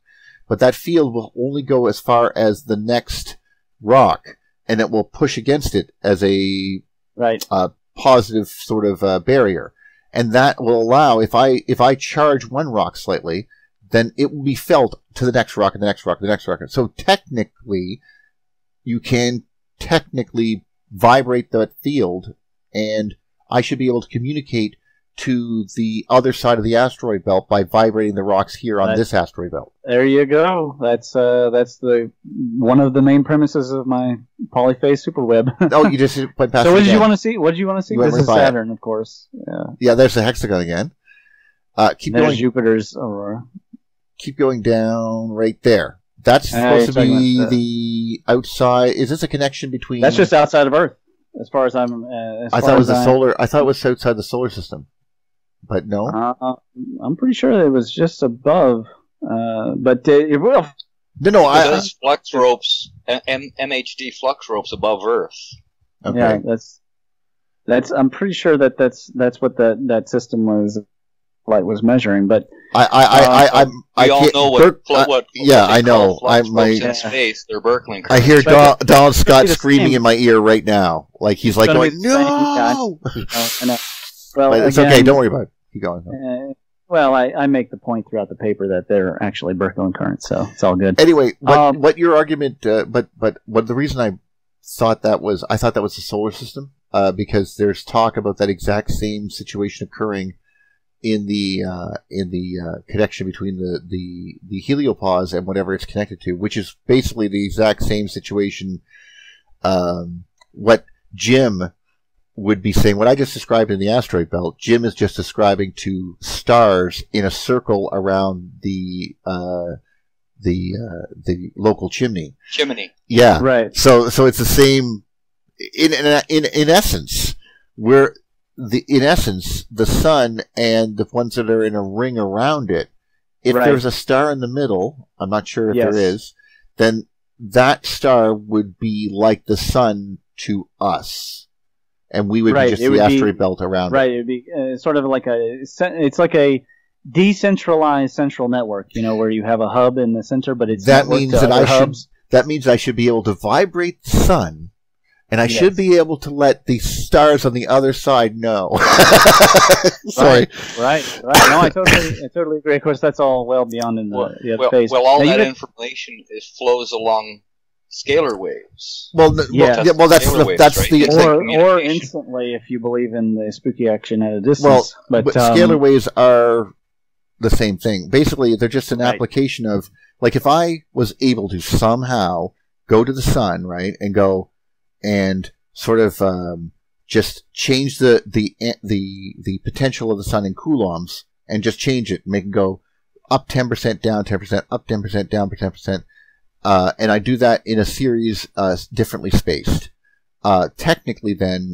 But that field will only go as far as the next rock, and it will push against it as a positive sort of barrier. And that will allow, if I charge one rock slightly, then it will be felt to the next rock and the next rock and the next rock. So technically, you can vibrate that field, and I should be able to communicate to the other side of the asteroid belt by vibrating the rocks here on this asteroid belt. There you go. That's the one of the main premises of my polyphase superweb. Oh, you just went past. So what did you want to see? What did you want to see? This is Saturn, of course. Yeah, there's the hexagon again. Keep there's going. Jupiter's aurora. Keep going down right there. That's supposed to be the outside. Is this a connection between? That's just outside of Earth, as far as I'm. I thought it was the solar. I thought it was outside the solar system, but no. I'm pretty sure it was just above. But it will. No. There's flux ropes, MHD flux ropes above Earth. Okay. Yeah, that's. I'm pretty sure that's what that system was measuring, but I all know what yeah, I know. In space, they're Birkeland currents. I hear Donald Scott screaming in my ear right now, like he's like going, "No!" I know. Well, but it's okay. Don't worry about it. Keep going. Well, I make the point throughout the paper that they're actually Birkeland currents, so it's all good. Anyway, what your argument? But what the reason I thought that was the solar system, because there's talk about that exact same situation occurring in the connection between the heliopause and whatever it's connected to, which is basically the exact same situation. What Jim would be saying, what I just described in the asteroid belt, Jim is just describing to stars in a circle around the local chimney. Yeah. Right. So it's the same in essence. In essence, the sun and the ones that are in a ring around it, if there's a star in the middle, I'm not sure if there is, then that star would be like the sun to us. And we would be just the asteroid belt around it. Right. It would be sort of like it's like a decentralized central network, where you have a hub in the center, but it's that means I should be able to vibrate the sun. And I should be able to let the stars on the other side know. Sorry. Right. No, I totally agree. Of course, that's all well beyond in the other phase. Well, all that information flows along scalar waves. Well, that's the or instantly, if you believe in the spooky action at a distance. Well, but scalar waves are the same thing. Basically, they're just an application of, like, if I was able to somehow go to the sun, right, and go and sort of just change the potential of the sun in coulombs and just change it, make it go up 10%, down 10%, up 10%, down 10%, and I do that in a series differently spaced. Technically, then,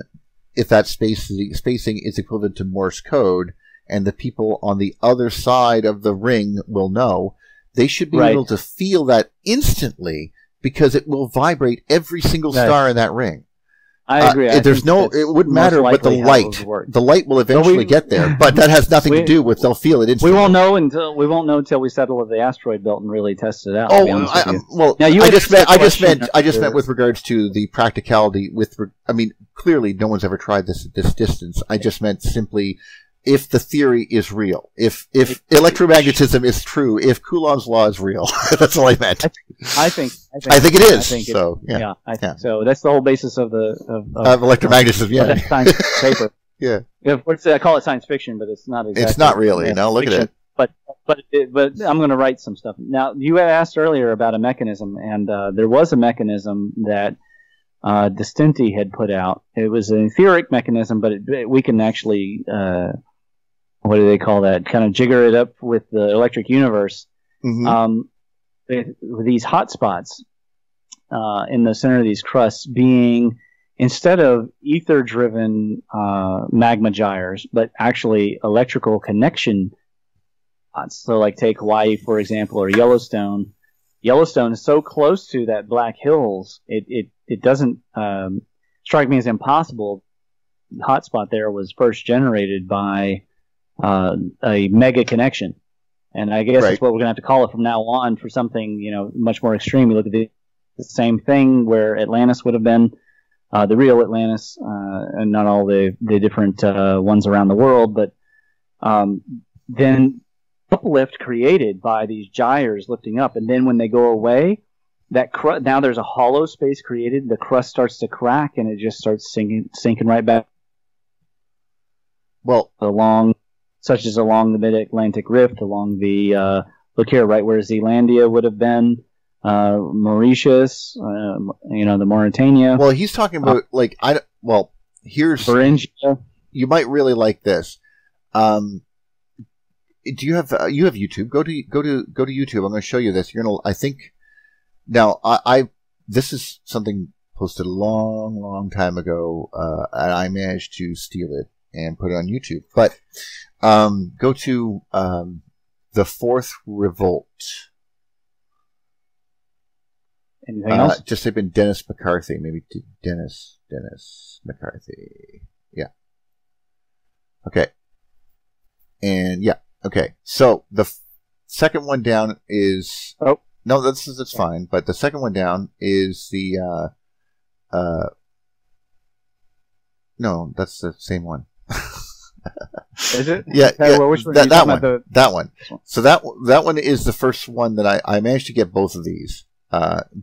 if that spacing is equivalent to Morse code, and the people on the other side of the ring will know, they should be able to feel that instantly, because it will vibrate every single star in that ring. I agree. It wouldn't matter what the light will eventually get there, but that has nothing to do with, they'll feel it instantly. We won't know until we settle at the asteroid belt and really test it out. I just meant with regards to the practicality. Clearly no one's ever tried this at this distance. I just meant simply, if the theory is real, if electromagnetism is true, if Coulomb's law is real. That's all I meant. I think it is. I think so. That's the whole basis of electromagnetism. Yeah, science paper. Yeah. I call it science fiction, but it's not exactly. It's not really. No, look fiction. at it. But I'm going to write some stuff. Now, you asked earlier about a mechanism, and there was a mechanism that Distinti had put out. It was an etheric mechanism, but we can actually, what do they call that? Kind of jigger it up with the electric universe. Mm-hmm. With these hot spots in the center of these crusts being, instead of ether-driven magma gyres, but actually electrical connection spots. So, like, take Hawaii, for example, or Yellowstone. Yellowstone is so close to that Black Hills, it doesn't strike me as impossible. The hotspot there was first generated by a mega connection. And I guess that's what we're going to have to call it from now on for something, much more extreme. We look at the same thing where Atlantis would have been, the real Atlantis, and not all the different ones around the world, but then uplift created by these gyres lifting up, and then when they go away, that now there's a hollow space created. The crust starts to crack, and it just starts sinking right back. Well, such as along the Mid-Atlantic Rift, along the look here, right where Zealandia would have been, Mauritius, the Mauritania. Well, he's talking about here's Beringia. You might really like this. Do you have YouTube? Go to YouTube. I'm going to show you this. I think now this is something posted a long time ago, and I managed to steal it and put it on YouTube. But go to the Fourth Revolt. Anything else? Just type in Dennis McCarthy. Maybe Dennis McCarthy. Yeah. Okay. And yeah. Okay. So the second one down is no, that's fine. But the second one down is the no, that's the same one. Is it? Yeah, which one? That one. That one. So that one is the first one that I managed to get both of these.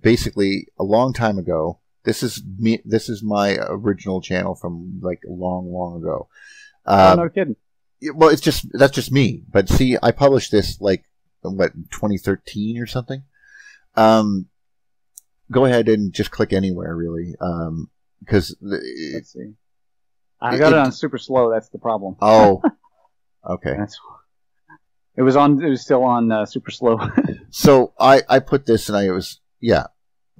Basically, a long time ago. This is my original channel from like long ago. No kidding. Well, that's just me. But see, I published this like what 2013 or something. Go ahead and just click anywhere, really, because let's see. I got it on super slow. That's the problem. Oh, okay. It was still on super slow. So I put this, and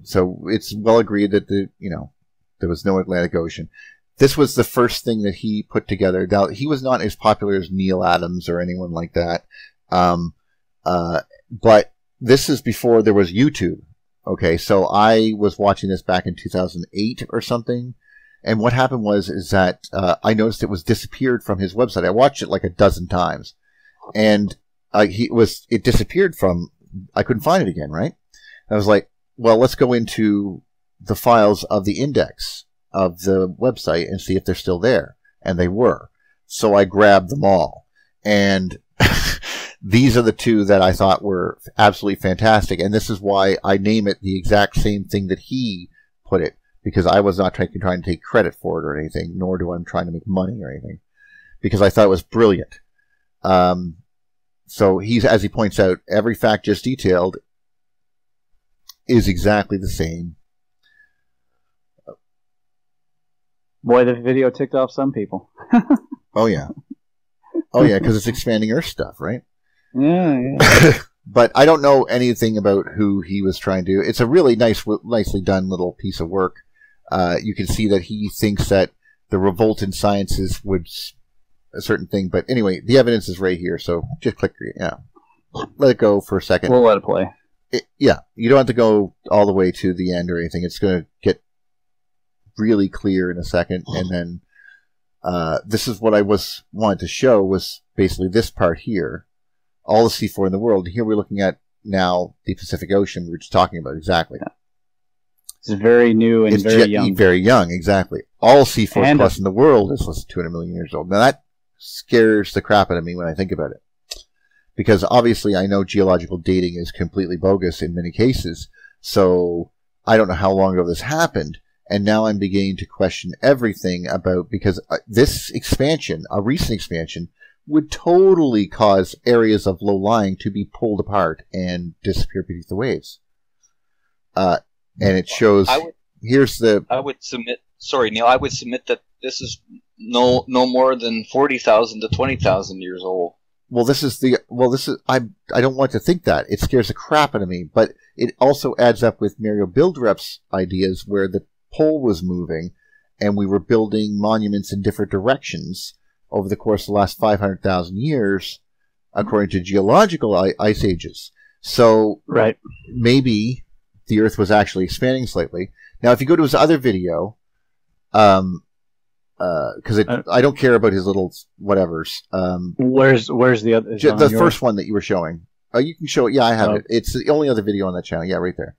So it's well agreed that there was no Atlantic Ocean. This was the first thing that he put together. Now, he was not as popular as Neil Adams or anyone like that. But this is before there was YouTube. Okay, so I was watching this back in 2008 or something. And what happened is that I noticed it was disappeared from his website. I watched it like a dozen times. And it disappeared from, I couldn't find it again, right? I was like, well, let's go into the files of the index of the website and see if they're still there. And they were. So I grabbed them all. And these are the two that I thought were absolutely fantastic. And this is why I name it the exact same thing that he put it. Because I was not trying to take credit for it or anything, nor do I'm trying to make money or anything. Because I thought it was brilliant. So as he points out, every fact just detailed is exactly the same. Boy, the video ticked off some people. Oh, yeah. Oh, yeah, because it's expanding Earth stuff, right? Yeah. But I don't know anything about who he was trying to do. It's a really nicely done little piece of work. You can see that he thinks that the revolt in sciences would a certain thing. But anyway, the evidence is right here. So just click, let it go for a second. We'll let it play. You don't have to go all the way to the end or anything. It's going to get really clear in a second. And then this is what I wanted to show was basically this part here. All the C4 in the world. Here we're looking at now the Pacific Ocean we were just talking about. Exactly. Yeah. It's very new and very young. Very young, exactly. All C4 plus in the world is less than 200 million years old. Now that scares the crap out of me when I think about it. Because obviously I know geological dating is completely bogus in many cases. So I don't know how long ago this happened. And now I'm beginning to question everything about, because this expansion, a recent expansion, would totally cause areas of low lying to be pulled apart and disappear beneath the waves. And it shows. I would submit. Sorry, Neil. I would submit that this is no more than 40,000 to 20,000 years old. I don't want to think that. It scares the crap out of me. But it also adds up with Mario Buildrep's ideas, where the pole was moving, and we were building monuments in different directions over the course of the last 500,000 years, according to geological ice ages. So right. Maybe the Earth was actually expanding slightly. Now, if you go to his other video, because I don't care about his little whatevers. Where's the other? The first one that you were showing. You can show it. Yeah, I have it. It's the only other video on that channel. Yeah, right there.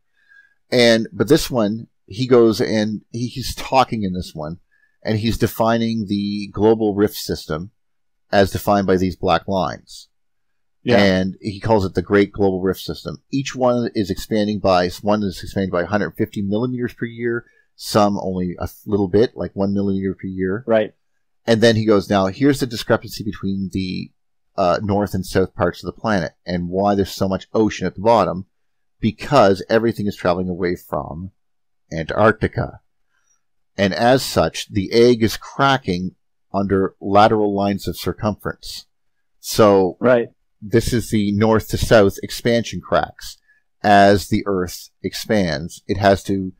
But this one, he goes and he's talking in this one. And he's defining the global rift system as defined by these black lines. Yeah. And he calls it the Great Global Rift System. Each one is expanding by 150 millimeters per year. Some only a little bit, like 1 millimeter per year. Right. And then he goes, now here's the discrepancy between the north and south parts of the planet and why there's so much ocean at the bottom. Because everything is traveling away from Antarctica. And as such, the egg is cracking under lateral lines of circumference. So right. This is the north to south expansion cracks. As the Earth expands, it has to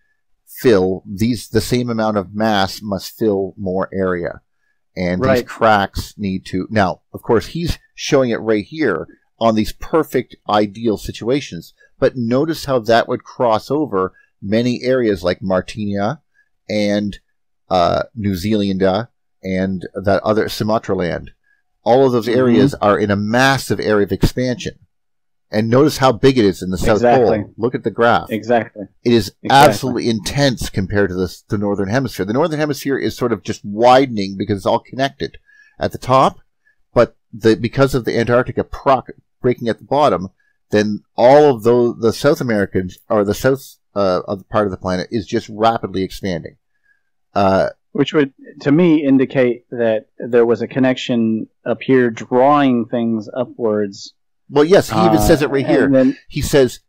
fill the same amount of mass must fill more area. And these cracks need to... Now, of course, he's showing it right here on these perfect ideal situations. But notice how that would cross over many areas like Martinia and New Zealand and that other Sumatra land. All of those areas are in a massive area of expansion. And notice how big it is in the South Pole. Look at the graph. Exactly. It is absolutely intense compared to the Northern Hemisphere. The Northern Hemisphere is sort of just widening because it's all connected at the top. But because of the Antarctica breaking at the bottom, then all of the South Americans, or the south of the part of the planet, is just rapidly expanding. Which would, to me, indicate that there was a connection up here drawing things upwards. Well, yes, he even says it right here. Then, he says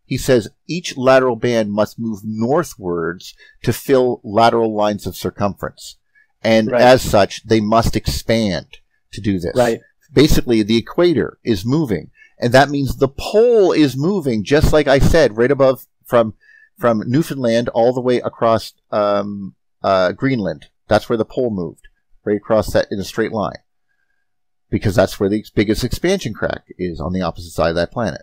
each lateral band must move northwards to fill lateral lines of circumference. And as such, they must expand to do this. Right. Basically, the equator is moving, and that means the pole is moving, just like I said, right above from Newfoundland all the way across Greenland. That's where the pole moved, right across that in a straight line, because that's where the biggest expansion crack is, on the opposite side of that planet.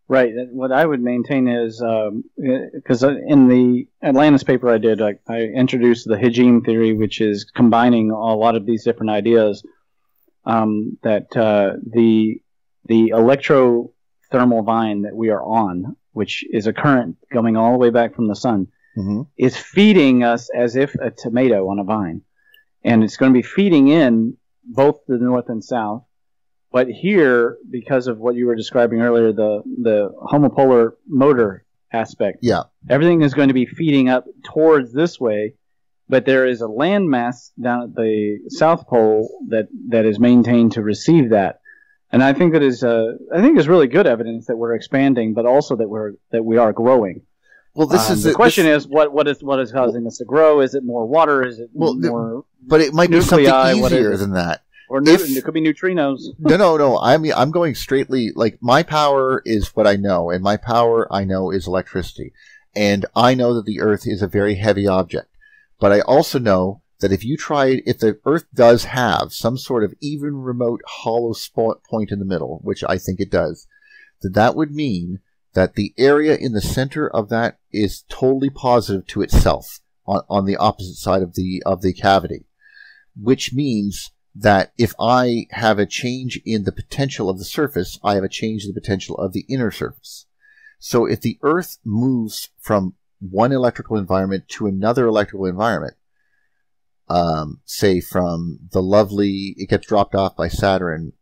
Right. What I would maintain is, because in the Atlantis paper I did, I introduced the Hygieine theory, which is combining a lot of these different ideas, that the electrothermal vine that we are on, which is a current going all the way back from the sun, is feeding us as if a tomato on a vine. And it's going to be feeding in both the north and south. But here, because of what you were describing earlier, the homopolar motor aspect, everything is going to be feeding up towards this way. But there is a landmass down at the South Pole that is maintained to receive that. And I think that is really good evidence that we're expanding, but also that we are growing. Well, this is the question: is what is causing us to grow? Is it more water? Is it more? But it might be something easier than that. Or it could be neutrinos. No. I'm going straightly. Like, my power is what I know, and my power I know is electricity, and I know that the Earth is a very heavy object. But I also know that if the Earth does have some sort of even remote hollow spot point in the middle, which I think it does, that would mean that the area in the center of that is totally positive to itself on the opposite side of the cavity, which means that if I have a change in the potential of the surface, I have a change in the potential of the inner surface. So if the Earth moves from one electrical environment to another electrical environment, say from it gets dropped off by Saturn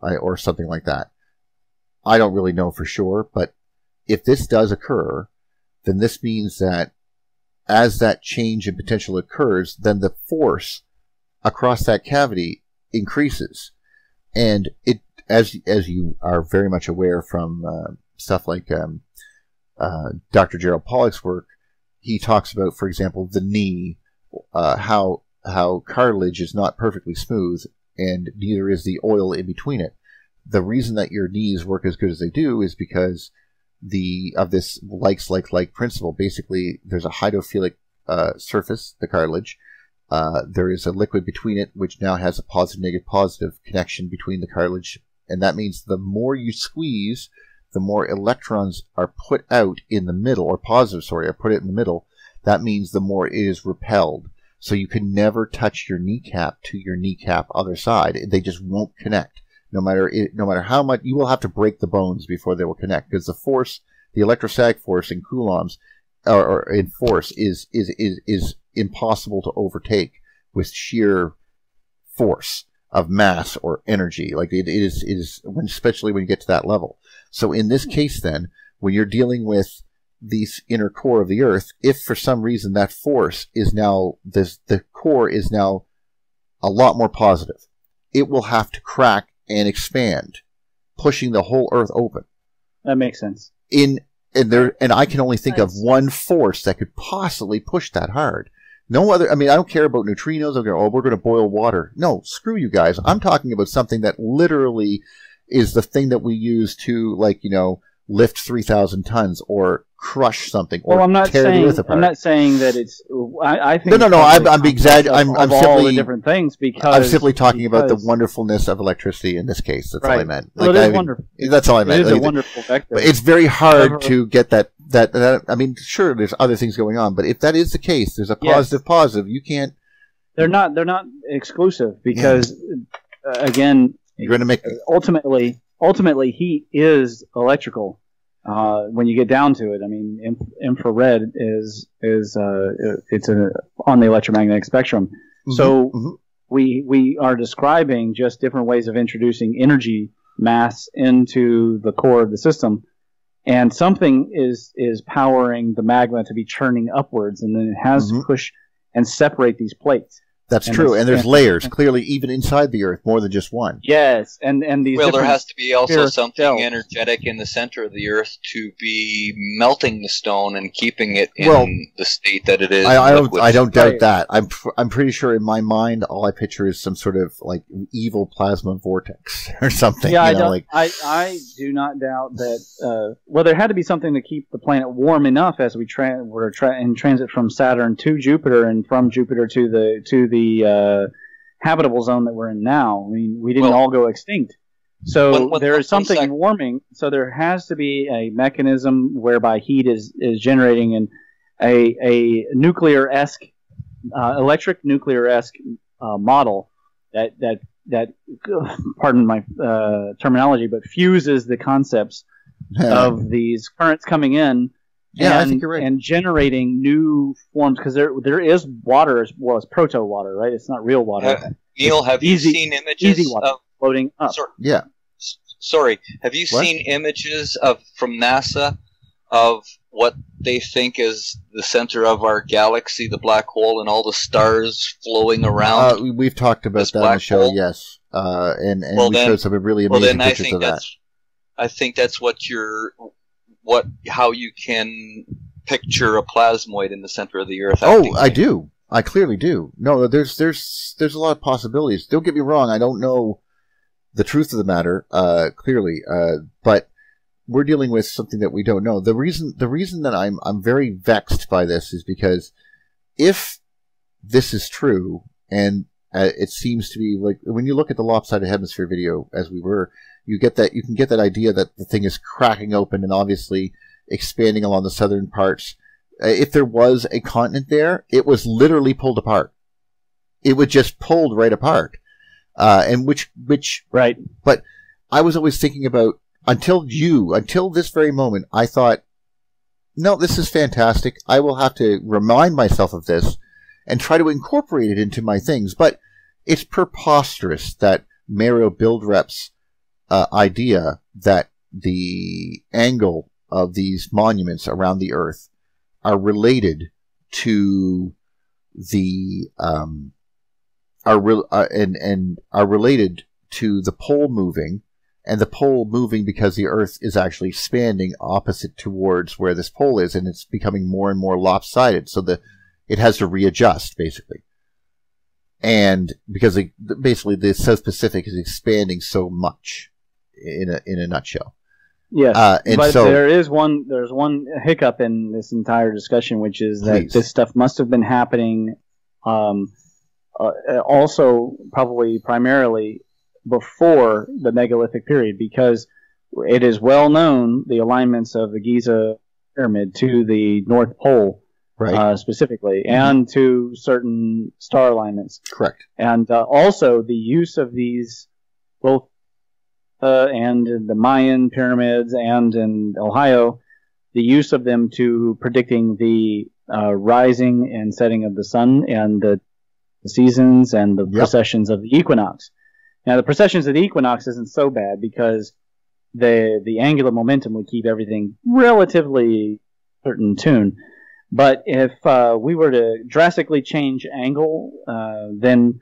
or something like that. I don't really know for sure, but if this does occur, then this means that as that change in potential occurs, then the force across that cavity increases. And it, as you are very much aware from stuff like Dr. Gerald Pollack's work, he talks about, for example, the knee, how cartilage is not perfectly smooth, and neither is the oil in between it. The reason that your knees work as good as they do is because of this like principle. Basically, there's a hydrophilic surface, the cartilage. There is a liquid between it, which now has a positive connection between the cartilage, and that means the more you squeeze, the more electrons are put out in the middle, or are put in the middle. That means the more it is repelled. So you can never touch your kneecap to your kneecap other side. They just won't connect. No matter how much, you will have to break the bones before they will connect, because the force, the electrostatic force in coulombs, or in force, is impossible to overtake with sheer force of mass or energy. Like it is especially when you get to that level. So in this case, then, when you're dealing with this inner core of the Earth, if for some reason that force is now the core is now a lot more positive, it will have to crack and expand, pushing the whole Earth open. That makes sense. And I can only think of one force that could possibly push that hard. No other. I mean, I don't care about neutrinos. I'm going, we're going to boil water. No, screw you guys. I'm talking about something that literally is the thing that we use to, lift 3,000 tons or crush something or tear the Earth apart. I'm not saying that it's. I think. No. I'm exaggerating. I'm simply all the different things because I'm simply talking about the wonderfulness of electricity in this case. That's all I meant. It is wonderful. That's all I meant. It is a wonderful vector. But it's very hard to get that. I mean, sure, there's other things going on, but if that is the case, there's a positive. You can't. They're not exclusive because again, you're going to make ultimately heat is electrical. When you get down to it, I mean, infrared is on the electromagnetic spectrum. Mm-hmm. So we are describing just different ways of introducing energy mass into the core of the system, and something is powering the magma to be churning upwards, and then it has to push and separate these plates. That's true, and there's layers, clearly, even inside the Earth, more than just one. Yes, and these. Well, there has to be also something cells. energetic in the center of the Earth to be melting the stone and keeping it in the state that it is. I don't doubt that. I'm pretty sure in my mind, all I picture is some sort of like evil plasma vortex or something. Yeah, you I do not doubt that. Well, there had to be something to keep the planet warm enough as we were in transit from Saturn to Jupiter, and from Jupiter to the habitable zone that we're in now. I mean, we didn't all go extinct. So there is something warming. So there has to be a mechanism whereby heat is generating, and a nuclear-esque, electric nuclear-esque model that pardon my terminology, but fuses the concepts of these currents coming in. Yeah, I think you're right. And generating new forms, because there is water as well as proto-water, right? It's not real water. Neil, have you seen images easy water floating up? Yeah. Sorry, have you seen images from NASA of what they think is the center of our galaxy, the black hole, and all the stars flowing around? We've talked about that on the show, yes. And we showed some really amazing pictures of that. I think that's how you can picture a plasmoid in the center of the Earth. I do. I clearly do. No, there's a lot of possibilities. Don't get me wrong. I don't know the truth of the matter clearly, but we're dealing with something that we don't know. The reason that I'm very vexed by this is because if this is true, and it seems to be like when you look at the lopsided hemisphere video as we were. You can get that idea that the thing is cracking open and obviously expanding along the southern parts. If there was a continent there, it was literally pulled apart. It was just pulled right apart. And which right. But I was always thinking about until this very moment, I thought, no, this is fantastic. I will have to remind myself of this and try to incorporate it into my things. But it's preposterous that Mario Buildrep's idea that the angle of these monuments around the Earth are related to the are related to the pole moving, and the pole moving because the Earth is actually expanding opposite towards where this pole is, and it's becoming more and more lopsided, so it has to readjust basically. And because basically the South Pacific is expanding so much. In a nutshell. Yes, but there's one hiccup in this entire discussion, which is that this stuff must have been happening also probably primarily before the megalithic period, because it is well known the alignments of the Giza pyramid to the North Pole, right. Specifically, and to certain star alignments. Correct. And also the use of these both and the Mayan pyramids and in Ohio, the use of them to predicting the rising and setting of the sun and the seasons and the processions of the equinox. Now, the processions of the equinox isn't so bad because the angular momentum would keep everything relatively certain tune. But if we were to drastically change angle, then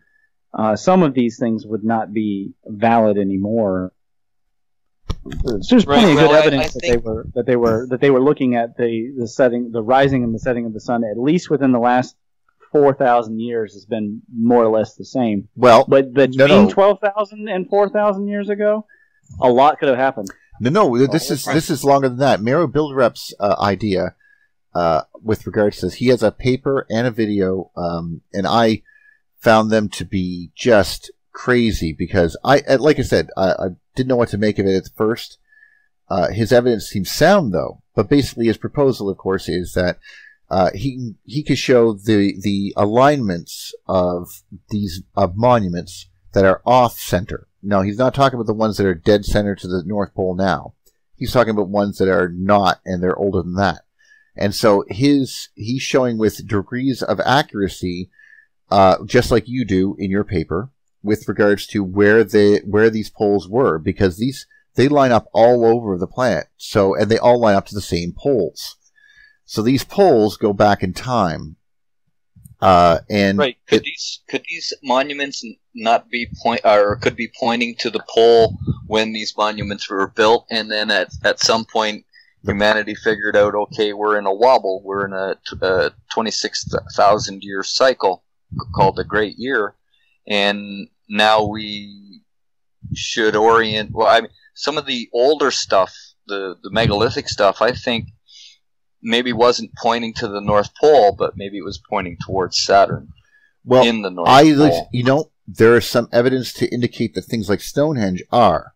some of these things would not be valid anymore. There's plenty of good evidence that they were looking at the rising and the setting of the sun at least within the last 4,000 years has been more or less the same. Well, but between 12,000 and 4,000 years ago, a lot could have happened. No, this is longer than that. Mario Buildrep's idea with regards to this, he has a paper and a video, and I found them to be just crazy because like I said, I didn't know what to make of it at first. His evidence seems sound though, but basically his proposal, of course, is that he could show the alignments of these monuments that are off center. Now, he's not talking about the ones that are dead center to the North Pole now. He's talking about ones that are not, and they're older than that. And so he's showing with degrees of accuracy, just like you do in your paper, with regards to where these poles were, because they line up all over the planet. So, and they all line up to the same poles. So these poles go back in time. And right. Could these monuments not be could be pointing to the pole when these monuments were built, and then at some point humanity figured out, okay, we're in a wobble, we're in a 26,000 year cycle called the Great Year, and now we should orient. Well, I mean, some of the older stuff, the megalithic stuff, I think maybe wasn't pointing to the North Pole, but maybe it was pointing towards Saturn. Well, in the North Pole. You know, there is some evidence to indicate that things like Stonehenge are.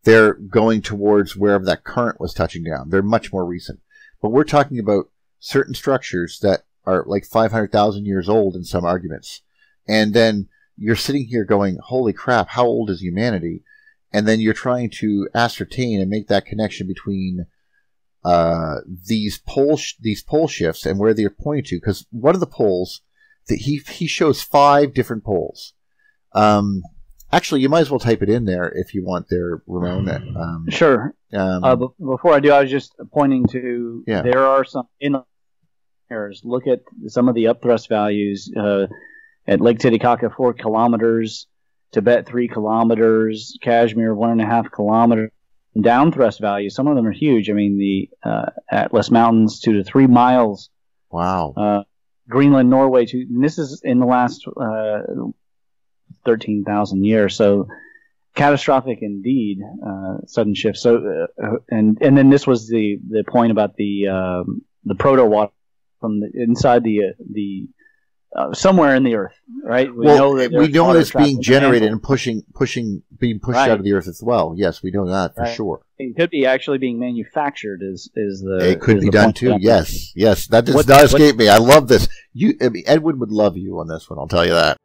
They're going towards wherever that current was touching down. They're much more recent. But we're talking about certain structures that are like 500,000 years old in some arguments. And then you're sitting here going, holy crap, how old is humanity? And then you're trying to ascertain and make that connection between these pole shifts and where they're pointing to. Because one of the poles, he shows 5 different poles. Actually, you might as well type it in there if you want there, Ramon. Sure. Before I do, I was just pointing to there are some errors. Look at some of the upthrust values at Lake Titicaca, 4 kilometers, Tibet 3 kilometers, Kashmir 1.5 kilometers. Downthrust values, some of them are huge. I mean, the Atlas Mountains 2 to 3 miles. Wow. Greenland, Norway, and this is in the last 13,000 years. So catastrophic indeed, sudden shift. So and then this was the point about the proto water from the inside the somewhere in the earth, right? We know it's being generated and being pushed out of the earth as well. Yes, we know that for sure. It could be actually being manufactured. It could be done too. Yes, that does not escape me. I love this. Edwin would love you on this one. I'll tell you that.